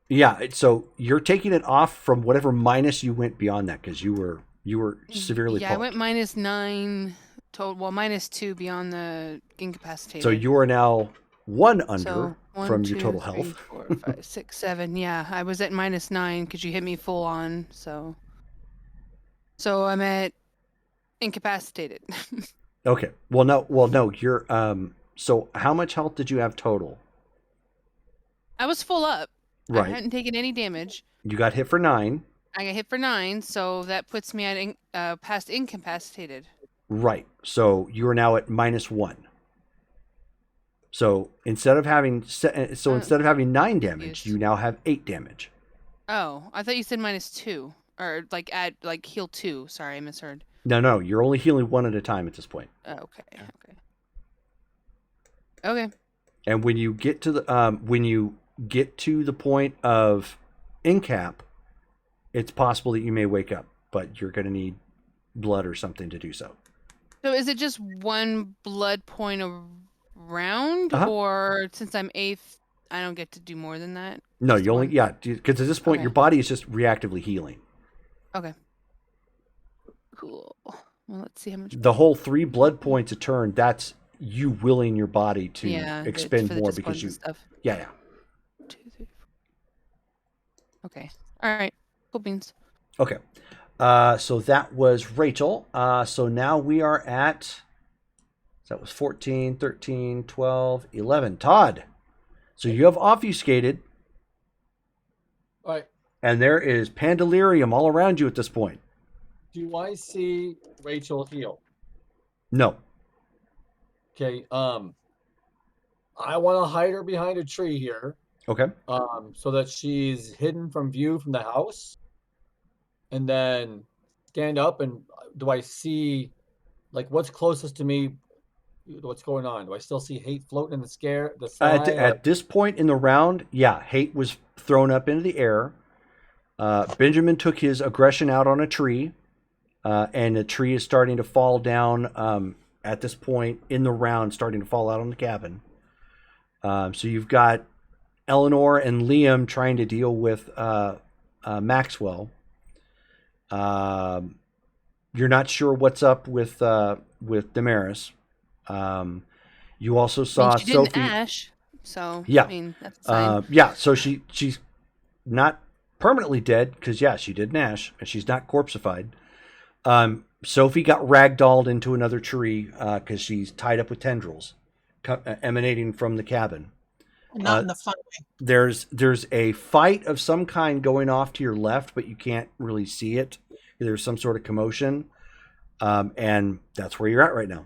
Yeah, so you're taking it off from whatever minus you went beyond that, because you were severely Yeah, pulped. I went -9 total. Well, -2 beyond the incapacitated. So you are now 1 under So, 1, from 2, your total 3, health. 4, 5, 6, 7. Yeah, I was at -9 because you hit me full on. So I'm at incapacitated. Okay. Well, no. You're So how much health did you have total? I was full up. Right. I hadn't taken any damage. You got hit for 9. I got hit for 9, so that puts me at past incapacitated. Right. So you are now at -1. So instead of having instead of having 9 damage, you now have 8 damage. Oh, I thought you said -2 or add heal 2. Sorry, I misheard. No, you're only healing 1 at a time at this point. Okay. And when you get to the point of incap, it's possible that you may wake up, but you're going to need blood or something to do so. So is it just 1 blood point a round, or since I'm 8th, I don't get to do more than that? No, you only because at this point your body is just reactively healing. Okay. Cool. Well, let's see how much. The whole 3 blood points a turn, that's you willing your body to expend more because you. Stuff. Yeah. 2, 3, 4. Okay. All right. Cool beans. Okay. So that was Rachel. So now we are at. That was 14, 13, 12, 11. Todd. So you have obfuscated. All right. And there is pandalirium all around you at this point. Do I see Rachel heal? No. Okay. I want to hide her behind a tree here. Okay. So that she's hidden from view from the house. And then stand up, and do I see what's closest to me? What's going on? Do I still see Hate floating in the sky? At this point in the round, Hate was thrown up into the air. Benjamin took his aggression out on a tree, and the tree is starting to fall down at this point in the round, starting to fall out on the cabin. So you've got Eleanor and Liam trying to deal with Maxwell. You're not sure what's up with Damaris. You also saw she Sophie. didn't ash, so Yeah. I mean that's fine. So she's not permanently dead, because yeah, she did Nash, and she's not corpseified. Sophie got ragdolled into another tree because she's tied up with tendrils emanating from the cabin. Not in the fun way. There's a fight of some kind going off to your left, but you can't really see it. There's some sort of commotion, and that's where you're at right now.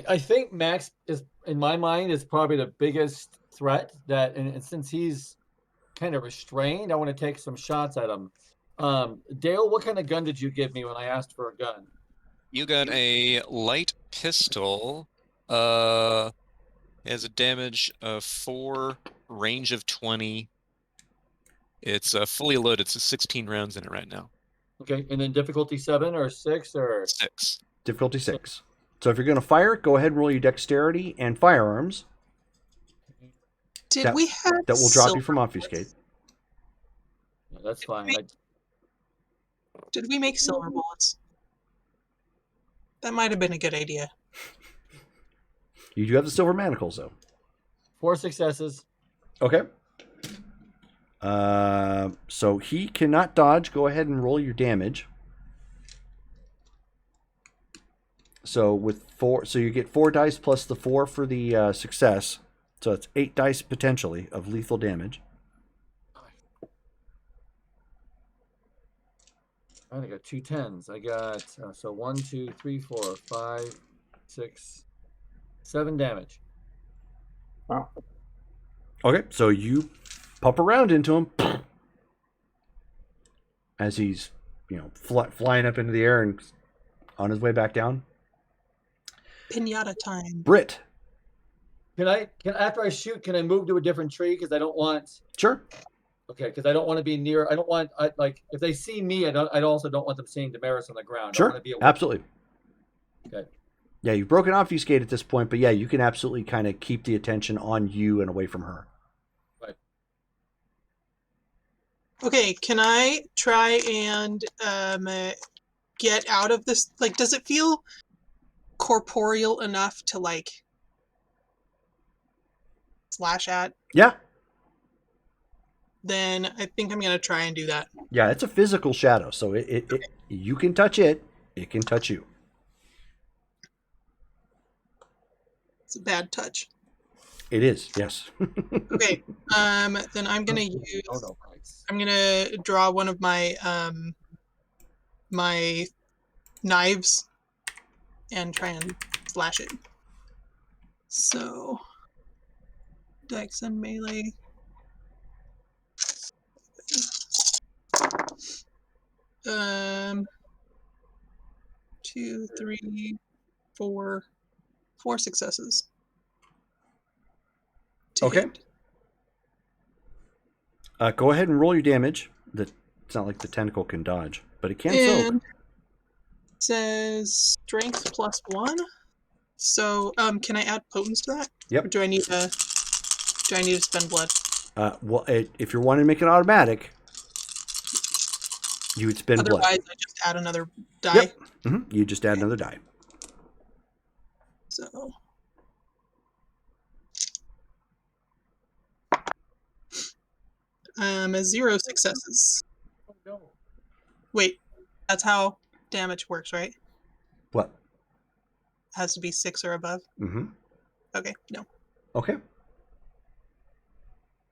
I think Max is, in my mind, is probably the biggest threat. That, and since he's kind of restrained, I want to take some shots at him. Dale, what kind of gun did you give me when I asked for a gun? You got a light pistol. Has a damage of 4, range of 20. It's fully loaded, so 16 rounds in it right now. Okay, and then difficulty 7 or 6 or 6. Difficulty 6. So if you're going to fire it, go ahead and roll your dexterity and firearms. Did we have that will drop you silver from bullets? obfuscate? Yeah, that's fine. Did we make silver bullets? That might have been a good idea. You do have the silver manacles, though. 4 successes. Okay. So he cannot dodge. Go ahead and roll your damage. So with 4, so you get 4 dice plus the 4 for the success. So it's 8 dice potentially of lethal damage. I got 2 10s. I got so 1, 2, 3, 4, 5, 6, 7 damage. Wow. Okay, so you pump around into him as he's, flying up into the air and on his way back down. Pinata time. Britt. Can after I shoot, can I move to a different tree? Because I don't want. Sure. Okay, because I don't want to be near. I don't want. Like if they see me, I also don't want them seeing Damaris on the ground. Sure. I want to be Absolutely. Okay. Yeah, you've broken obfuscate at this point, but yeah, you can absolutely kind of keep the attention on you and away from her. Right. Okay, can I try and get out of this? Like, does it feel corporeal enough to slash at? Yeah. Then I think I'm gonna try and do that. Yeah, it's a physical shadow, so it you can touch it, it can touch you. It's a bad touch. It is, yes. Okay, then I'm gonna use. I'm gonna draw one of my my knives and try and slash it. So, dex and melee. Two, three, four successes. Okay. Go ahead and roll your damage. It's not like the tentacle can dodge, but it can soak. It says strength +1. So, can I add potence to that? Yep. Or do I need to spend blood? Well, if you're wanting to make it automatic, you would spend blood. Otherwise, I just add another die. Yep. Mm-hmm. You just add another die. So. Zero successes. Oh, no. Wait, that's how damage works, right? What? It has to be 6 or above. Mm-hmm. Okay, no. Okay.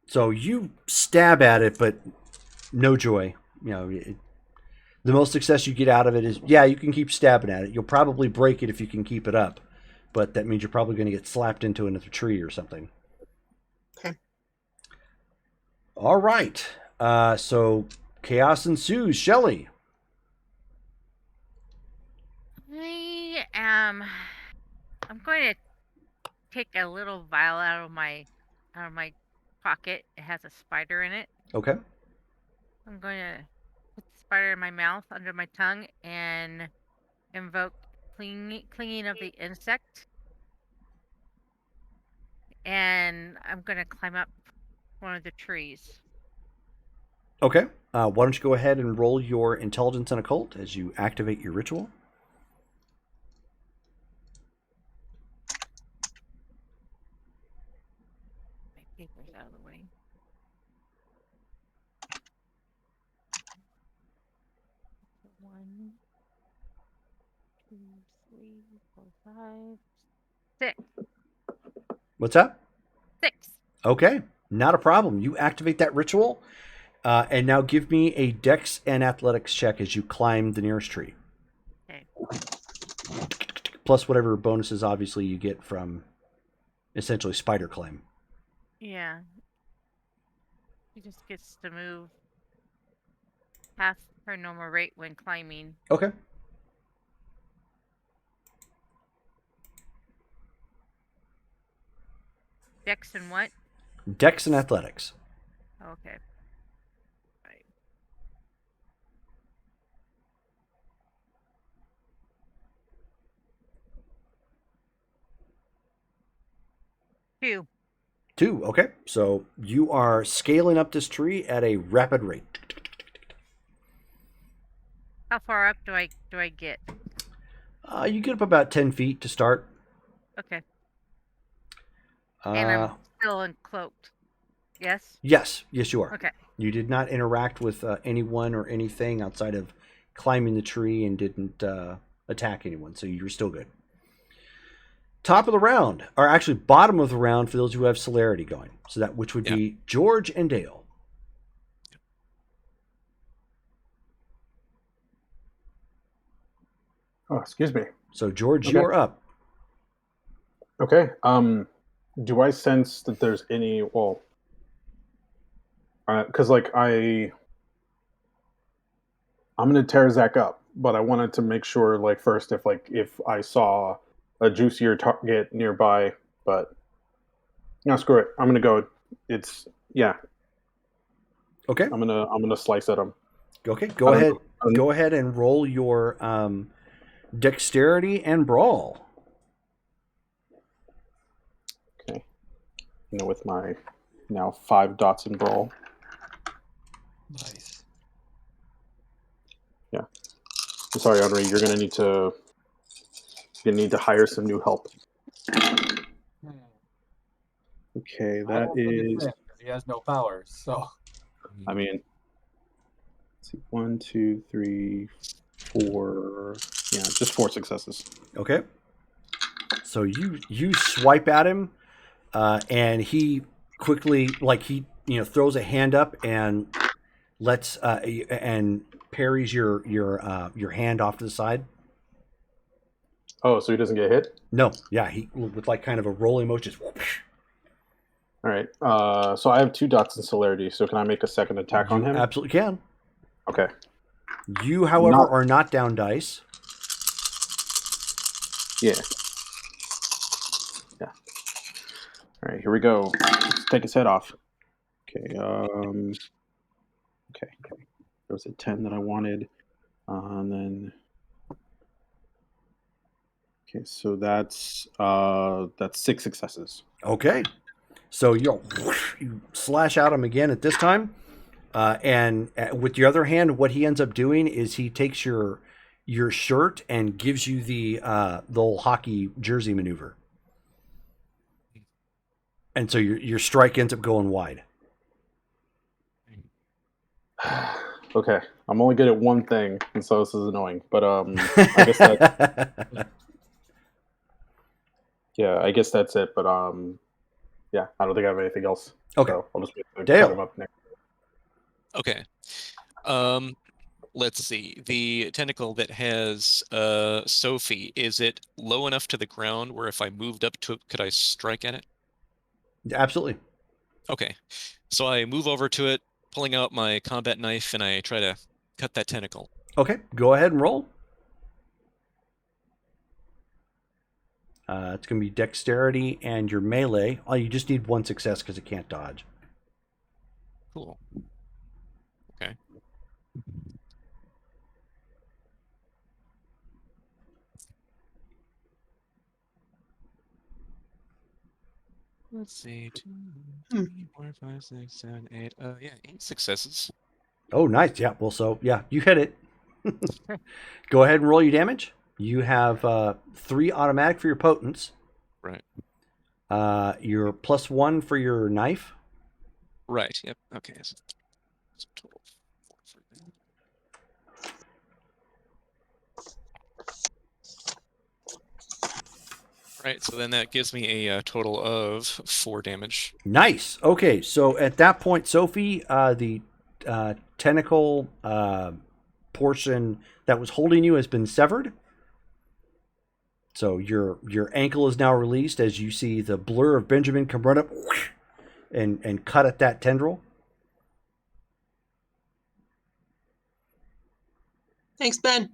So you stab at it, but no joy. The most success you get out of it is, yeah, you can keep stabbing at it. You'll probably break it if you can keep it up, but that means you're probably going to get slapped into another tree or something. Okay. All right. So chaos ensues. Shelley. I'm going to take a little vial out of my pocket. It has a spider in it. Okay. I'm going to put the spider in my mouth, under my tongue, and invoke clinging of the insect. And I'm going to climb up one of the trees. Okay. Why don't you go ahead and roll your intelligence and occult as you activate your ritual? My paper's out of the way. 1, 2, 3, 4, 5, 6. What's that? 6. Okay, not a problem. You activate that ritual, and now give me a Dex and Athletics check as you climb the nearest tree. Okay. Plus whatever bonuses, obviously, you get from essentially spider climb. Yeah. She just gets to move past her normal rate when climbing. Okay. Dex and what? Dex and Athletics. Okay. Right. 2. 2. Okay. So you are scaling up this tree at a rapid rate. How far up do I get? You get up about 10 feet to start. Okay. And Uh, I'm still uncloaked. Yes? yes, you are. Okay. You did not interact with anyone or anything outside of climbing the tree and didn't attack anyone, so you're still good. Top of the round, or actually bottom of the round for those who have celerity going. So that which would be George and Dale. Oh, excuse me. So George, Okay. you're up. Okay. Do I sense that there's any? Well, because like I'm gonna tear Zach up, but I wanted to make sure, like, first if I saw a juicier target nearby, but no, screw it. I'm gonna go. It's Okay. I'm gonna slice at him. Okay. Go ahead. Go ahead and roll your dexterity and brawl. Okay. With my now 5 dots in brawl. Nice. Yeah. I'm sorry, Henri. You're gonna need to hire some new help. Okay, I that won't put it in is. 'cause he has no powers. So I mean, let's see, 1, 2, 3, 4. Yeah, just 4 successes. Okay. So you swipe at him, and he quickly, like, he throws a hand up and lets and parries your hand off to the side. Oh, so he doesn't get hit? No, yeah, he with like kind of a rolling motion. All right. So I have 2 dots in celerity. So can I make a second attack on him? Absolutely can. Okay. You, however, are not down dice. Yeah. Yeah. All right. Here we go. Let's take his head off. Okay. Okay. There was a 10 that I wanted, and then. Okay, so that's 6 successes. Okay. So you slash at him again at this time, and with your other hand, what he ends up doing is he takes your shirt and gives you the old hockey jersey maneuver, and so your strike ends up going wide. Okay, I'm only good at one thing, and so this is annoying. But I guess that. Yeah, I guess that's it. But yeah, I don't think I have anything else. Okay, so I'll just Dale. cut him up next. Okay. Let's see. The tentacle that has Sophie, is it low enough to the ground where if I moved up to it, could I strike at it? Absolutely. Okay. So I move over to it, pulling out my combat knife, and I try to cut that tentacle. Okay, go ahead and roll. It's going to be dexterity and your melee. Oh, you just need 1 success because it can't dodge. Cool. Okay. Let's see. 2, 3, 4, 5, 6, 7, 8. Yeah, 8 successes. Oh, nice. Yeah. Well, so yeah, you hit it. Go ahead and roll your damage. You have 3 automatic for your potence. Right. Your +1 for your knife. Right. Yep. Okay. So total 4 for that. Right, so then that gives me a total of 4 damage. Nice. Okay, so at that point, Sophie, the tentacle portion that was holding you has been severed. So your ankle is now released as you see the blur of Benjamin come run up and cut at that tendril. Thanks, Ben.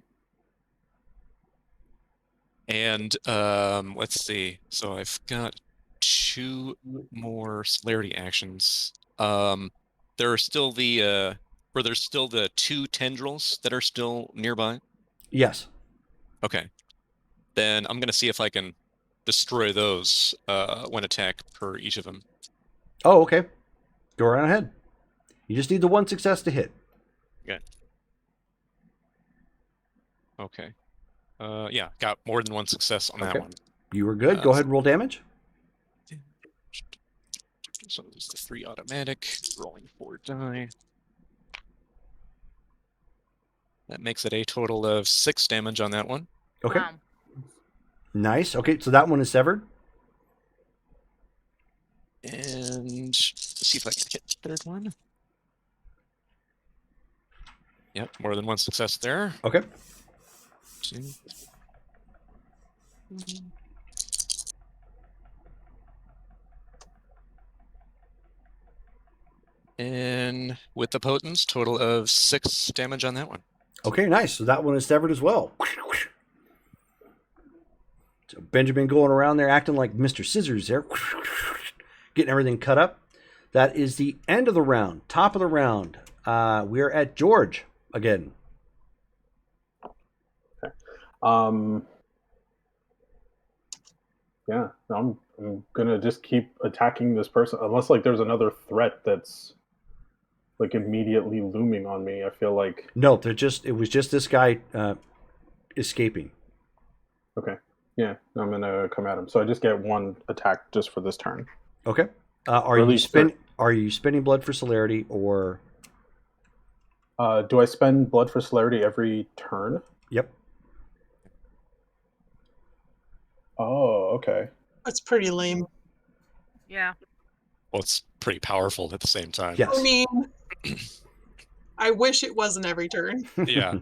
And let's see. So I've got 2 more celerity actions. There are still the there's still the 2 tendrils that are still nearby. Yes. Okay. Then I'm gonna see if I can destroy those one attack per each of them. Oh, okay. Go right ahead. You just need the 1 success to hit. Okay. Yeah, got more than 1 success on that Okay. one. You were good. Go ahead and roll damage. So it's the 3 automatic, rolling 4 die. That makes it a total of 6 damage on that one. Okay. Wow. Nice. Okay, so that one is severed. And let's see if I can hit the 3rd one. Yep, more than 1 success there. Okay. 2. And with the potence, total of 6 damage on that one. Okay, nice. So that one is severed as well. So Benjamin going around there acting like Mr. Scissors there, getting everything cut up. That is the end of the round. Top of the round. We're at George again. Yeah, I'm gonna just keep attacking this person unless like there's another threat that's like immediately looming on me. I feel like No, it was just this guy escaping. okay. Yeah, I'm gonna come at him. So I just get 1 attack just for this turn. Okay. Are you spending blood for celerity or? Do I spend blood for celerity every turn? Yep. Oh, okay. That's pretty lame. Yeah. Well, it's pretty powerful at the same time. Yes. I mean, I wish it wasn't every turn. Yeah.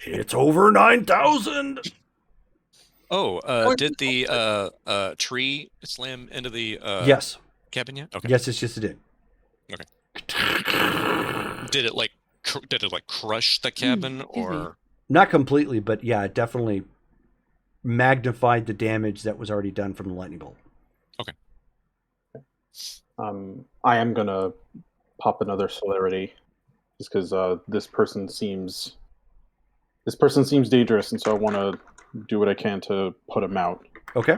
It's over 9,000. Oh, did the tree slam into the Yes. cabin yet? Okay. Yes, it's just a did. Did it like crush the cabin or? Not completely, but yeah, it definitely magnified the damage that was already done from the lightning bolt. Okay. I am gonna pop another celerity just because this person seems dangerous, and so I want to do what I can to put him out. Okay.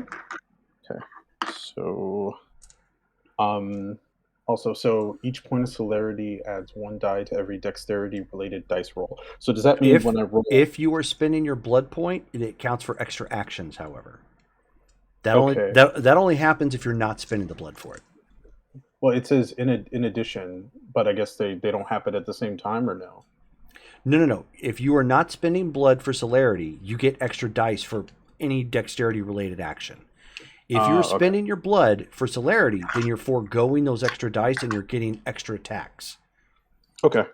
So, also, so each point of celerity adds 1 die to every dexterity-related dice roll. So does that mean when I roll? If you are spending your blood point, it counts for extra actions. However, that only happens if you're not spending the blood for it. Well, it says in addition, but I guess they don't happen at the same time, or no? No. If you are not spending blood for celerity, you get extra dice for any dexterity-related action. If you're spending your blood for celerity, then you're foregoing those extra dice and you're getting extra attacks. Okay.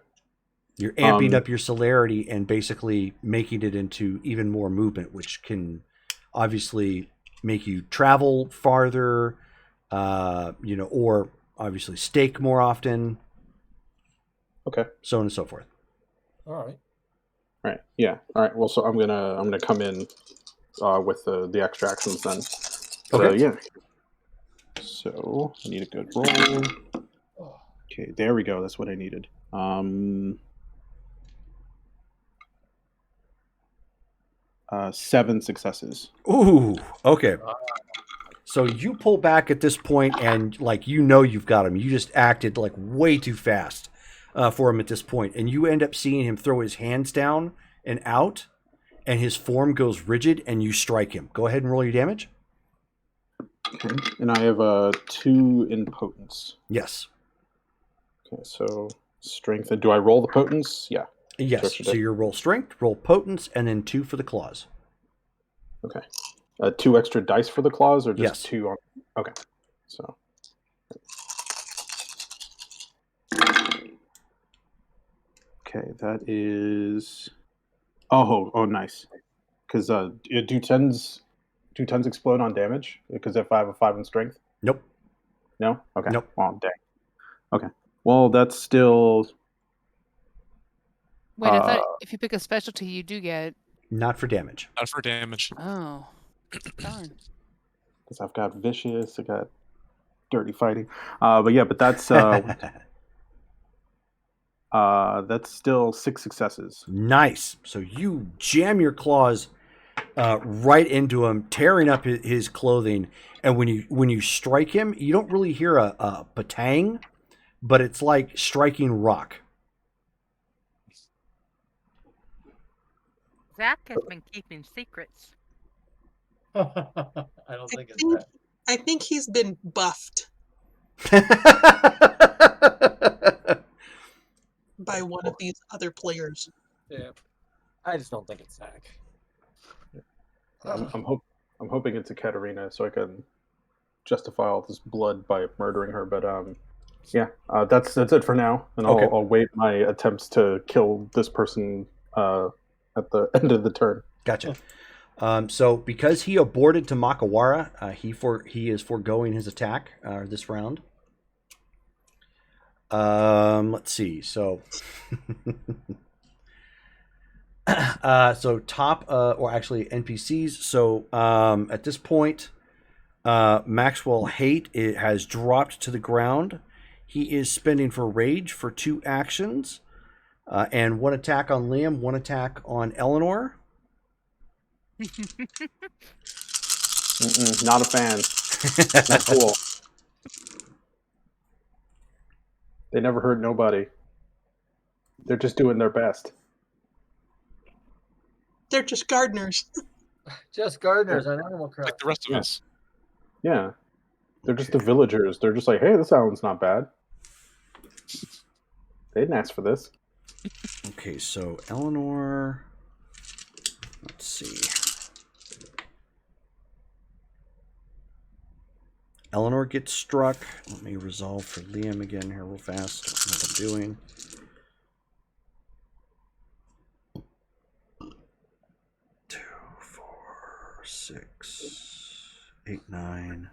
You're amping up your celerity and basically making it into even more movement, which can obviously make you travel farther, or obviously stake more often. Okay. So on and so forth. All right. Right. Yeah. All right. Well, so I'm gonna come in with the extra actions then. Okay. So, yeah. So I need a good roll. Okay, there we go. That's what I needed. 7 successes. Ooh. Okay. So you pull back at this point, and you've got him. You just acted like way too fast for him at this point, and you end up seeing him throw his hands down and out, and his form goes rigid, and you strike him. Go ahead and roll your damage. Okay. And I have 2 in potence. Yes. Okay, so strength. And do I roll the potence? Yeah. Yes. So your roll strength, roll potence, and then 2 for the claws. Okay. 2 extra dice for the claws, or just Yes. 2 on? Okay, so. Okay, that is. Oh, nice. Because do tens explode on damage? Because if I have a 5 in strength. Nope. No. Okay. Nope. Well, dang. Okay. Well, that's still. Wait, I thought if you pick a specialty, you do get. Not for damage. Not for damage. Oh, darn. Because I've got vicious, I got dirty fighting, but yeah, but that's that's still 6 successes. Nice. So you jam your claws right into him, tearing up his clothing, and when you strike him, you don't really hear a patang, but it's like striking rock. Zach has been keeping secrets. I don't think it's that. I think he's been buffed by one of these other players. Yeah. I just don't think it's Zach. I'm hoping it's a Katarina, so I can justify all this blood by murdering her. But yeah, that's it for now, and Okay. I'll wait my attempts to kill this person at the end of the turn. Gotcha. So because he aborted to Makawara, he is foregoing his attack this round. Let's see. So, so top or actually NPCs. So at this point, Maxwell Hate has dropped to the ground. He is spending for rage for 2 actions, and 1 attack on Liam, 1 attack on Eleanor. Not a fan. Not cool. They never hurt nobody. They're just doing their best. They're just gardeners. Just gardeners on Animal Crossing. Like the rest of us. Yeah. They're just the villagers. They're just like, hey, this sounds not bad. They didn't ask for this. Okay, so Eleanor. Let's see. Eleanor gets struck. Let me resolve for Liam again here real fast. Don't know what I'm doing. Two, 4, 6, 8, 9.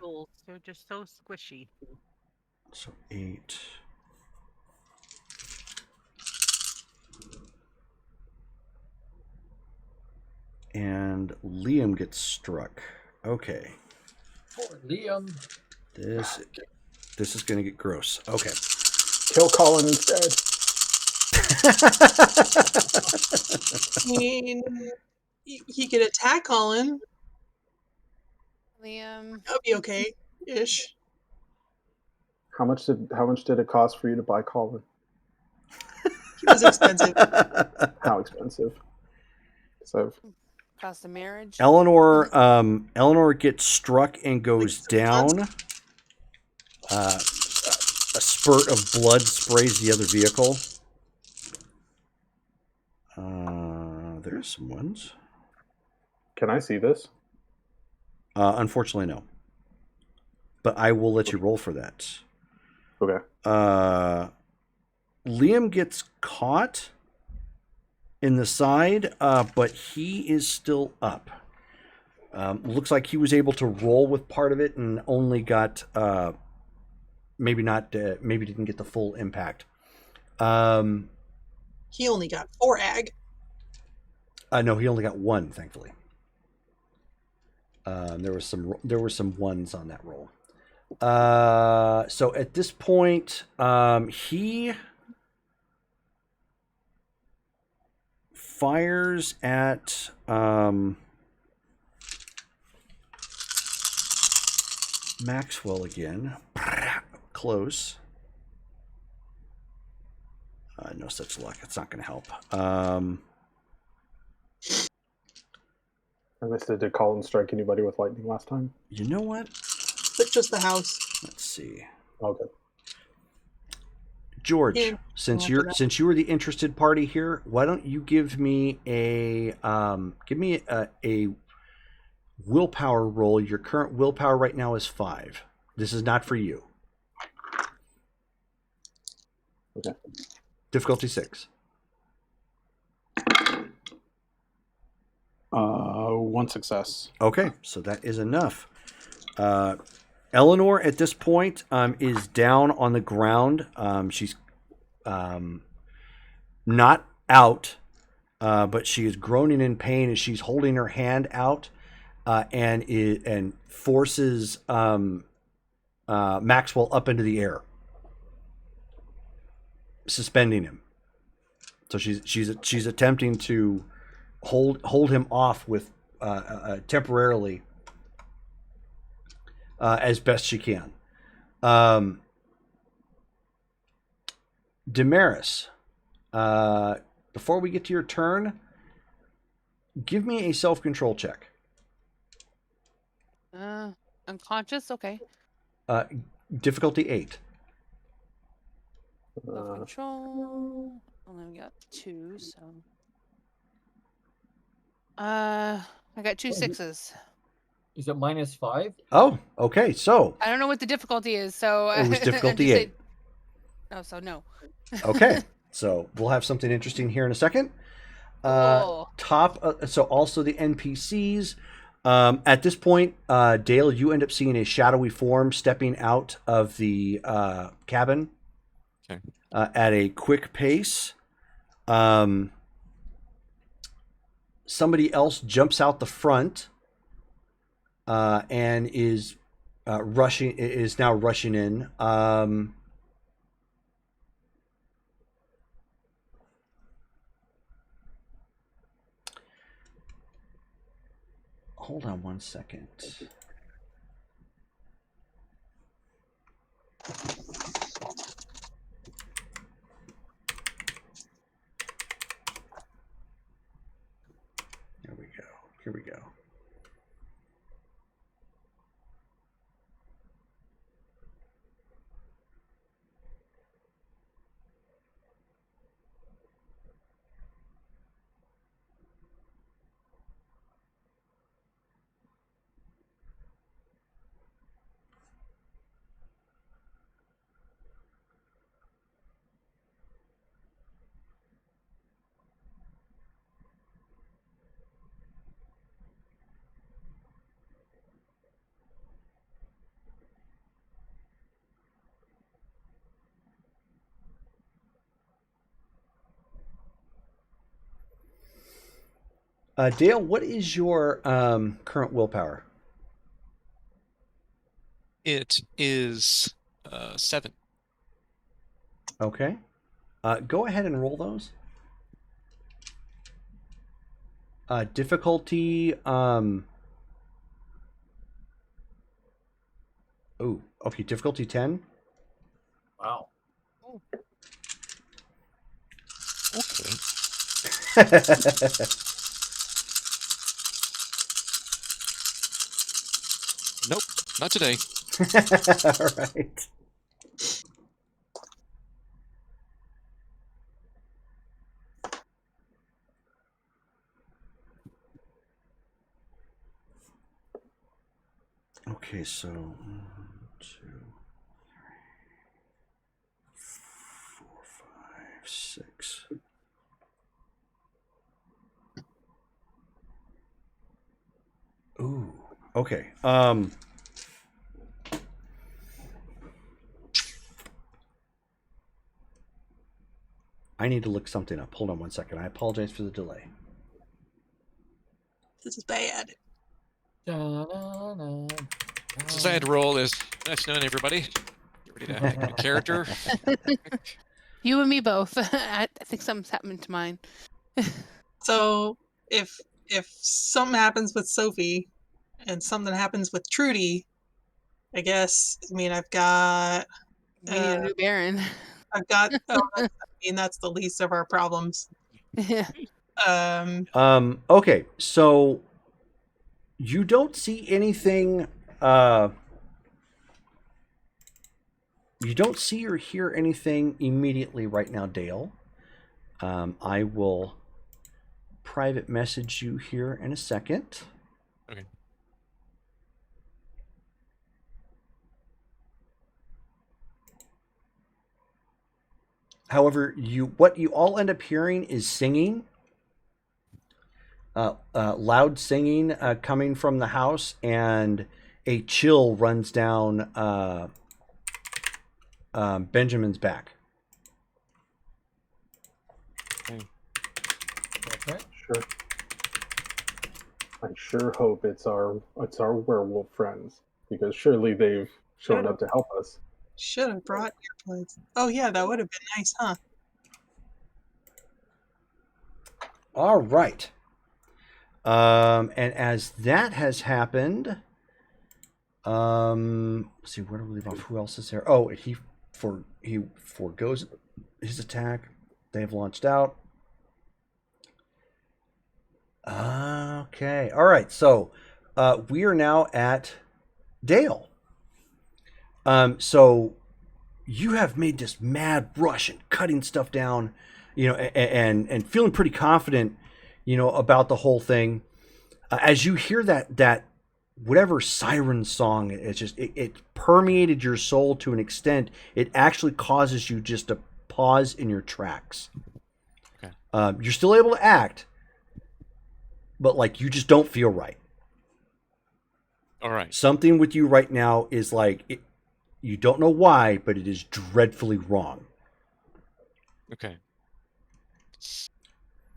They're just so squishy. So 8. And Liam gets struck. Okay. Poor Liam. This is going to get gross. Okay. Kill Colin instead. I mean, he could attack Colin. Liam. That'll be okay-ish. How much did it cost for you to buy Colin? He was expensive. How expensive? So Cost of marriage. Eleanor gets struck and goes down. A spurt of blood sprays the other vehicle. There's some ones. Can I see this? Unfortunately, no. But I will let you roll for that. Okay. Liam gets caught in the side, but he is still up. Looks like he was able to roll with part of it and only got maybe didn't get the full impact. He only got 4 ag. No, he only got 1, thankfully. There were some ones on that roll. So at this point, he fires at Maxwell again. Close. No such luck. It's not going to help. I missed it. Did Colin strike anybody with lightning last time? You know what? But just the house. Let's see. Okay. George, Yeah, since after that. you were the interested party here, why don't you give me a willpower roll. Your current willpower right now is 5. This is not for you. Okay. Difficulty 6. 1 success. Okay, so that is enough. Eleanor at this point is down on the ground. She's not out, but she is groaning in pain as she's holding her hand out and forces Maxwell up into the air, suspending him. So she's attempting to hold him off with temporarily as best she can. Damaris, before we get to your turn, give me a self-control check. Unconscious? Okay. Difficulty 8. Self-control. Only got 2, so. I got 2 6s. Is it -5? Oh, okay. So I don't know what the difficulty is, so it was I difficulty just 8. Oh, so no. Okay, so we'll have something interesting here in a second. Cool. So also the NPCs. At this point, Dale, you end up seeing a shadowy form stepping out of the cabin at a quick pace. Somebody else jumps out the front and is now rushing in. Hold on one second. Here we go. Dale, what is your current willpower? It is 7. Okay. Go ahead and roll those. Difficulty. Okay. Difficulty 10. Wow. Okay. Nope, not today. All right. Okay, so 1, 2, 3, 4, 5, 6. Ooh. Okay. I need to look something up. Hold on one second. I apologize for the delay. This is bad. Desired role is afternoon, everybody. Get ready to have a character. You and me both. I think something's happened to mine. So if something happens with Sophie and something happens with Trudy, I guess I've got We need a new Baron. I've got that's the least of our problems. Yeah. Okay, so you don't see anything. You don't see or hear anything immediately right now, Dale. I will private message you here in a second. Okay. However, what you all end up hearing is singing, loud singing coming from the house, and a chill runs down Benjamin's back. Okay. Sure. I sure hope it's our werewolf friends, because surely they've shown up to help us. Should have brought earplugs. Oh yeah, that would have been nice, huh? All right. And as that has happened, let's see, where do we leave off? Who else is there? Oh, he forgoes his attack. They have launched out. Okay. All right. So we are now at Dale. So you have made this mad rush and cutting stuff down, and feeling pretty confident, about the whole thing. As you hear that whatever siren song, it permeated your soul to an extent. It actually causes you just to pause in your tracks. Okay. You're still able to act, but like you just don't feel right. All right. Something with you right now is like you don't know why, but it is dreadfully wrong. Okay.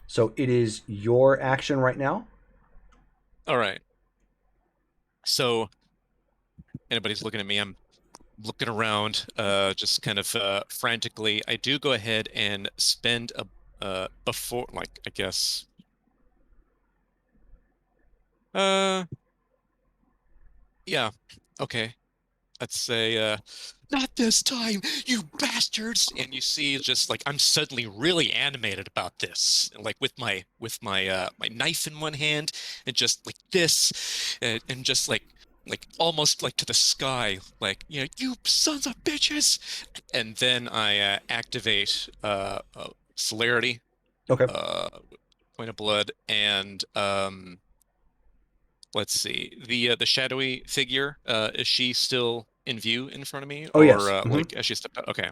So it is your action right now. All right. So anybody's looking at me, I'm looking around, just kind of frantically. I do go ahead and spend before, like, I guess. Yeah. Okay. Let's say, not this time, you bastards! And you see, just like I'm suddenly really animated about this, like with my my knife in one hand, and just like this, and just like almost like to the sky, like, you sons of bitches! And then I activate celerity, Okay. point of blood, and let's see, the shadowy figure, is she still in view in front of me? Oh, or yes. Mhm. like as she stepped out? Okay.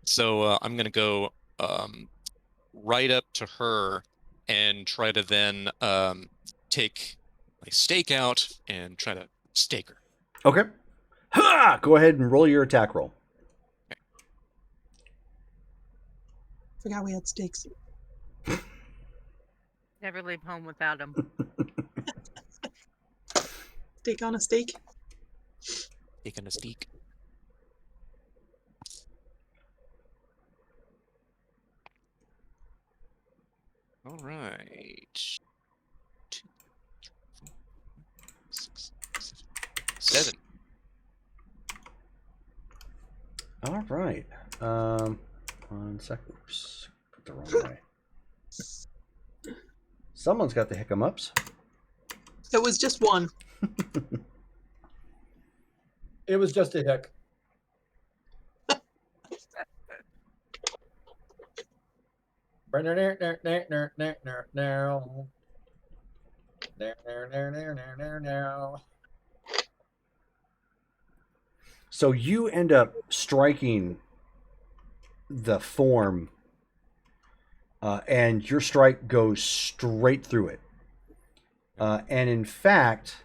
So I'm gonna go right up to her and try to then take my stake out and try to stake her. Okay. Ha! Go ahead and roll your attack roll. Forgot we had steaks. Never leave home without them. Steak on a steak. Taking a stake. All right. 2, 3, 4, 6, 7. 7. All right. 1 second. Oops. Put the wrong way. Someone's got the hiccups. It was just one. It was just a hick. So you end up striking the form, and your strike goes straight through it. And in fact,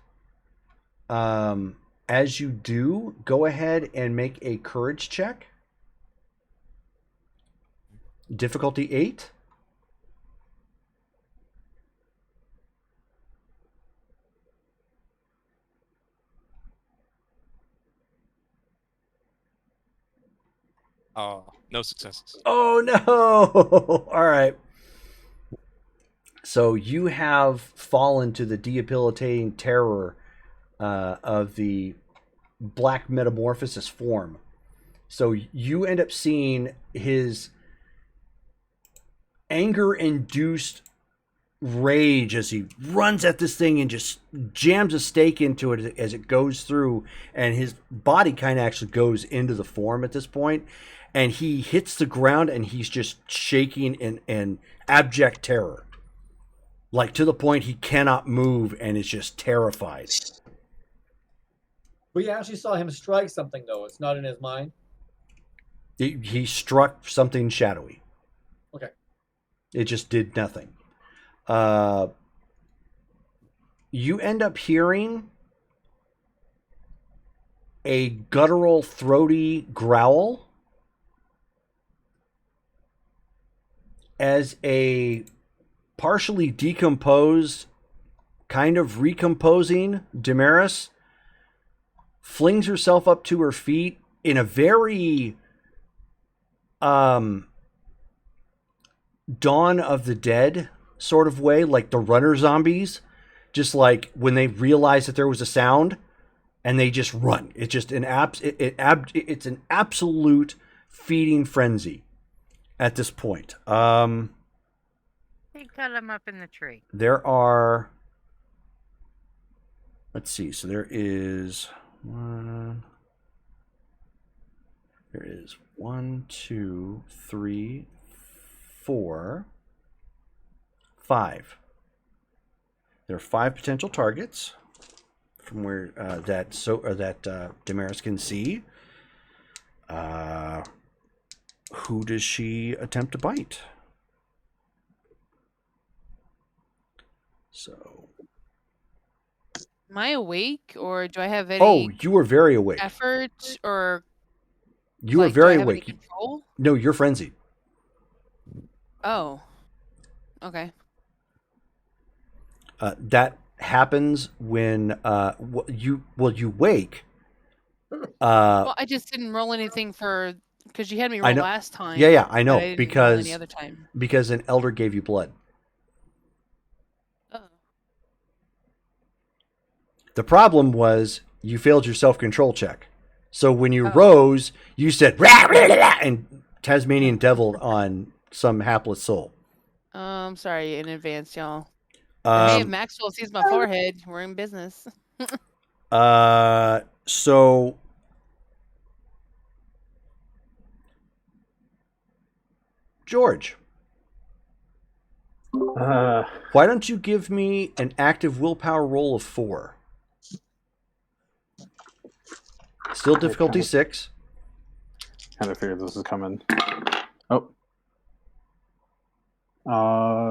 as you do, go ahead and make a courage check. Difficulty 8. Oh, no successes. Oh no! All right. So you have fallen to the debilitating terror of the black metamorphosis form. So you end up seeing his anger-induced rage as he runs at this thing and just jams a stake into it as it goes through, and his body kind of actually goes into the form at this point, and he hits the ground and he's just shaking in abject terror, like to the point he cannot move and is just terrified. We actually saw him strike something, though. It's not in his mind. He struck something shadowy. Okay. It just did nothing. You end up hearing a guttural, throaty growl as a partially decomposed, kind of recomposing Damaris flings herself up to her feet in a very Dawn of the Dead sort of way, like the runner zombies, just like when they realize that there was a sound and they just run. It's just it's an absolute feeding frenzy at this point. They got him up in the tree. There are, let's see, so there is one, 2, 3, 4, 5. There are 5 potential targets from where that Damaris can see. Who does she attempt to bite? So, Am I awake, or do I have any oh, you are very awake. effort, or You are like, do I very have any awake. control? No, you're frenzied. Oh, okay. That happens when you wake. Well, I just didn't roll anything for because you had me I roll know. last time. Yeah, I but know, I didn't roll because any other time. because an elder gave you blood. Oh. The problem was you failed your self-control check. So when you Oh. rose, you said rah, rah, rah, rah, and Tasmanian deviled on some hapless soul. I'm sorry in advance, y'all. But hey, if Um, Maxwell sees my forehead, we're in business. so George, why don't you give me an active willpower roll of 4? Still difficulty 6. Kind of figured this is coming.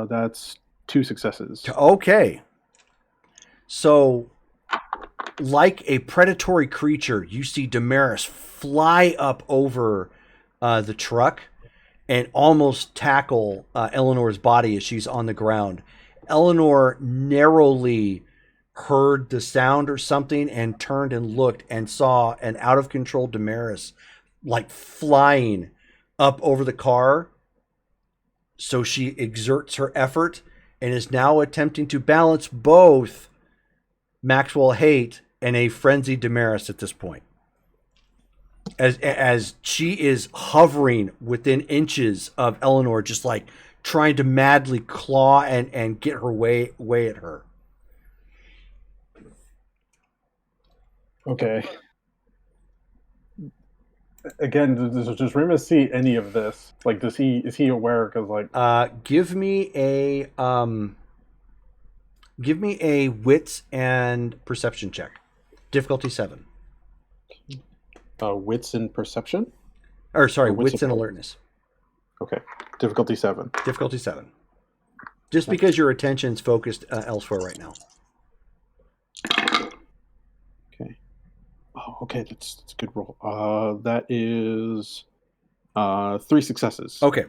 That's 2 successes. Okay. So, like a predatory creature, you see Damaris fly up over the truck and almost tackle Eleanor's body as she's on the ground. Eleanor narrowly heard the sound or something and turned and looked and saw an out-of-control Damaris like flying up over the car. So she exerts her effort and is now attempting to balance both Maxwell Haight and a frenzied Damaris at this point. As she is hovering within inches of Eleanor, just like trying to madly claw and get her way at her. Okay. Again, does Remus see any of this? Like, is he aware? Because like, give me a wits and perception check. Difficulty 7. Wits and perception? Or sorry, Or wits and alertness. Okay. Difficulty 7. Difficulty 7. Just because your attention's focused elsewhere right now. Okay. Oh, okay. That's a good roll. That is 3 successes. Okay.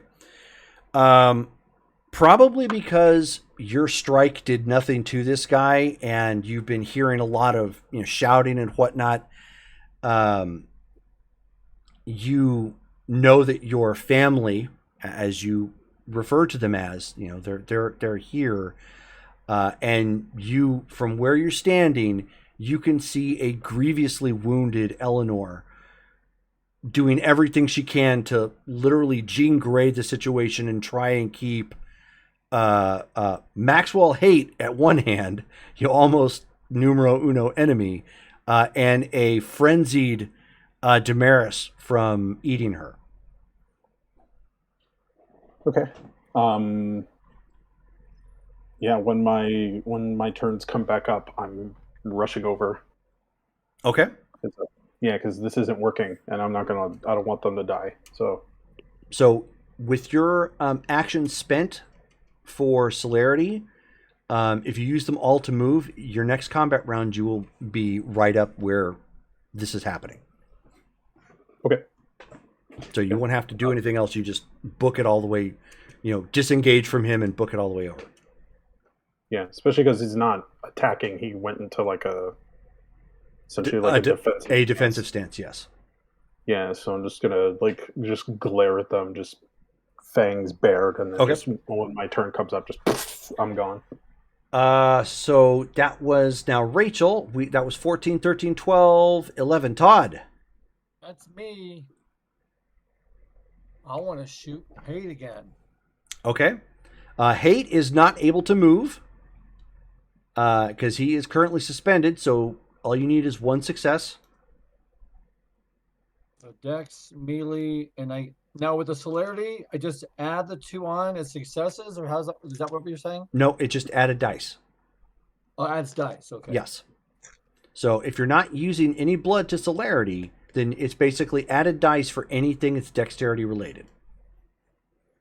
Probably because your strike did nothing to this guy, and you've been hearing a lot of shouting and whatnot. You know that your family, as you refer to them as, they're here, and you, from where you're standing, you can see a grievously wounded Eleanor doing everything she can to literally Jean Grey the situation and try and keep Maxwell Haight at one hand, almost numero uno enemy, and a frenzied Damaris from eating her. Okay. Yeah, when my turns come back up, I'm rushing over. Okay. Yeah, because this isn't working, and I don't want them to die. So with your action spent for celerity, if you use them all to move, your next combat round you will be right up where this is happening. Okay. So you won't have to do anything else. You just book it all the way, disengage from him and book it all the way over. Yeah, especially because he's not attacking. He went into essentially a defensive stance. Yes. Yeah, so I'm just gonna just glare at them, just fangs bared, and then just when my turn comes up, just I'm gone. So that was now Rachel. That was 14, 13, 12, 11. Todd. That's me. I want to shoot Hate again. Okay. Hate is not able to move because he is currently suspended. So all you need is one success. So Dex, melee, and now with the celerity, I just add the 2 on as successes, or is that what you're saying? No, it just added dice. Oh, adds dice. Okay. Yes. So if you're not using any blood to celerity, then it's basically added dice for anything that's dexterity related.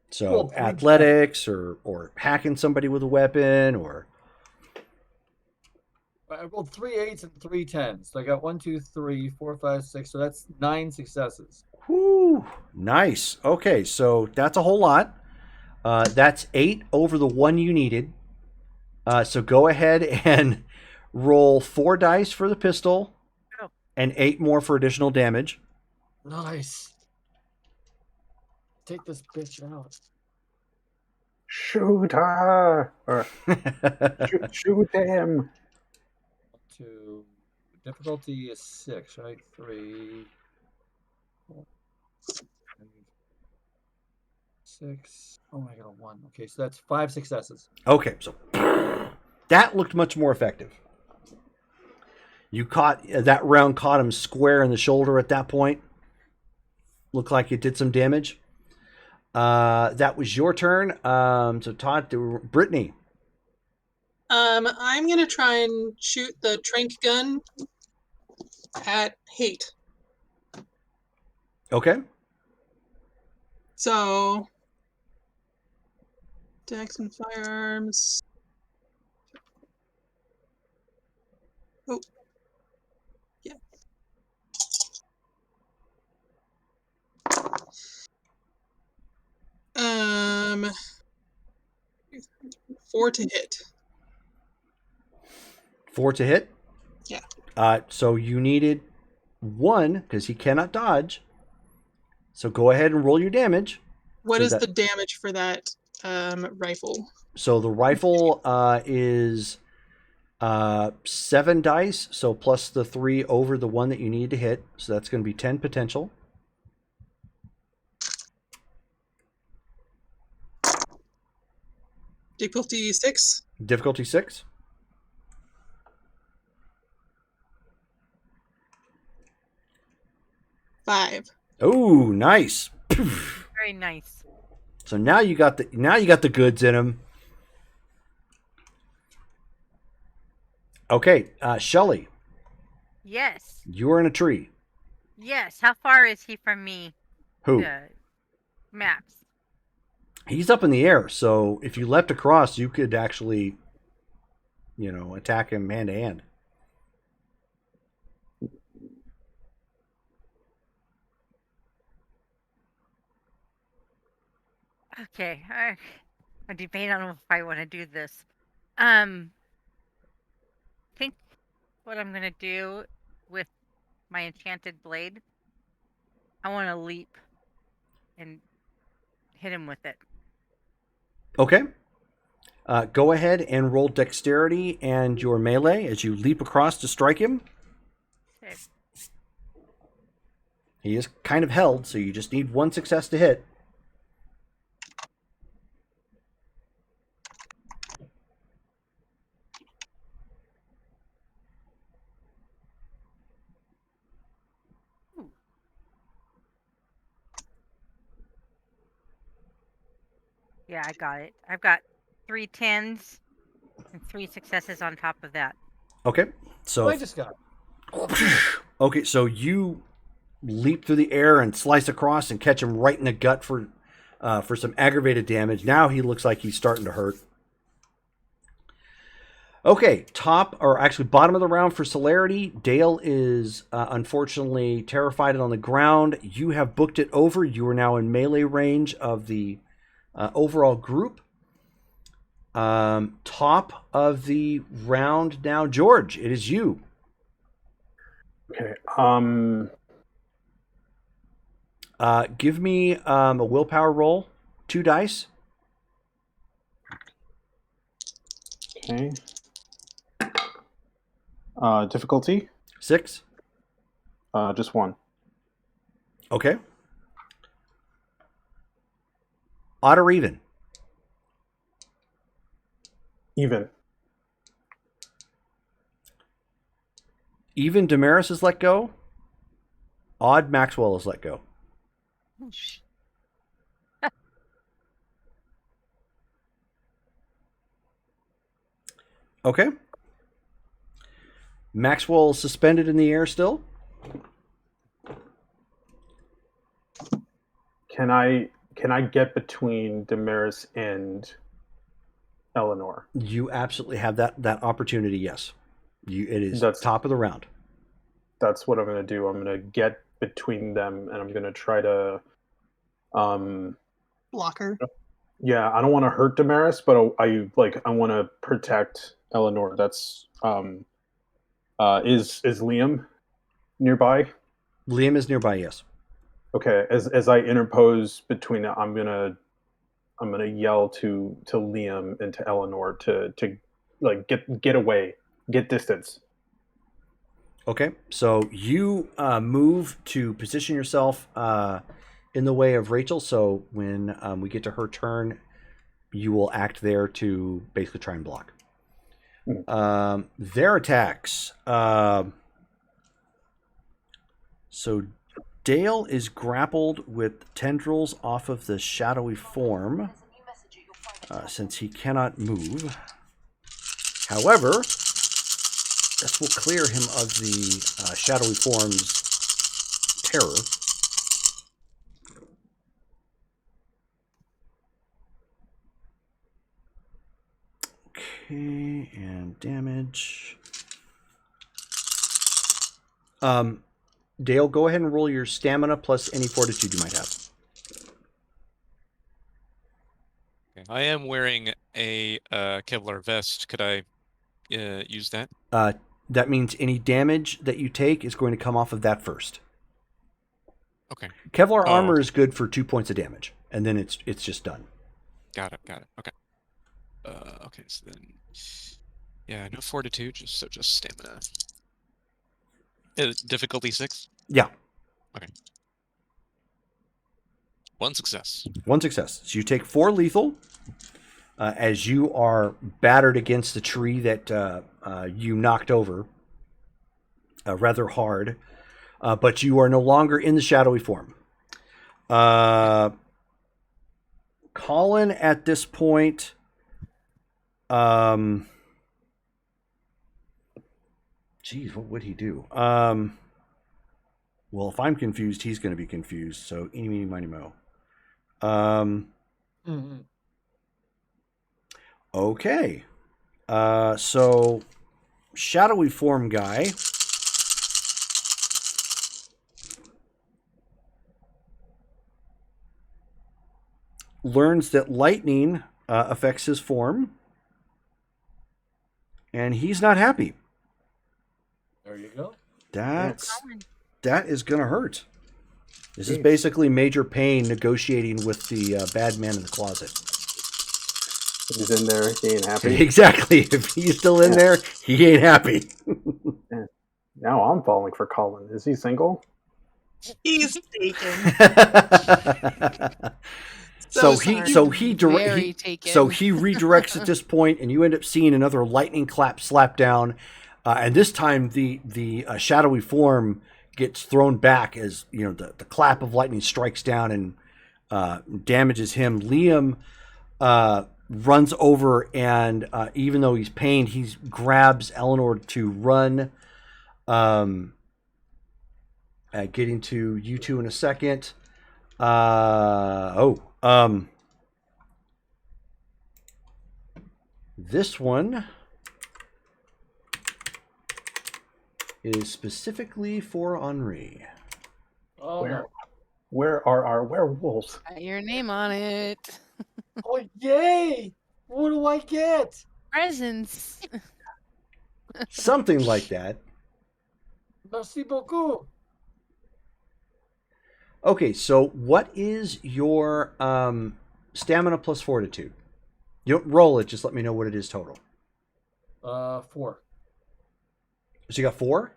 So athletics or hacking somebody with a weapon or. I rolled 3 8s and 3 10s. So I got 1, 2, 3, 4, 5, 6. So that's 9 successes. Whoo! Nice. Okay, so that's a whole lot. That's 8 over the 1 you needed. So go ahead and roll 4 dice for the pistol and 8 more for additional damage. Nice. Take this bitch out. Shoot her! Or shoot them! 2. Difficulty is 6, right? 3. 4, 5, 6. Oh, I got a 1. Okay, so that's 5 successes. Okay, so that looked much more effective. You caught that round, caught him square in the shoulder at that point. Looked like it did some damage. That was your turn. So Todd, Brittany. I'm gonna try and shoot the trank gun at Hate. Okay. So, Dex and firearms. Oh, yeah. 4 to hit. 4 to hit? Yeah. So you needed 1 because he cannot dodge. So go ahead and roll your damage. What is the damage for that rifle? So the rifle is 7 dice, so plus the 3 over the 1 that you need to hit. So that's going to be 10 potential. Difficulty 6? Difficulty 6. Five. Oh, nice. Very nice. So now you got the goods in him. Okay, Shelly. Yes. You're in a tree. Yes. How far is he from me? Who? Maps. He's up in the air, so if you leapt across, you could actually, attack him hand to hand. Okay. I debate on if I want to do this. I think what I'm gonna do with my enchanted blade, I want to leap and hit him with it. Okay. Go ahead and roll dexterity and your melee as you leap across to strike him. Okay. He is kind of held, so you just need 1 success to hit. Yeah, I got it. I've got 3 10s and 3 successes on top of that. Okay. So I just got it. Okay, so you leap through the air and slice across and catch him right in the gut for some aggravated damage. Now he looks like he's starting to hurt. Okay, top, or actually bottom of the round for celerity. Dale is unfortunately terrified and on the ground. You have booked it over. You are now in melee range of the overall group. Top of the round now, George, it is you. Okay. Give me a willpower roll, 2 dice. Okay. Difficulty? 6. Just 1. Okay. Odd or even? Even. Even, Damaris is let go. Odd, Maxwell is let go. Okay. Maxwell is suspended in the air still. Can I get between Damaris and Eleanor? You absolutely have that opportunity, yes. It is top of the round. That's what I'm going to do. I'm going to get between them, and I'm going to try to... block her. Yeah, I don't want to hurt Damaris, but I want to protect Eleanor. That's... Is Liam nearby? Liam is nearby, yes. Okay, as I interpose between it, I'm gonna yell to Liam and to Eleanor to like get away, get distance. Okay, so you move to position yourself in the way of Rachel. So when we get to her turn, you will act there to basically try and block. Their attacks. So Dale is grappled with tendrils off of the shadowy form since he cannot move. However, this will clear him of the shadowy form's terror. Okay, and damage. Dale, go ahead and roll your stamina plus any fortitude you might have. Okay. I am wearing a Kevlar vest. Could I use that? That means any damage that you take is going to come off of that first. Okay. Kevlar armor is good for 2 points of damage, and then it's just done. Got it. Okay. Okay, so then, yeah, no fortitude, just stamina. Difficulty 6? Yeah. Okay. 1 success. 1 success. So you take 4 lethal as you are battered against the tree that you knocked over rather hard, but you are no longer in the shadowy form. Colin, at this point, geez, what would he do? Well, if I'm confused, he's going to be confused. So, eeny, meeny, miny, mo. Okay. So, shadowy form guy. Learns that lightning affects his form. And he's not happy. There you go. That is going to hurt. This is basically Major Payne negotiating with the bad man in the closet. If he's in there, he ain't happy. Exactly. If he's still in there, he ain't happy. Yeah. Now I'm falling for Colin. Is he single? He's taken. So he redirects at this point, and you end up seeing another lightning clap slap down, and this time the shadowy form gets thrown back as the clap of lightning strikes down and damages him. Liam runs over, and even though he's pained, he grabs Eleanor to run Getting to you two in a second. This one is specifically for Henri. Oh, no. Where are our werewolves? Got your name on it. Oh, yay! What do I get? Presents. Something like that. Merci beaucoup. Okay, so what is your stamina plus fortitude? You don't roll it, just let me know what it is total. 4. So you got 4?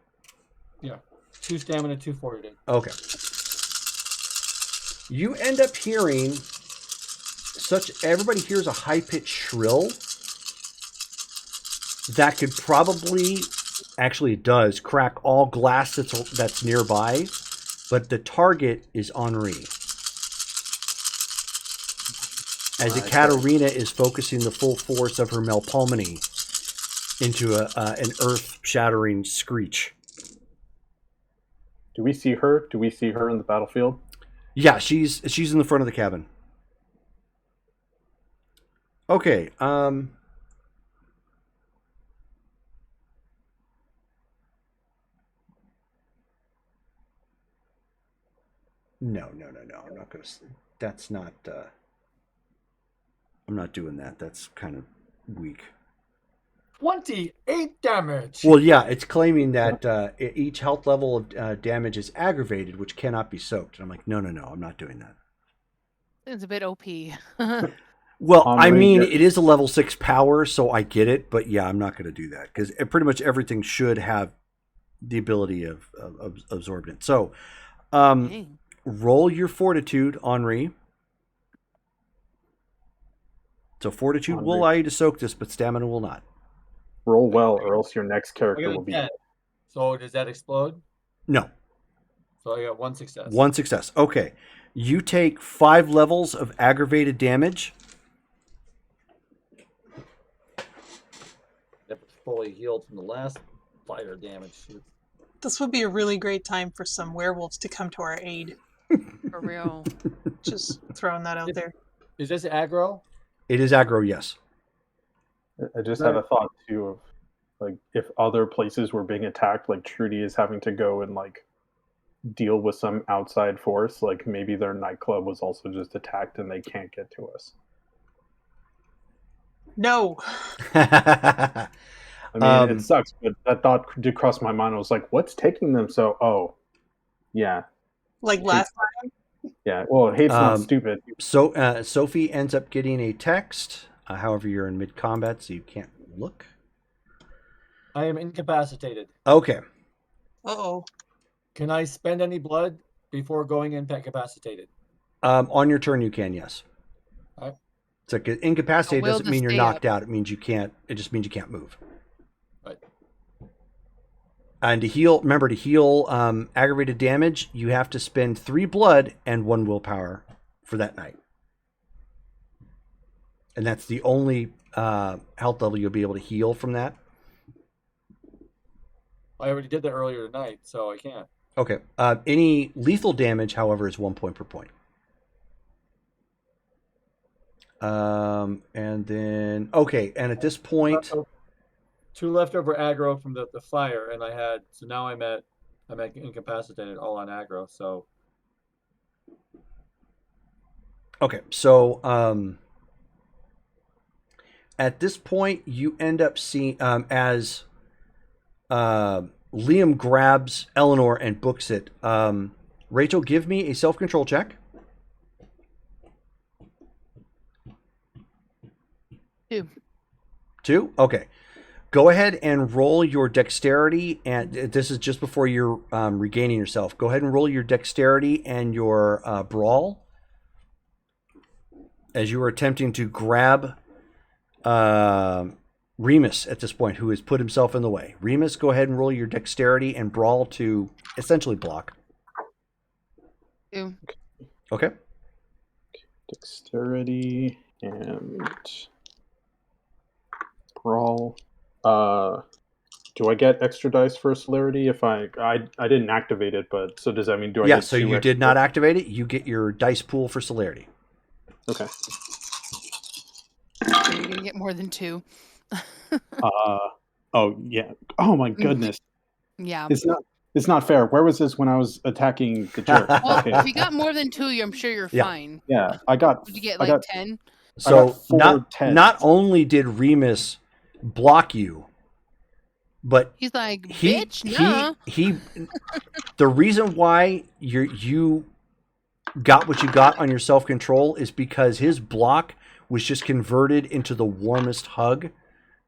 Yeah. 2 stamina, 2 fortitude. Okay. You end up hearing everybody hears a high-pitched shrill that could probably, actually it does, crack all glass that's nearby, but the target is Henri. As Ekaterina is focusing the full force of her Melpomene into an earth-shattering screech. Do we see her? Do we see her in the battlefield? Yeah, she's in the front of the cabin. Okay, No. I'm not going to. That's not. I'm not doing that. That's kind of weak. 28 damage. Well, yeah, it's claiming that each health level of damage is aggravated, which cannot be soaked. And I'm like, no, I'm not doing that. It's a bit OP. Well, I mean, Henri, it is a level 6 power, so I get it, but yeah, I'm not going to do that because pretty much everything should have the ability of absorbing it. So, Dang. roll your fortitude, Henri. So fortitude will Henri. allow you to soak this, but stamina will not. Roll well, or else your next I character got will a be. 10. So does that explode? No. So I got 1 success. 1 success. Okay. You take 5 levels of aggravated damage. That was fully healed from the last fire damage. This would be a really great time for some werewolves to come to our aid. For real. Just throwing that out there. Is this aggro? It is aggro, yes. I just had a thought too of like if other places were being attacked, like Trudy is having to go and like deal with some outside force, like maybe their nightclub was also just attacked and they can't get to us. No. I mean, it sucks, but that thought did cross my mind. I was like, what's taking them so? Oh, yeah. Like last time? Yeah, well, hate's not stupid. So Sophie ends up getting a text. However, you're in mid-combat, so you can't look. I am incapacitated. Okay. Uh-oh. Can I spend any blood before going incapacitated? On your turn, you can, yes. All right. It's like incapacitated Will doesn't to mean you're stay knocked up. out. It means you can't. It just means you can't move. Right. And to heal, remember to heal aggravated damage, you have to spend 3 blood and 1 willpower for that night. And that's the only health level you'll be able to heal from that. I already did that earlier tonight, so I can't. Okay. Any lethal damage, however, is 1 point per point. And then and at this point, 2 leftover aggro from the fire, and I had now I'm at incapacitated all on aggro. So okay, so at this point, you end up seeing as Liam grabs Eleanor and books it. Rachel, give me a self-control check. 2. 2? Okay. Go ahead and roll your dexterity, and this is just before you're regaining yourself. Go ahead and roll your dexterity and your brawl as you are attempting to grab Remus at this point, who has put himself in the way. Remus, go ahead and roll your dexterity and brawl to essentially block. 2. Okay. Dexterity and brawl. Do I get extra dice for celerity if I didn't activate it? But so does that mean I Yeah, get so two you extra? did not activate it. You get your dice pool for celerity. Okay. So you're gonna get more than 2. Oh yeah. Oh my goodness. Yeah. It's not fair. Where was this when I was attacking the jerk? Well, Okay. if you got more than 2, I'm sure you're Yeah. fine. Yeah, I got. Did you get I like got 10? So four not tens. only did Remus block you, but He's like, he bitch, nah. he the reason why you got what you got on your self-control is because his block was just converted into the warmest hug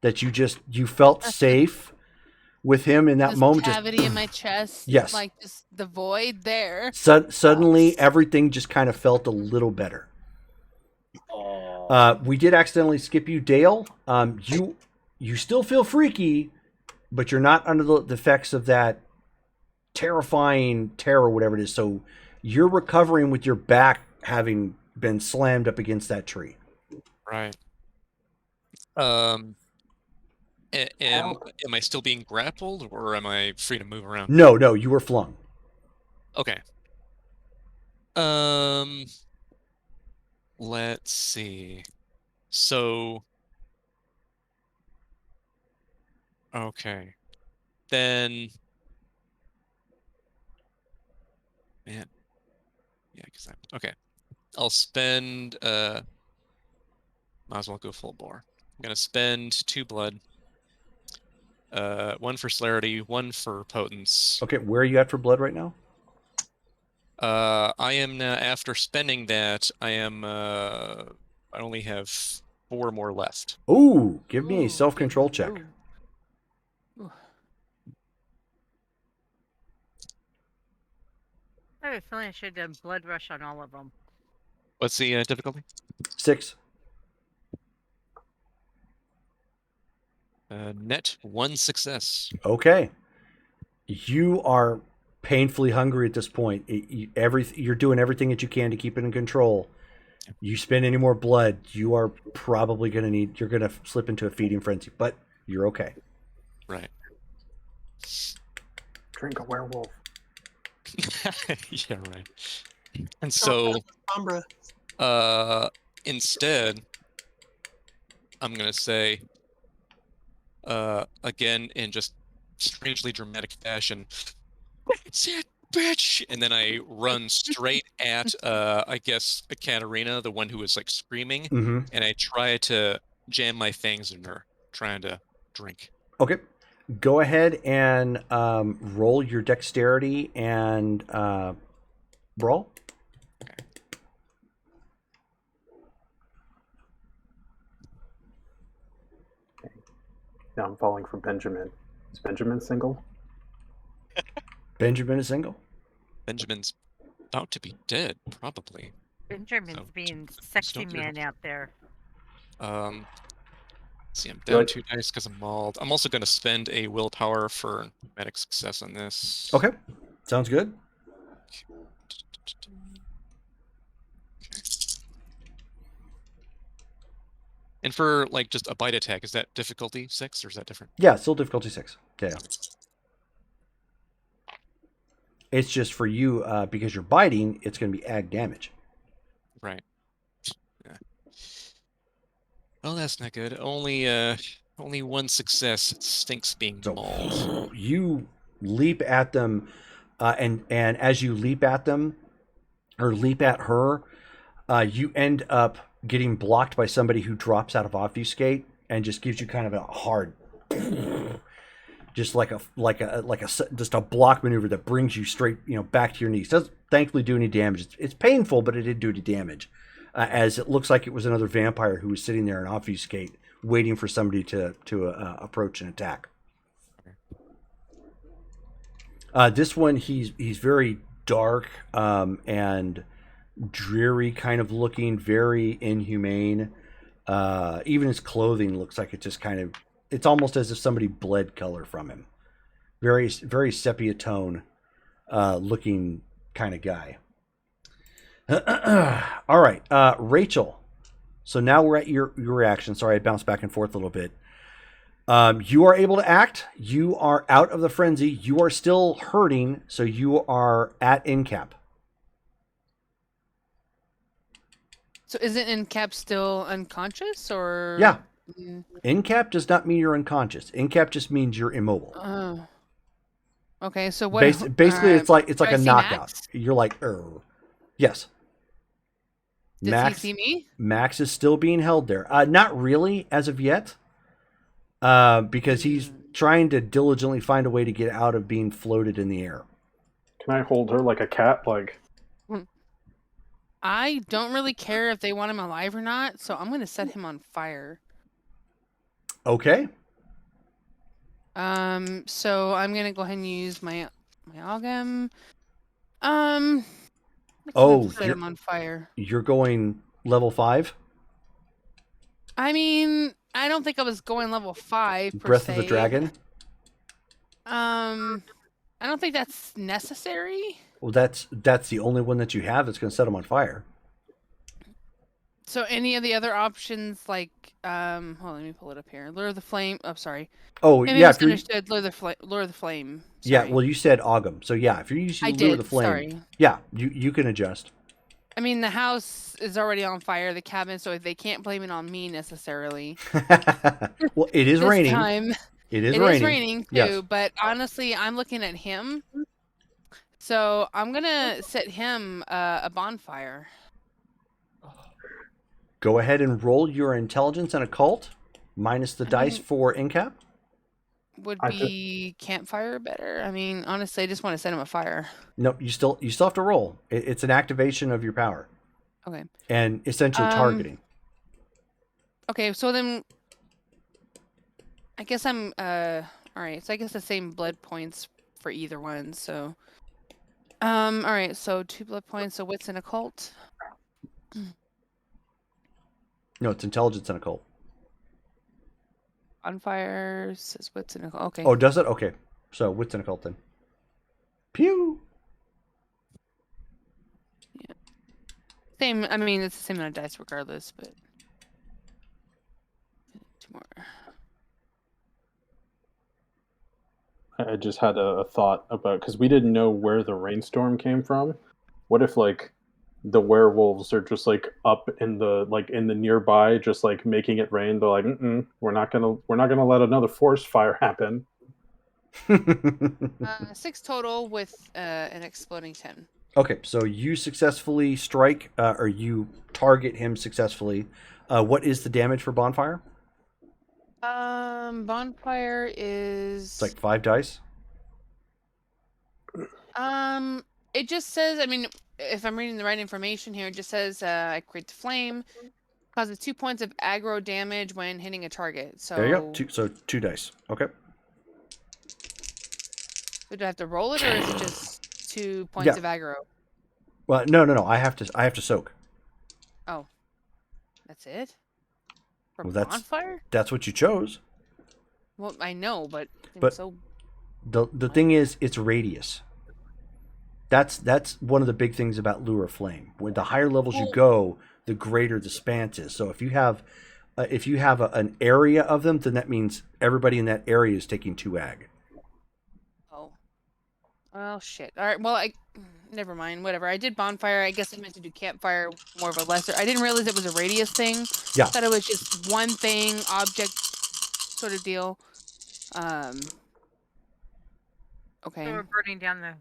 that you felt safe with him in that This moment. cavity in my chest. Yes. Like just the void there. Suddenly everything just kind of felt a little better. We did accidentally skip you, Dale. You still feel freaky, but you're not under the effects of that terrifying terror, whatever it is. So you're recovering with your back having been slammed up against that tree. Right. Am I still being grappled, or am I free to move around? No, you were flung. Okay. Let's see. So, okay. Then, man. Yeah, okay. I'll spend, might as well go full bore. I'm gonna spend 2 blood. 1 for celerity, 1 for potence. Okay, where are you at for blood right now? I am now, after spending that, I only have 4 more left. Ooh, give me a self-control check. I have a feeling I should have done blood rush on all of them. What's the difficulty? 6. Net 1 success. Okay. You are painfully hungry at this point. You're doing everything that you can to keep it in control. You spend any more blood, you are probably going to you're going to slip into a feeding frenzy, but you're okay. Right. Drink a werewolf. Yeah, right. And so, instead, I'm going to say, again, in just strangely dramatic fashion, that's it, bitch! And then I run straight at, I guess, Katarina, the one who was, like, screaming, and I try to jam my fangs in her, trying to drink. Okay. Go ahead and roll your dexterity and brawl. Okay. Now I'm falling for Benjamin. Is Benjamin single? Benjamin is single? Benjamin's about to be dead, probably. Benjamin's being sexy man out there. See, I'm down 2 dice because I'm mauled. I'm also going to spend a willpower for medic success on this. Okay. Sounds good. And for, like, just a bite attack, is that difficulty 6, or is that different? Yeah, still difficulty 6. Yeah. It's just for you, because you're biting, it's going to be ag damage. Right. Yeah. Well, that's not good. Only 1 success. It stinks being mauled. You leap at them, and as you leap at them, or leap at her, you end up getting blocked by somebody who drops out of obfuscate and just gives you kind of a hard, just like a block maneuver that brings you straight, back to your knees. Doesn't thankfully do any damage. It's painful, but it did do any damage, as it looks like it was another vampire who was sitting there in obfuscate, waiting for somebody to approach and attack. This one, he's very dark and dreary kind of looking, very inhumane. Even his clothing looks like it just kind of, it's almost as if somebody bled color from him. Very, very sepia tone looking kind of guy. All right, Rachel. So now we're at your reaction. Sorry, I bounced back and forth a little bit. You are able to act. You are out of the frenzy. You are still hurting, so you are at in-cap. So isn't in-cap still unconscious, or? Yeah. Mm, In-cap does not mean you're unconscious. In-cap just means you're immobile. Oh. Okay, so what? Basically, it's like do I a see knockout. Max? You're like, yes. Does he see me? Max is still being held there. Not really as of yet, because he's trying to diligently find a way to get out of being floated in the air. Can I hold her like a cat? Like, I don't really care if they want him alive or not, so I'm going to set him on fire. Okay. So I'm going to go ahead and use my Ogam. Set him on fire. You're going level 5? I mean, I don't think I was going level 5 per Breath se. of the Dragon? I don't think that's necessary. Well, that's the only one that you have that's going to set them on fire. So any of the other options, like, hold on, let me pull it up here. Lure of the Flame. Oh, sorry. Oh, Maybe yeah. I misunderstood. Lure of the Flame. Sorry. Yeah, well, you said Ogam. So, yeah, if you're using Lure of the Flame, sorry. yeah, you can adjust. I mean, the house is already on fire, the cabin, so they can't blame it on me necessarily. Well, it is this raining. Time, it is raining too, yes. But honestly, I'm looking at him. So I'm going to set him a bonfire. Go ahead and roll your intelligence and occult minus the dice for in-cap. Would be campfire better? I mean, honestly, I just want to set him a fire. No, you still have to roll. It's an activation of your power. Okay. And essentially targeting. Okay, so then I guess I'm all right. So I guess the same blood points for either one. So all right. So 2 blood points. So what's an occult? No, it's intelligence and occult. Bonfire says what's an occult. Okay. Oh, does it? Okay. So what's an occult then? Pew. Yeah. Same. I mean, it's the same amount of dice regardless, but 2 more. I just had a thought about, because we didn't know where the rainstorm came from. What if, like, the werewolves are just like up in the nearby, just like making it rain? They're like, we're not gonna let another forest fire happen. 6 total with an exploding 10. Okay, so you successfully strike, or you target him successfully. What is the damage for bonfire? Bonfire is. It's like 5 dice. It just says. I mean, if I'm reading the right information here, it just says I create the flame, causes 2 points of aggro damage when hitting a target. So there you go. 2 dice. Okay. So do I have to roll it, or is it just 2 points of aggro? Well, no. I have to soak. Oh, that's it. For bonfire? That's what you chose. Well, I know, but so. The thing is, it's radius. That's one of the big things about Lure of Flame. When the higher levels you go, the greater the span is. So if you have an area of them, then that means everybody in that area is taking 2 ag. Oh. Well, shit. All right. Well, never mind. Whatever. I did bonfire. I guess I meant to do campfire, more of a lesser. I didn't realize it was a radius thing. Yeah. I thought it was just one thing, object sort of deal. Okay. So we're burning down the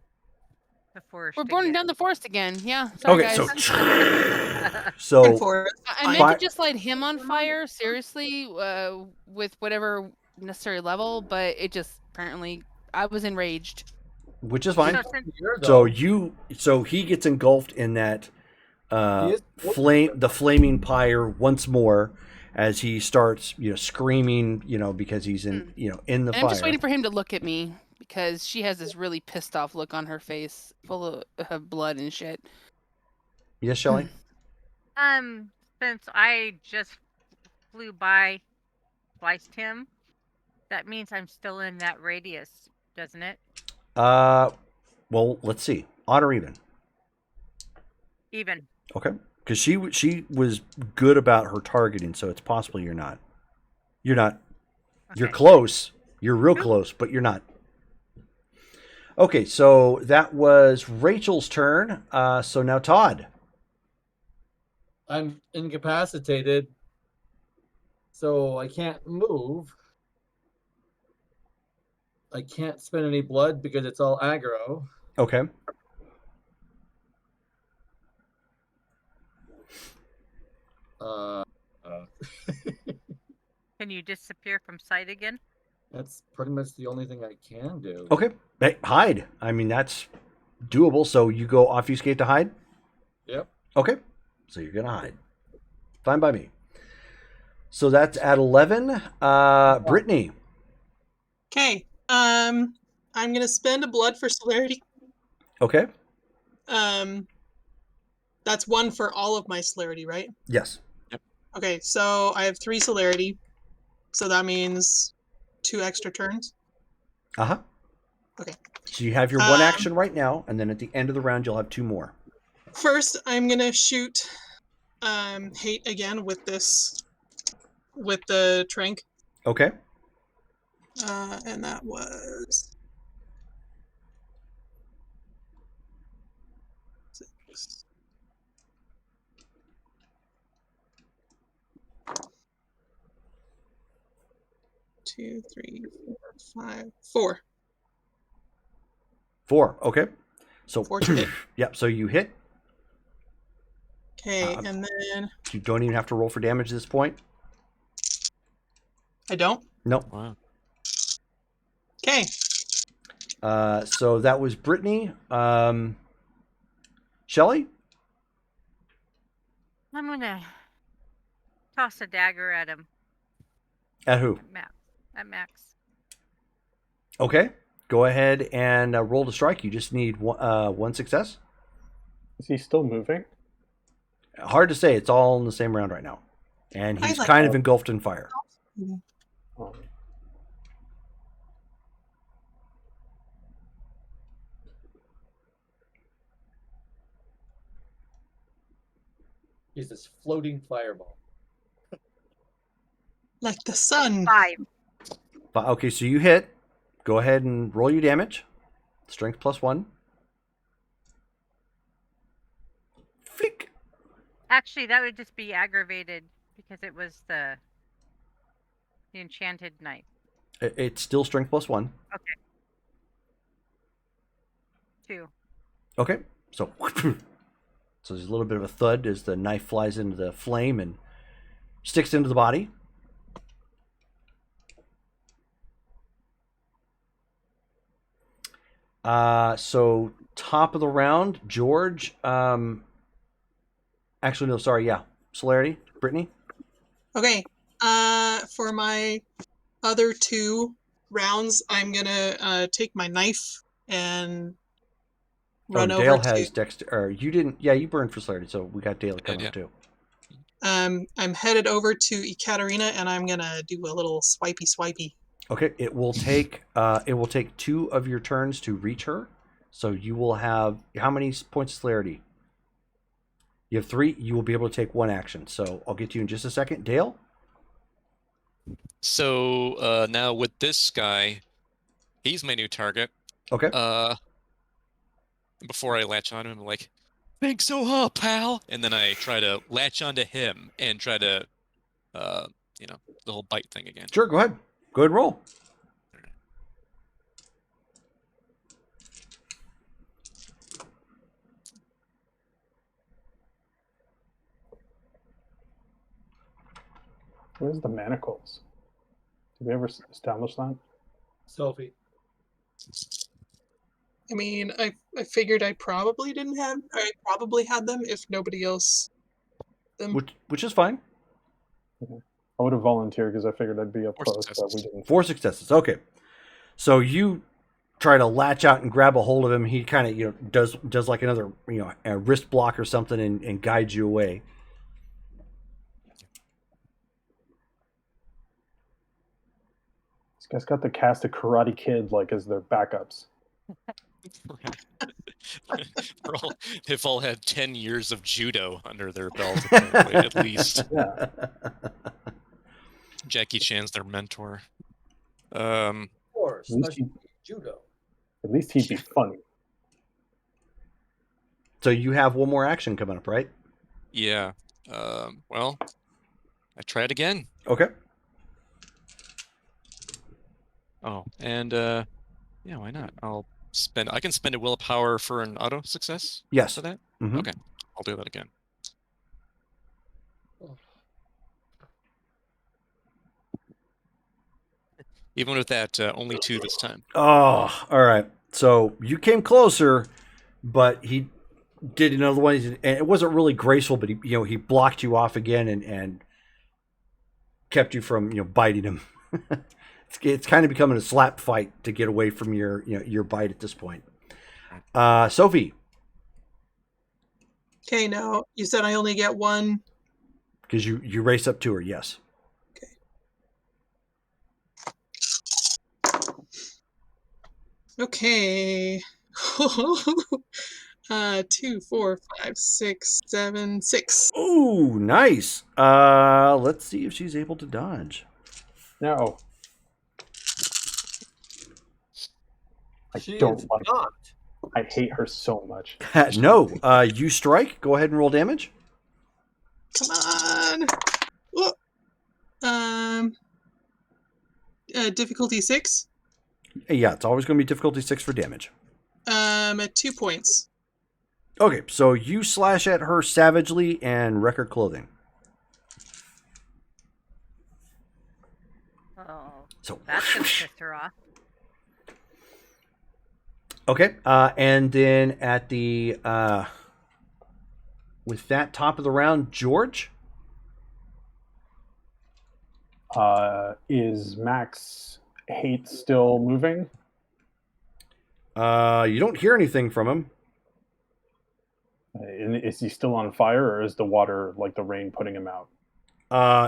forest. We're burning down the forest again. Yeah. Sorry, Okay, guys. so I meant to just light him on fire, seriously, with whatever necessary level, but it just apparently I was enraged. Which is fine. So he gets engulfed in that the flaming pyre once more as he starts, screaming, because he's in, in the fire. I'm just waiting for him to look at me because she has this really pissed off look on her face, full of blood and shit. Yes, Shelley? Since I just flew by, sliced him, that means I'm still in that radius, doesn't it? Well, let's see. Odd or even? Even. Okay. Because she was good about her targeting, so it's possible you're not. You're not You're Okay. close. You're real close, but you're not. Okay, so that was Rachel's turn. So now Todd. I'm incapacitated, so I can't move. I can't spend any blood because it's all aggro. Okay. Can you disappear from sight again? That's pretty much the only thing I can do. Okay. Hey, hide. I mean, that's doable. So you go obfuscate to hide? Yep. Okay. So you're going to hide. Fine by me. So that's at 11. Brittany. Okay. I'm gonna spend a blood for celerity. Okay. That's one for all of my celerity, right? Yes. Okay, so I have 3 celerity, so that means 2 extra turns. Uh-huh. Okay. So you have your one action right now, and then at the end of the round, you'll have 2 more. First, I'm gonna shoot hate again with the trank. Okay. And that was 6. Two, 3, 4, 5, 4. 4. Okay. So 4 to hit. Yep. So you hit. Okay, and then You don't even have to roll for damage at this point. I don't. Nope. Wow. Okay. So that was Brittany. Shelly? I'm gonna toss a dagger at him. At who? At Max. Okay. Go ahead and roll to strike. You just need one success. Is he still moving? Hard to say. It's all in the same round right now. And he's like kind of engulfed in fire. Um, He's this floating fireball. Like the sun. 5. Okay, so you hit. Go ahead and roll your damage. Strength +1. Fick. Actually, that would just be aggravated because it was the enchanted knife. It's still strength +1. Okay. 2. Okay, so there's a little bit of a thud as the knife flies into the flame and sticks into the body. So top of the round, George. Actually, no, sorry, yeah, celerity, Brittany. Okay. For my other 2 rounds, I'm gonna take my knife and run over Dale to. has Dexter. Or you didn't? Yeah, you burned for celerity, so we got Dale coming up too. I'm headed over to Ekaterina, and I'm gonna do a little swipey. Okay, it will take 2 of your turns to reach her. So you will have how many points of celerity? You have 3. You will be able to take 1 action. So I'll get to you in just a second, Dale. So now with this guy, he's my new target. Okay. Before I latch on him, I'm like, "Thanks so hard, pal," and then I try to latch onto him and try to, the whole bite thing again. Sure, go ahead. Go ahead and roll. Where's the manacles? Did we ever establish that? Sophie. I mean, I figured I probably didn't have. I probably had them if nobody else. Which is fine. Okay. I would have volunteered because I figured I'd be up close, but we didn't. 4 successes. Okay. So you try to latch out and grab a hold of him. He kind of does like another a wrist block or something and guides you away. This guy's got the cast of Karate Kid like as their backups. They've all had 10 years of judo under their belt, apparently, at least. Yeah. Jackie Chan's their mentor. Or At least, specialty judo. at least he'd be funny. So you have one more action coming up, right? Yeah. Well, I try it again. Okay. Oh, and yeah, why not? I can spend a willpower for an auto success. Yes. For that? Mhm. Okay. I'll do that again. Even with that, only 2 this time. Oh, all right. So you came closer, but he did another one, and it wasn't really graceful, but he blocked you off again and kept you from biting him. It's kind of becoming a slap fight to get away from your bite at this point. Sophie, Okay, now you said I only get one. because you race up to her, yes. Okay. 2, 4, 5, 6, 7, 6. Ooh, nice. Let's see if she's able to dodge. No. I She don't is like her. not. I hate her so much. No, you strike. Go ahead and roll damage. Come on. Whoa. Difficulty 6. Yeah, it's always going to be difficulty 6 for damage. At 2 points. Okay, so you slash at her savagely and wreck her clothing. Oh, So that's gonna piss her off. okay, and then at the with that top of the round, George. Is Max Hate still moving? You don't hear anything from him. And is he still on fire, or is the water, like the rain, putting him out?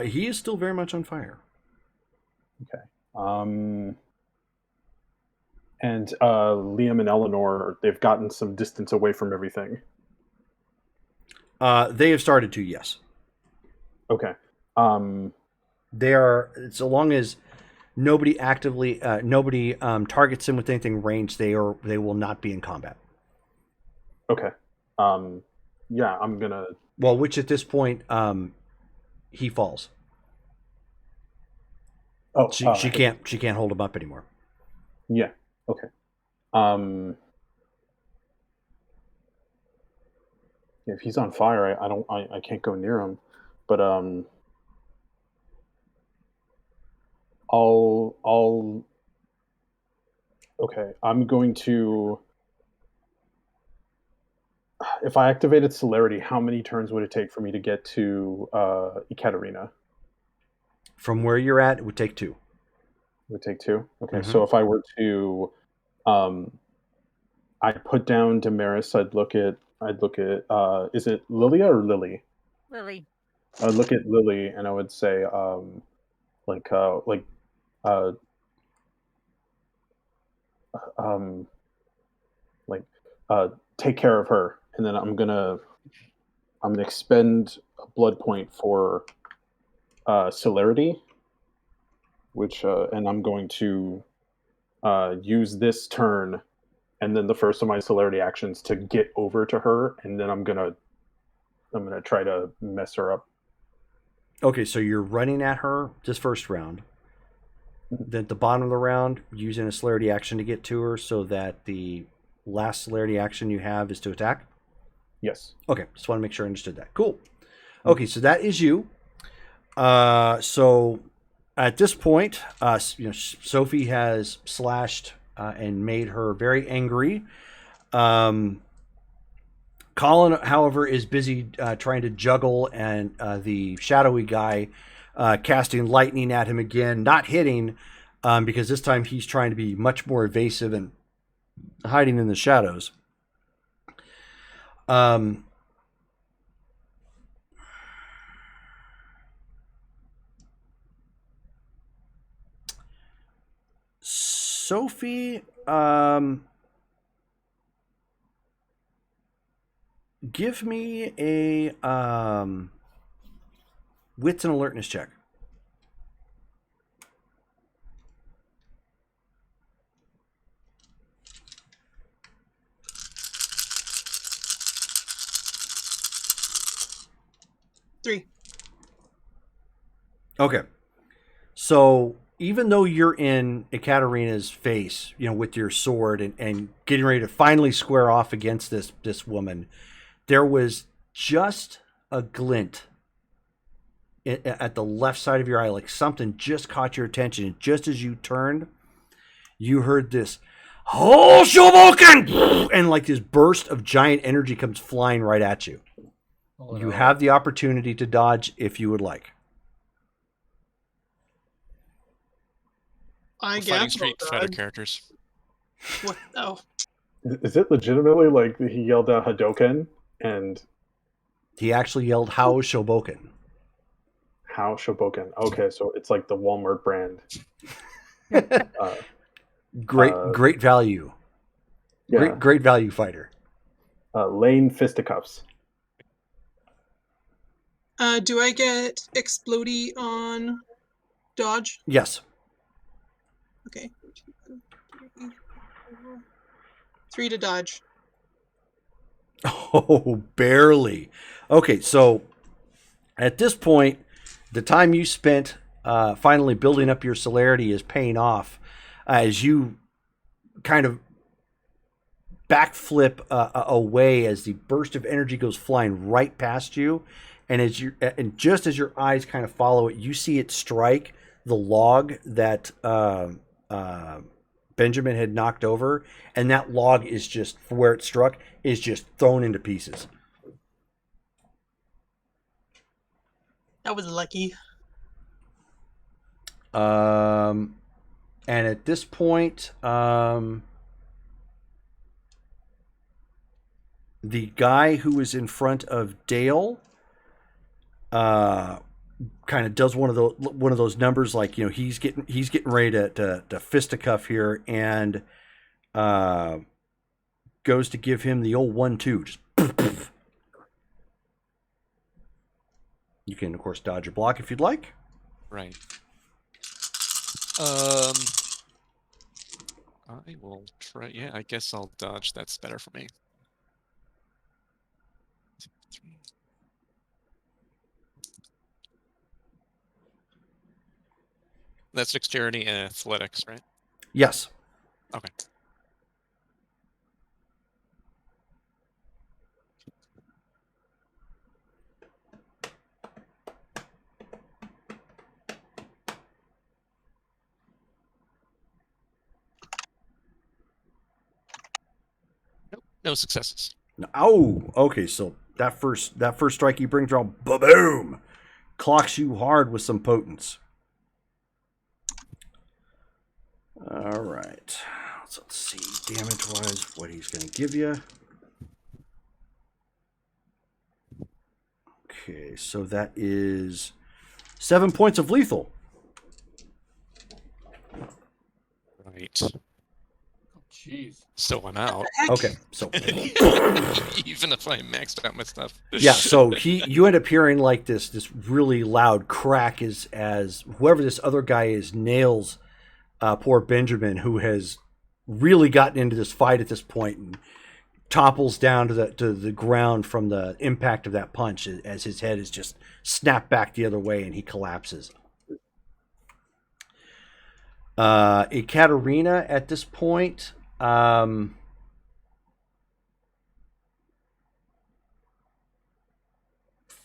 He is still very much on fire. Okay. And Liam and Eleanor, they've gotten some distance away from everything. They have started to, yes. Okay. They are, so long as nobody actively, nobody targets him with anything ranged, they will not be in combat. Okay. Yeah, I'm gonna. Well, which at this point, he falls. Oh, she can't hold him up anymore. Yeah. Okay. If he's on fire, I can't go near him, but I'll. Okay, I'm going to. If I activated celerity, how many turns would it take for me to get to Ekaterina? From where you're at, it would take 2. It would take 2. Okay, Mhm. so if I were to, I'd put down Damaris. I'd look at. Is it Lilia or Lily? Lily. I'd look at Lily and I would say, like, uh, um, like, take care of her, and then I'm gonna expend a blood point for celerity, which and I'm going to use this turn and then the first of my celerity actions to get over to her, and then I'm gonna try to mess her up. Okay, so you're running at her this first round. Then at the bottom of the round, using a celerity action to get to her, so that the last celerity action you have is to attack. Yes. Okay, just want to make sure I understood that. Cool. Okay, so that is you. So at this point, Sophie has slashed and made her very angry. Colin, however, is busy trying to juggle, and the shadowy guy casting lightning at him again, not hitting, because this time he's trying to be much more evasive and hiding in the shadows. Sophie, give me a wits and alertness check. 3. Okay. So even though you're in Ekaterina's face, with your sword and getting ready to finally square off against this woman, there was just a glint at the left side of your eye, like something just caught your attention. And just as you turned, you heard this, "Oh, Shoboken!" And like this burst of giant energy comes flying right at you. Oh, You no. have the opportunity to dodge if you would like. I We're guess. fighting I'll Street Fighter dodge. characters. What? Oh, Is it legitimately like he yelled out Hadoken and He actually yelled, "How Shoboken?" how Shoboken? Okay, so it's like the Walmart brand. Uh, Great value. yeah. Great value fighter. Lane fisticuffs. do I get explodey on dodge? Yes. Okay. 3 to dodge. Oh, barely. Okay, so at this point, the time you spent finally building up your celerity is paying off as you kind of backflip away as the burst of energy goes flying right past you, and just as your eyes kind of follow it, you see it strike the log that Benjamin had knocked over, and that log is just, from where it struck, is just thrown into pieces. That was lucky. And at this point, the guy who was in front of Dale kind of does one of those numbers, like, he's getting ready to fisticuff here, and goes to give him the old 1-2. Just you can of course dodge or block if you'd like. Right. I will try. Yeah, I guess I'll dodge. That's better for me. 3. That's dexterity and athletics, right? Yes. Okay. Nope, no successes. Oh, okay. So that first strike he brings around, boom, clocks you hard with some potence. All right. So let's see, damage-wise, what he's going to give you. Okay, so that is 7 points of lethal. Right. Jeez. So I'm out. Okay, so Even if I maxed out my stuff. yeah, so you end up hearing like this really loud crack as whoever this other guy is nails poor Benjamin, who has really gotten into this fight at this point and topples down to the ground from the impact of that punch as his head is just snapped back the other way and he collapses. Ekaterina at this point,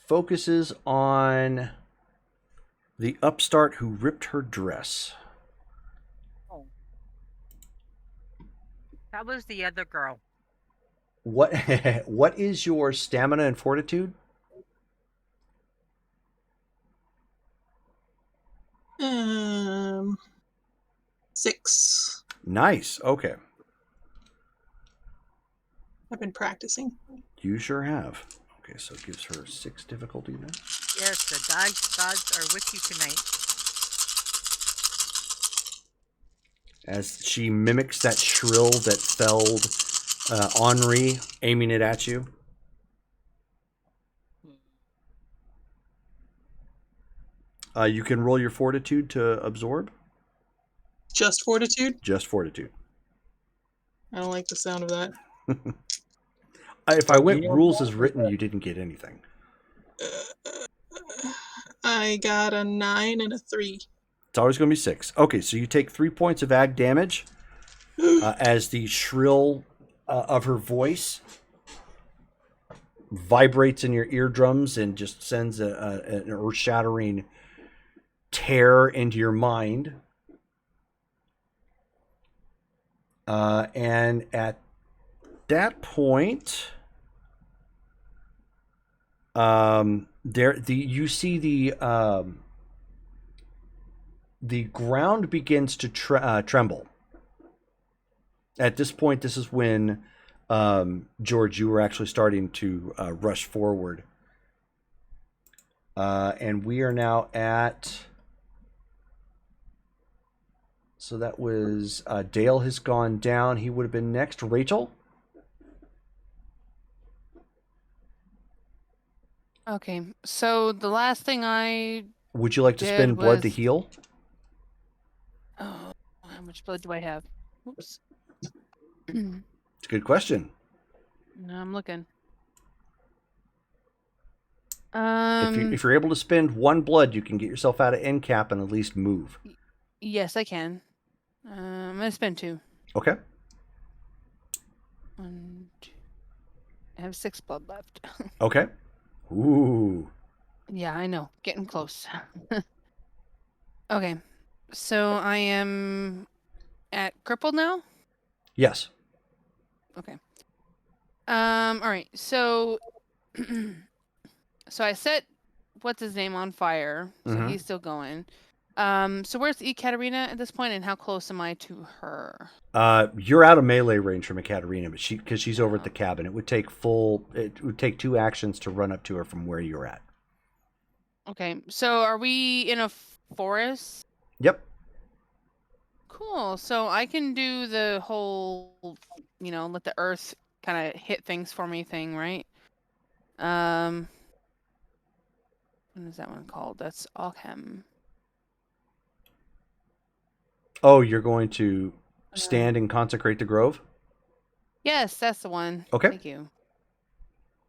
focuses on the upstart who ripped her dress. Oh. That was the other girl. What is your stamina and fortitude? 6. Nice. Okay. I've been practicing. You sure have. Okay, so it gives her 6 difficulty then. Yes, the dice gods are with you tonight. As she mimics that shrill that felled Henri, aiming it at you. You can roll your fortitude to absorb. Just fortitude? Just fortitude. I don't like the sound of that. If I went rules as written, you didn't get anything. I got a 9 and a 3. It's always going to be 6. Okay, so you take 3 points of ag damage as the shrill of her voice vibrates in your eardrums and just sends an earth-shattering tear into your mind. And at that point, you see the ground begins to tremble. At this point, this is when George, you were actually starting to rush forward, and we are now at. So that was Dale has gone down. He would have been next. Rachel. Okay, so the last thing I Would you like to spend blood to heal? Oh, how much blood do I have? Whoops. It's a good question. No, I'm looking. If you're able to spend 1 blood, you can get yourself out of end cap and at least move. Yes, I can. I'm gonna spend 2. Okay. 1, 2. I have 6 blood left. Okay. Ooh. Yeah, I know. Getting close. Okay. So I am at crippled now? Yes. Okay. All right. So so I set what's his name on fire. So he's still going. So where's Ekaterina at this point, and how close am I to her? You're out of melee range from Ekaterina, but because she's over at the cabin, it would take 2 actions to run up to her from where you're at. Okay. So are we in a forest? Yep. Cool. So I can do the whole, let the earth kind of hit things for me thing, right? What is that one called? That's Alchem. Oh, you're going to stand and consecrate the grove? Yes, that's the one. Okay. Thank you.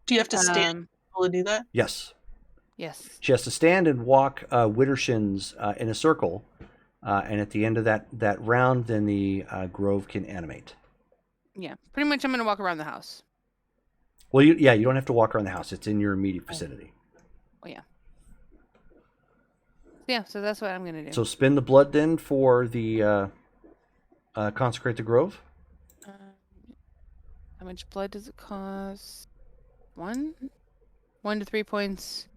Do you have to stand to do that? Yes. Yes. She has to stand and walk Widdershins in a circle, and at the end of that round, then the grove can animate. Yeah, pretty much I'm going to walk around the house. Well, you don't have to walk around the house. It's in your immediate vicinity. Oh, yeah. Yeah, so that's what I'm going to do. So spend the blood then for the consecrate the grove. How much blood does it cost? 1 to 3 points.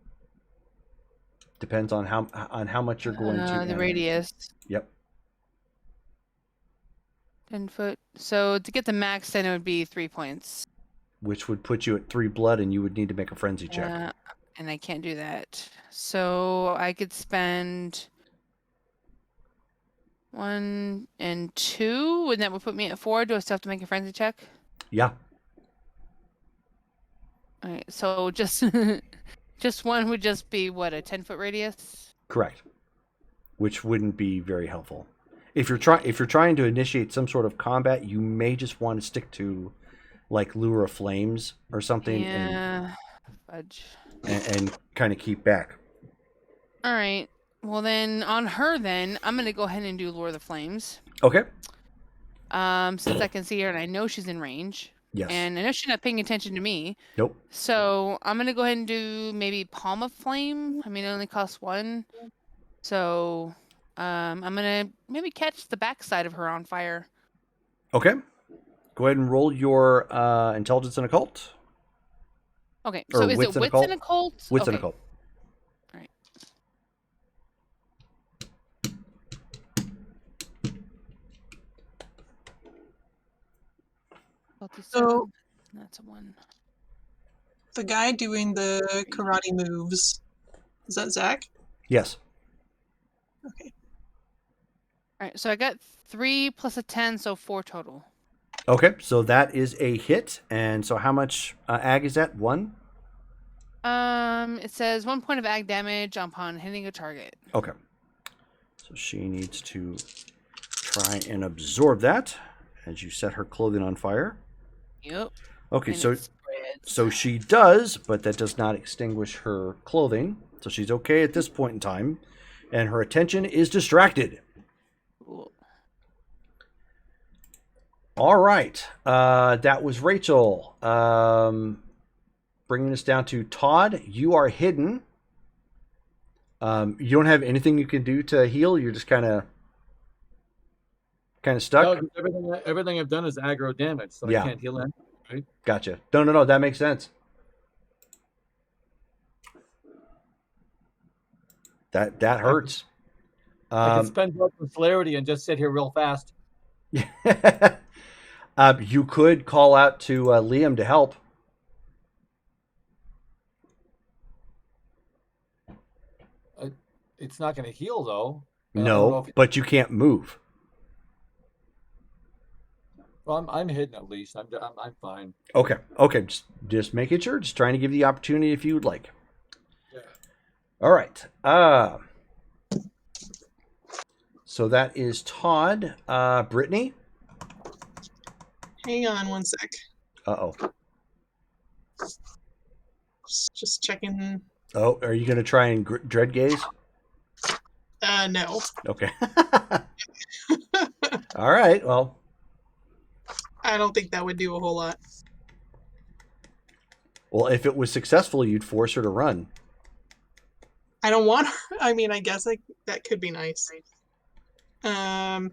Depends on how much you're going to. The animate. radius. Yep. 10 foot. So to get the max, then it would be 3 points. Which would put you at 3 blood, and you would need to make a frenzy check. And I can't do that. So I could spend 1 and 2, and that would put me at 4. Do I still have to make a frenzy check? Yeah. All right. So just 1 would just be what, a 10-foot radius? Correct. Which wouldn't be very helpful. If you're trying to initiate some sort of combat, you may just want to stick to like lure of flames or something. Yeah. Fudge. And kind of keep back. All right. Well, then on her, then I'm gonna go ahead and do Lure of the Flames. Okay. Since I can see her and I know she's in range. Yes. And I know she's not paying attention to me. Nope. So I'm gonna go ahead and do maybe Palm of Flame. I mean, it only costs 1. So I'm gonna maybe catch the backside of her on fire. Okay. Go ahead and roll your intelligence and occult. Okay. Or So is it wits and occult? Wits and occult. All right. So that's a 1. the guy doing the karate moves, is that Zach? Yes. Okay. All right. So I got 3 plus a 10, so 4 total. Okay, so that is a hit. And so how much ag is that? 1? It says 1 point of ag damage upon hitting a target. Okay. So she needs to try and absorb that as you set her clothing on fire. Yep. Okay, And so it spreads. So she does, but that does not extinguish her clothing. So she's okay at this point in time, and her attention is distracted. Cool. All right, that was Rachel. Bringing us down to Todd. You are hidden. You don't have anything you can do to heal. You're just kind of stuck. No, 'cause everything I've done is aggro damage, so Yeah. I can't heal anything. Right? Gotcha. No. That makes sense. That hurts. I can spend blood for celerity and just sit here real fast. You could call out to Liam to help. It's not going to heal though. I don't know No, if- but you can't move. Well, I'm hidden at least. I'm fine. Okay. Just making sure. Just trying to give you the opportunity if you would like. Yeah. All right. So that is Todd. Brittany. Hang on one sec. Uh-oh. Just checking. Oh, are you going to try and dread gaze? No. Okay. All right. Well, I don't think that would do a whole lot. well, if it was successful, you'd force her to run. I don't want her. I mean, I guess that could be nice. I'm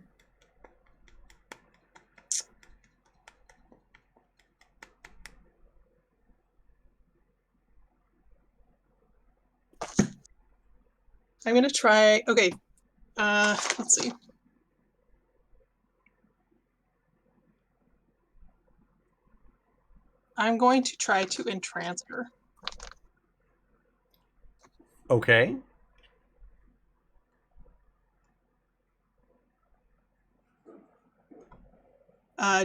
gonna try. Okay. Let's see. I'm going to try to entrance her. Okay.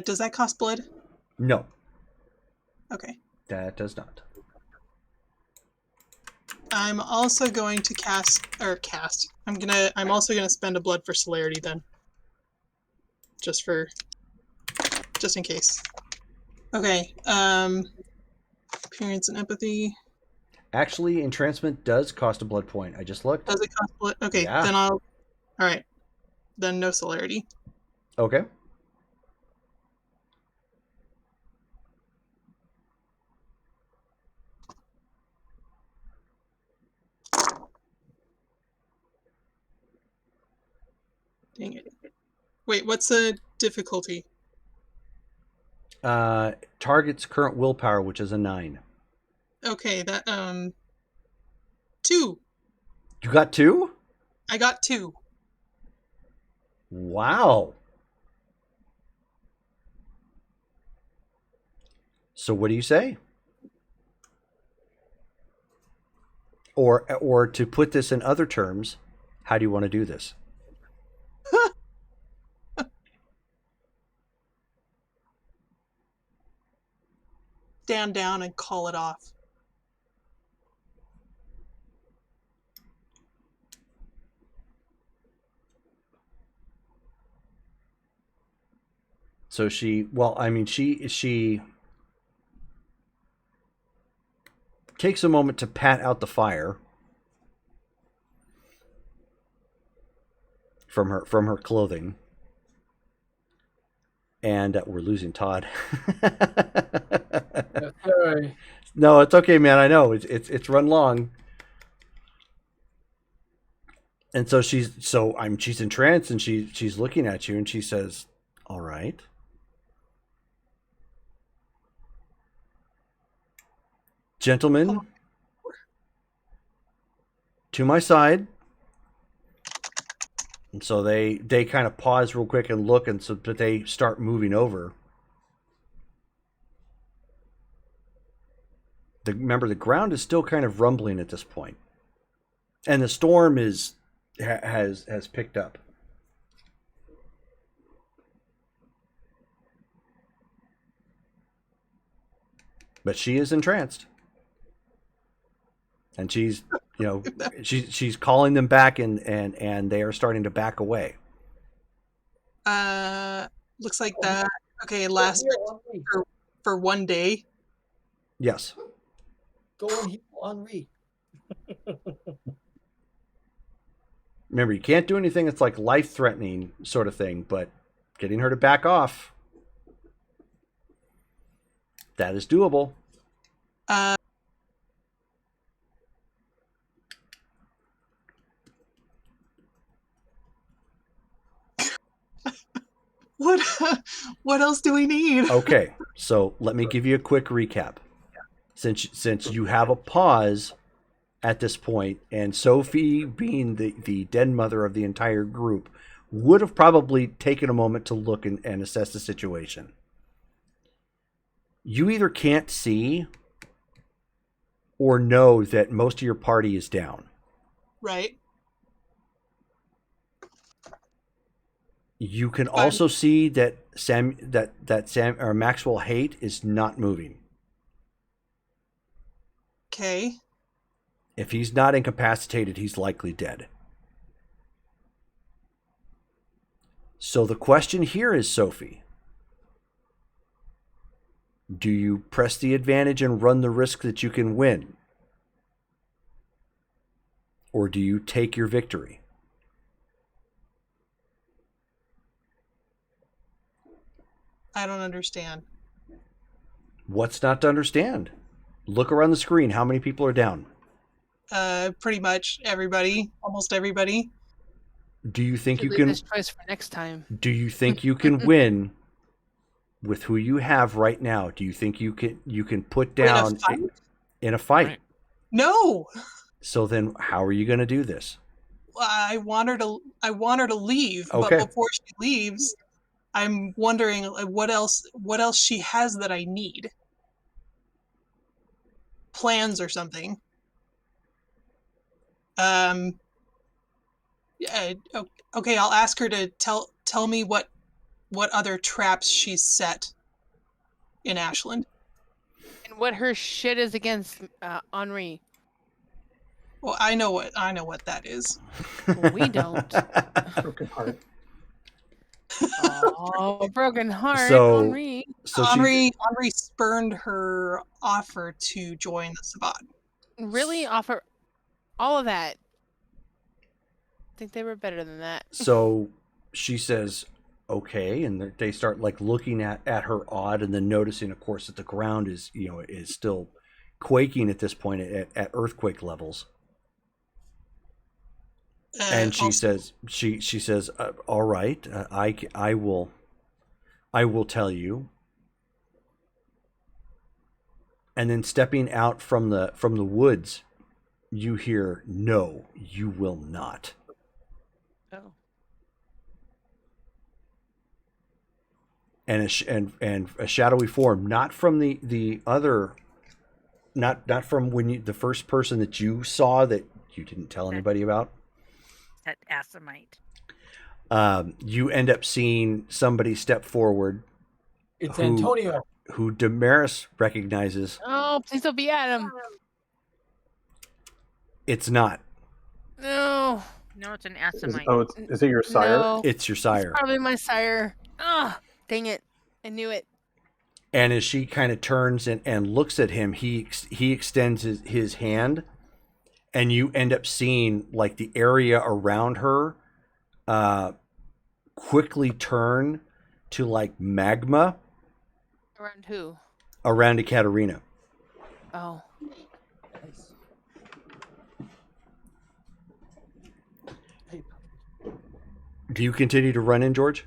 Does that cost blood? No, Okay. that does not. I'm also going to cast. I'm also gonna spend a blood for celerity then. Just in case. Okay. Appearance and empathy. Actually, entrancement does cost a blood point. I just looked. Does it cost blood? Okay, Yeah. then I'll. All right. Then no celerity. Okay. Dang it. Wait, what's the difficulty? Target's current willpower, which is a 9. Okay, that 2. You got 2? I got 2. Wow. So what do you say? Or to put this in other terms, how do you want to do this? Stand down and call it off. So she takes a moment to pat out the fire from her clothing. And we're losing Todd. Sorry. No, it's okay, man. I know it's run long. And so she's entranced, and she's looking at you, and she says, "All right, gentlemen, to my side." And so they kind of pause real quick and look, and so but they start moving over. Remember, the ground is still kind of rumbling at this point, and the storm has picked up. But she is entranced, and she's she's calling them back, and they are starting to back away. Looks like that. Okay, lasts for 1 day. Yes. Go and heal Henri. Remember, you can't do anything that's like life-threatening sort of thing, but getting her to back off, that is doable. What else do we need? Okay, so let me give you a quick recap. Since you have a pause at this point, and Sophie, being the den mother of the entire group, would have probably taken a moment to look and assess the situation. You either can't see or know that most of your party is down. Right. You can also see that Maxwell Haight is not moving. Okay. If he's not incapacitated, he's likely dead. So the question here is, Sophie, do you press the advantage and run the risk that you can win? Or do you take your victory? I don't understand. What's not to understand? Look around the screen. How many people are down? Pretty much everybody. Almost everybody. Do you think Should you leave can? this choice for next time. Do you think you can win with who you have right now? Do you think you can put down in a fight? Right. No. So then, how are you going to do this? I want her to leave, Okay. but before she leaves, I'm wondering what else she has that I need. Plans or something. Yeah, okay, I'll ask her to tell me what other traps she's set in Ashland. And what her shit is against Henri. Well, I know what that is. We don't. Broken heart. Oh, broken heart, So- Henri. So Henri spurned her offer to join the Sabbat. Really offer all of that. I think they were better than that. So she says, okay, and they start like looking at her odd, and then noticing, of course, that the ground is still quaking at this point at earthquake levels. And she says, all right, I will tell you. And then stepping out from the woods, you hear, no, you will not. Oh. And a shadowy form, not from the other, not from the first person that you saw that you didn't tell anybody about. That Asimite. You end up seeing somebody step forward. It's Antonio. Who Damaris recognizes. Oh, please don't be Adam. It's not. No. No, it's an Asimite. Is it your sire? No. It's your sire. It's probably my sire. Ah, dang it. I knew it. And as she kind of turns and looks at him, he extends his hand, and you end up seeing like the area around her quickly turn to like magma. Around who? Around Ekaterina. Oh. Do you continue to run in, George?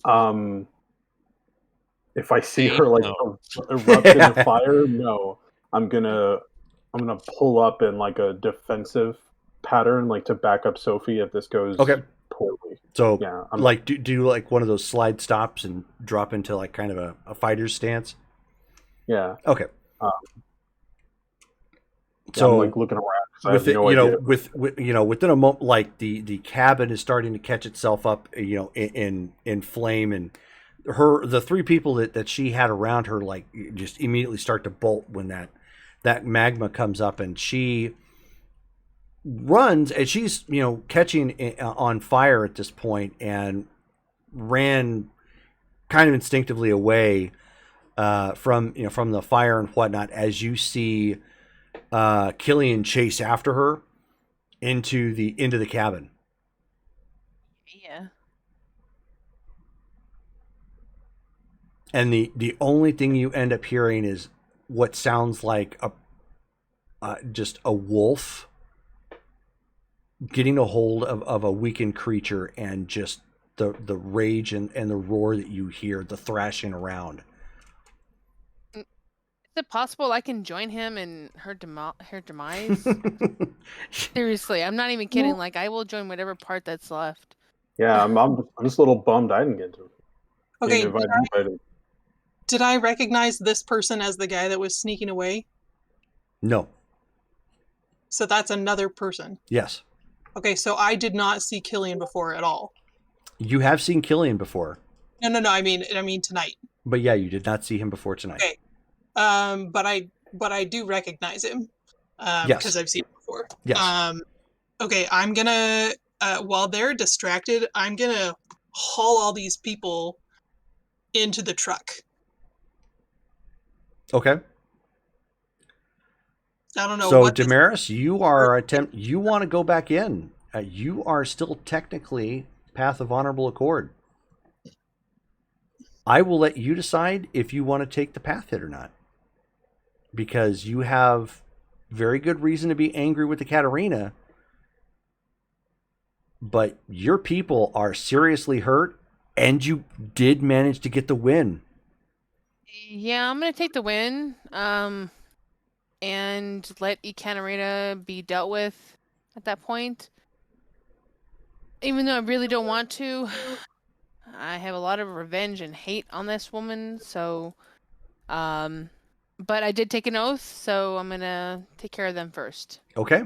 If I see her like erupt into fire, no. I'm gonna pull up in like a defensive pattern, like to back up Sophie if this goes poorly. So yeah, like do like one of those slide stops and drop into like kind of a fighter's stance. Yeah. Okay. So I'm like looking around. With it, within a moment, like the cabin is starting to catch itself up, in flame, and the three people that she had around her like just immediately start to bolt when that magma comes up, and she runs, and she's catching on fire at this point, and ran kind of instinctively away from the fire and whatnot, as you see Killian chase after her into the cabin. Yeah. And the only thing you end up hearing is what sounds like just a wolf getting a hold of a weakened creature, and just the rage and the roar that you hear, the thrashing around. Is it possible I can join him in her demise? Seriously, I'm not even kidding. Like, I will join whatever part that's left. Yeah, I'm just a little bummed I didn't get to. Okay, Invited. did I recognize this person as the guy that was sneaking away? No. So that's another person. Yes. Okay, so I did not see Killian before at all. You have seen Killian before. No. I mean tonight. But yeah, you did not see him before tonight. Okay. But I do recognize him. Yes. Because I've seen him before. Yes. Okay, I'm gonna while they're distracted, I'm gonna haul all these people into the truck. Okay. I don't know. So what Damaris, you want to go back in. You are still technically Path of Honorable Accord. I will let you decide if you want to take the path hit or not, because you have very good reason to be angry with the Katarina, but your people are seriously hurt, and you did manage to get the win. Yeah, I'm gonna take the win. And let Ekaterina be dealt with at that point. Even though I really don't want to, I have a lot of revenge and hate on this woman, so but I did take an oath, so I'm gonna take care of them first. Okay.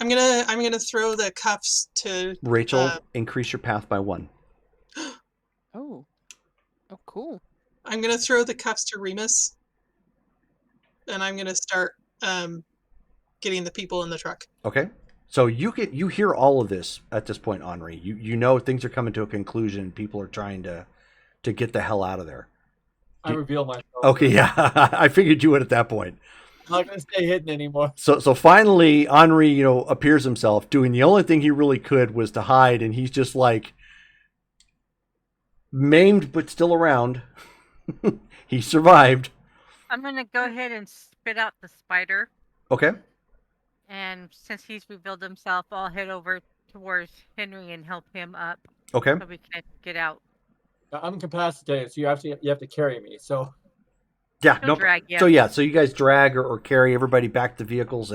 I'm gonna throw the cuffs to Rachel, increase your path by 1. Oh, cool. I'm gonna throw the cuffs to Remus, and I'm gonna start getting the people in the truck. Okay. So you hear all of this at this point, Henri. You know things are coming to a conclusion. People are trying to get the hell out of there. I reveal myself. Okay, yeah. I figured you would at that point. I'm not gonna stay hidden anymore. So finally, Henri, appears himself, doing the only thing he really could was to hide, and he's just like maimed but still around. He survived. I'm gonna go ahead and spit out the spider. Okay. And since he's revealed himself, I'll head over towards Henry and help him up. Okay. So we can get out. I'm incapacitated, so you have to carry me. So yeah, no. Drag, yeah. So you guys drag or carry everybody back to vehicles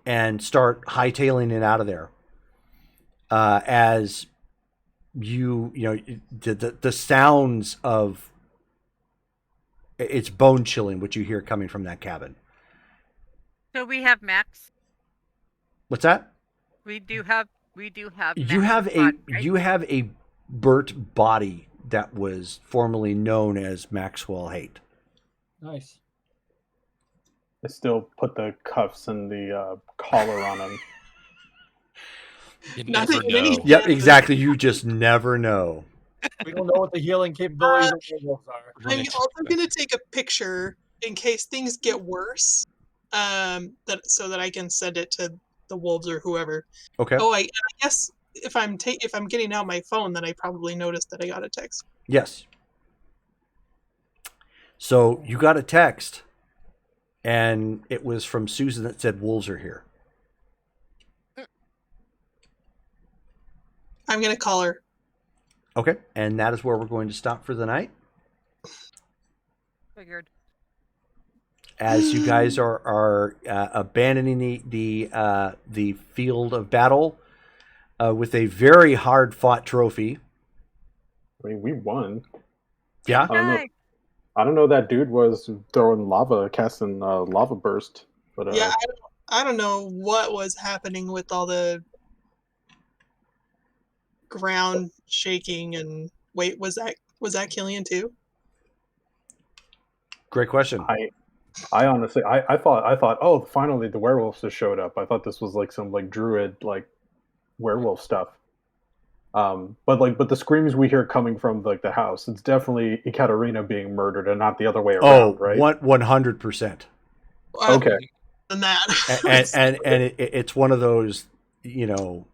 and start hightailing it out of there. As the sounds of it's bone chilling what you hear coming from that cabin. So we have Max. What's that? We do have. You have body, right? you have a burnt body that was formerly known as Maxwell Haight. nice. I still put the cuffs and the collar on him. You Nothing never in know. any- Yep, exactly. You just never know. We don't know what the healing capabilities of werewolves are. I'm Right. also gonna take a picture in case things get worse. So that I can send it to the wolves or whoever. Okay. Oh, I guess if I'm getting out my phone, then I probably noticed that I got a text. Yes. So you got a text, and it was from Susan that said wolves are here. I'm gonna call her. Okay. And that is where we're going to stop for the night. Figured. As you guys are abandoning the field of battle with a very hard fought trophy. I mean, we won. Yeah. I don't know. That dude was throwing lava, casting lava burst. But Yeah, I don't know what was happening with all the ground shaking and wait, was that Killian too? Great question. I honestly, I thought, oh, finally the werewolves just showed up. I thought this was like some like druid like werewolf stuff. But the screams we hear coming from like the house, it's definitely Ekaterina being murdered and not the other way Oh, around, right? 100%. Okay. Than that. And it's one of those, you know,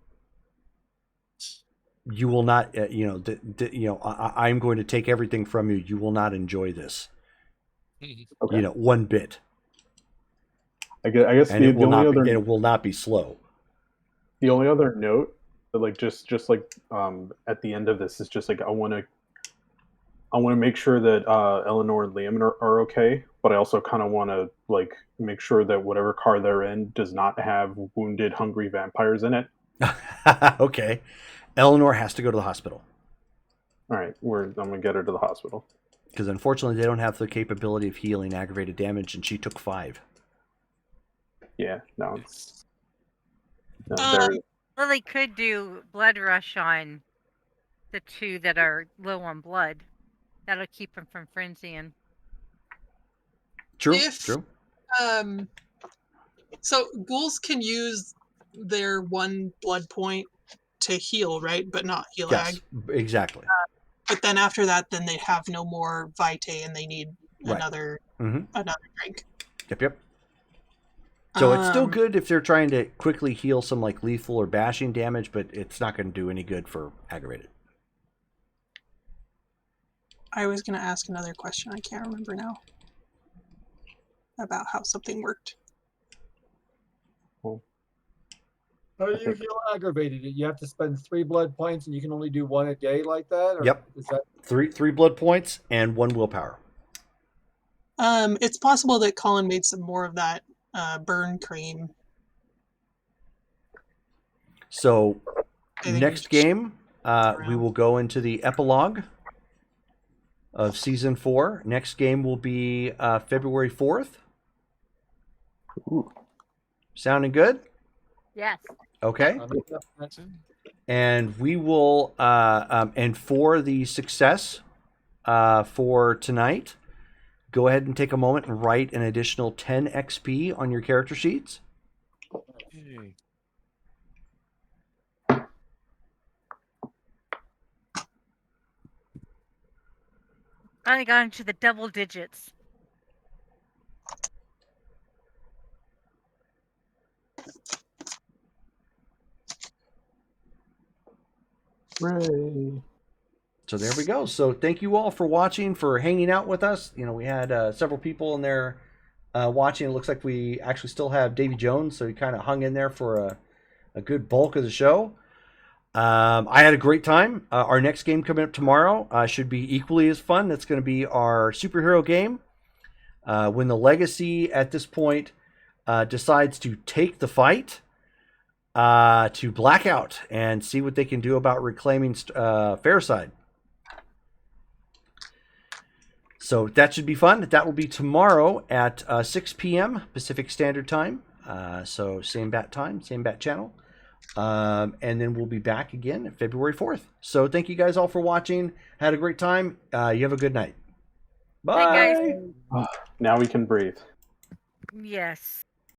you will not, I'm going to take everything from you. You will not enjoy this, Okay. one bit. I guess And the it will only not other be, it will not be slow. the only other note, like just like at the end of this is just like I want to make sure that Eleanor and Liam are okay, but I also kind of want to like make sure that whatever car they're in does not have wounded, hungry vampires in it. Okay. Eleanor has to go to the hospital. All right, I'm gonna get her to the hospital. Because unfortunately, they don't have the capability of healing aggravated damage, and she took 5. Yeah, no, Um, Well, they could do blood rush on the 2 that are low on blood. That'll keep them from frenzying. True. If- True. So ghouls can use their 1 blood point to heal, right? But not heal Yes, ag. exactly. But then after that, then they have no more vitae and they need Right. another drink. Yep. So it's still Um, good if they're trying to quickly heal some like lethal or bashing damage, but it's not going to do any good for aggravated. I was going to ask another question. I can't remember now. About how something worked. How do you heal aggravated? You have to spend 3 blood points, and you can only do 1 a day like that. Or Yep. Is that 3 blood points and 1 willpower. It's possible that Colin made some more of that burn cream. So I think next we should- game, we will go into the epilogue of season 4. Next game will be February 4th. Ooh. Sounding good? Yes. Okay. that's And we will, and for the success for tonight, go ahead and take a moment and write an additional 10 XP on your character sheets. I got into the double digits. Hooray. So there we go. So thank you all for watching, for hanging out with us. We had several people in there watching. It looks like we actually still have Davy Jones, so he kind of hung in there for a good bulk of the show. I had a great time. Our next game coming up tomorrow should be equally as fun. That's going to be our superhero game. When the Legacy at this point decides to take the fight to Blackout and see what they can do about reclaiming Fairside. So that should be fun. That will be tomorrow at 6 p.m. Pacific Standard Time. So same bat time, same bat channel. And then we'll be back again February 4th. So thank you guys all for watching. Had a great time. You have a good night. Bye. Hey, guys. Now we can breathe. Yes.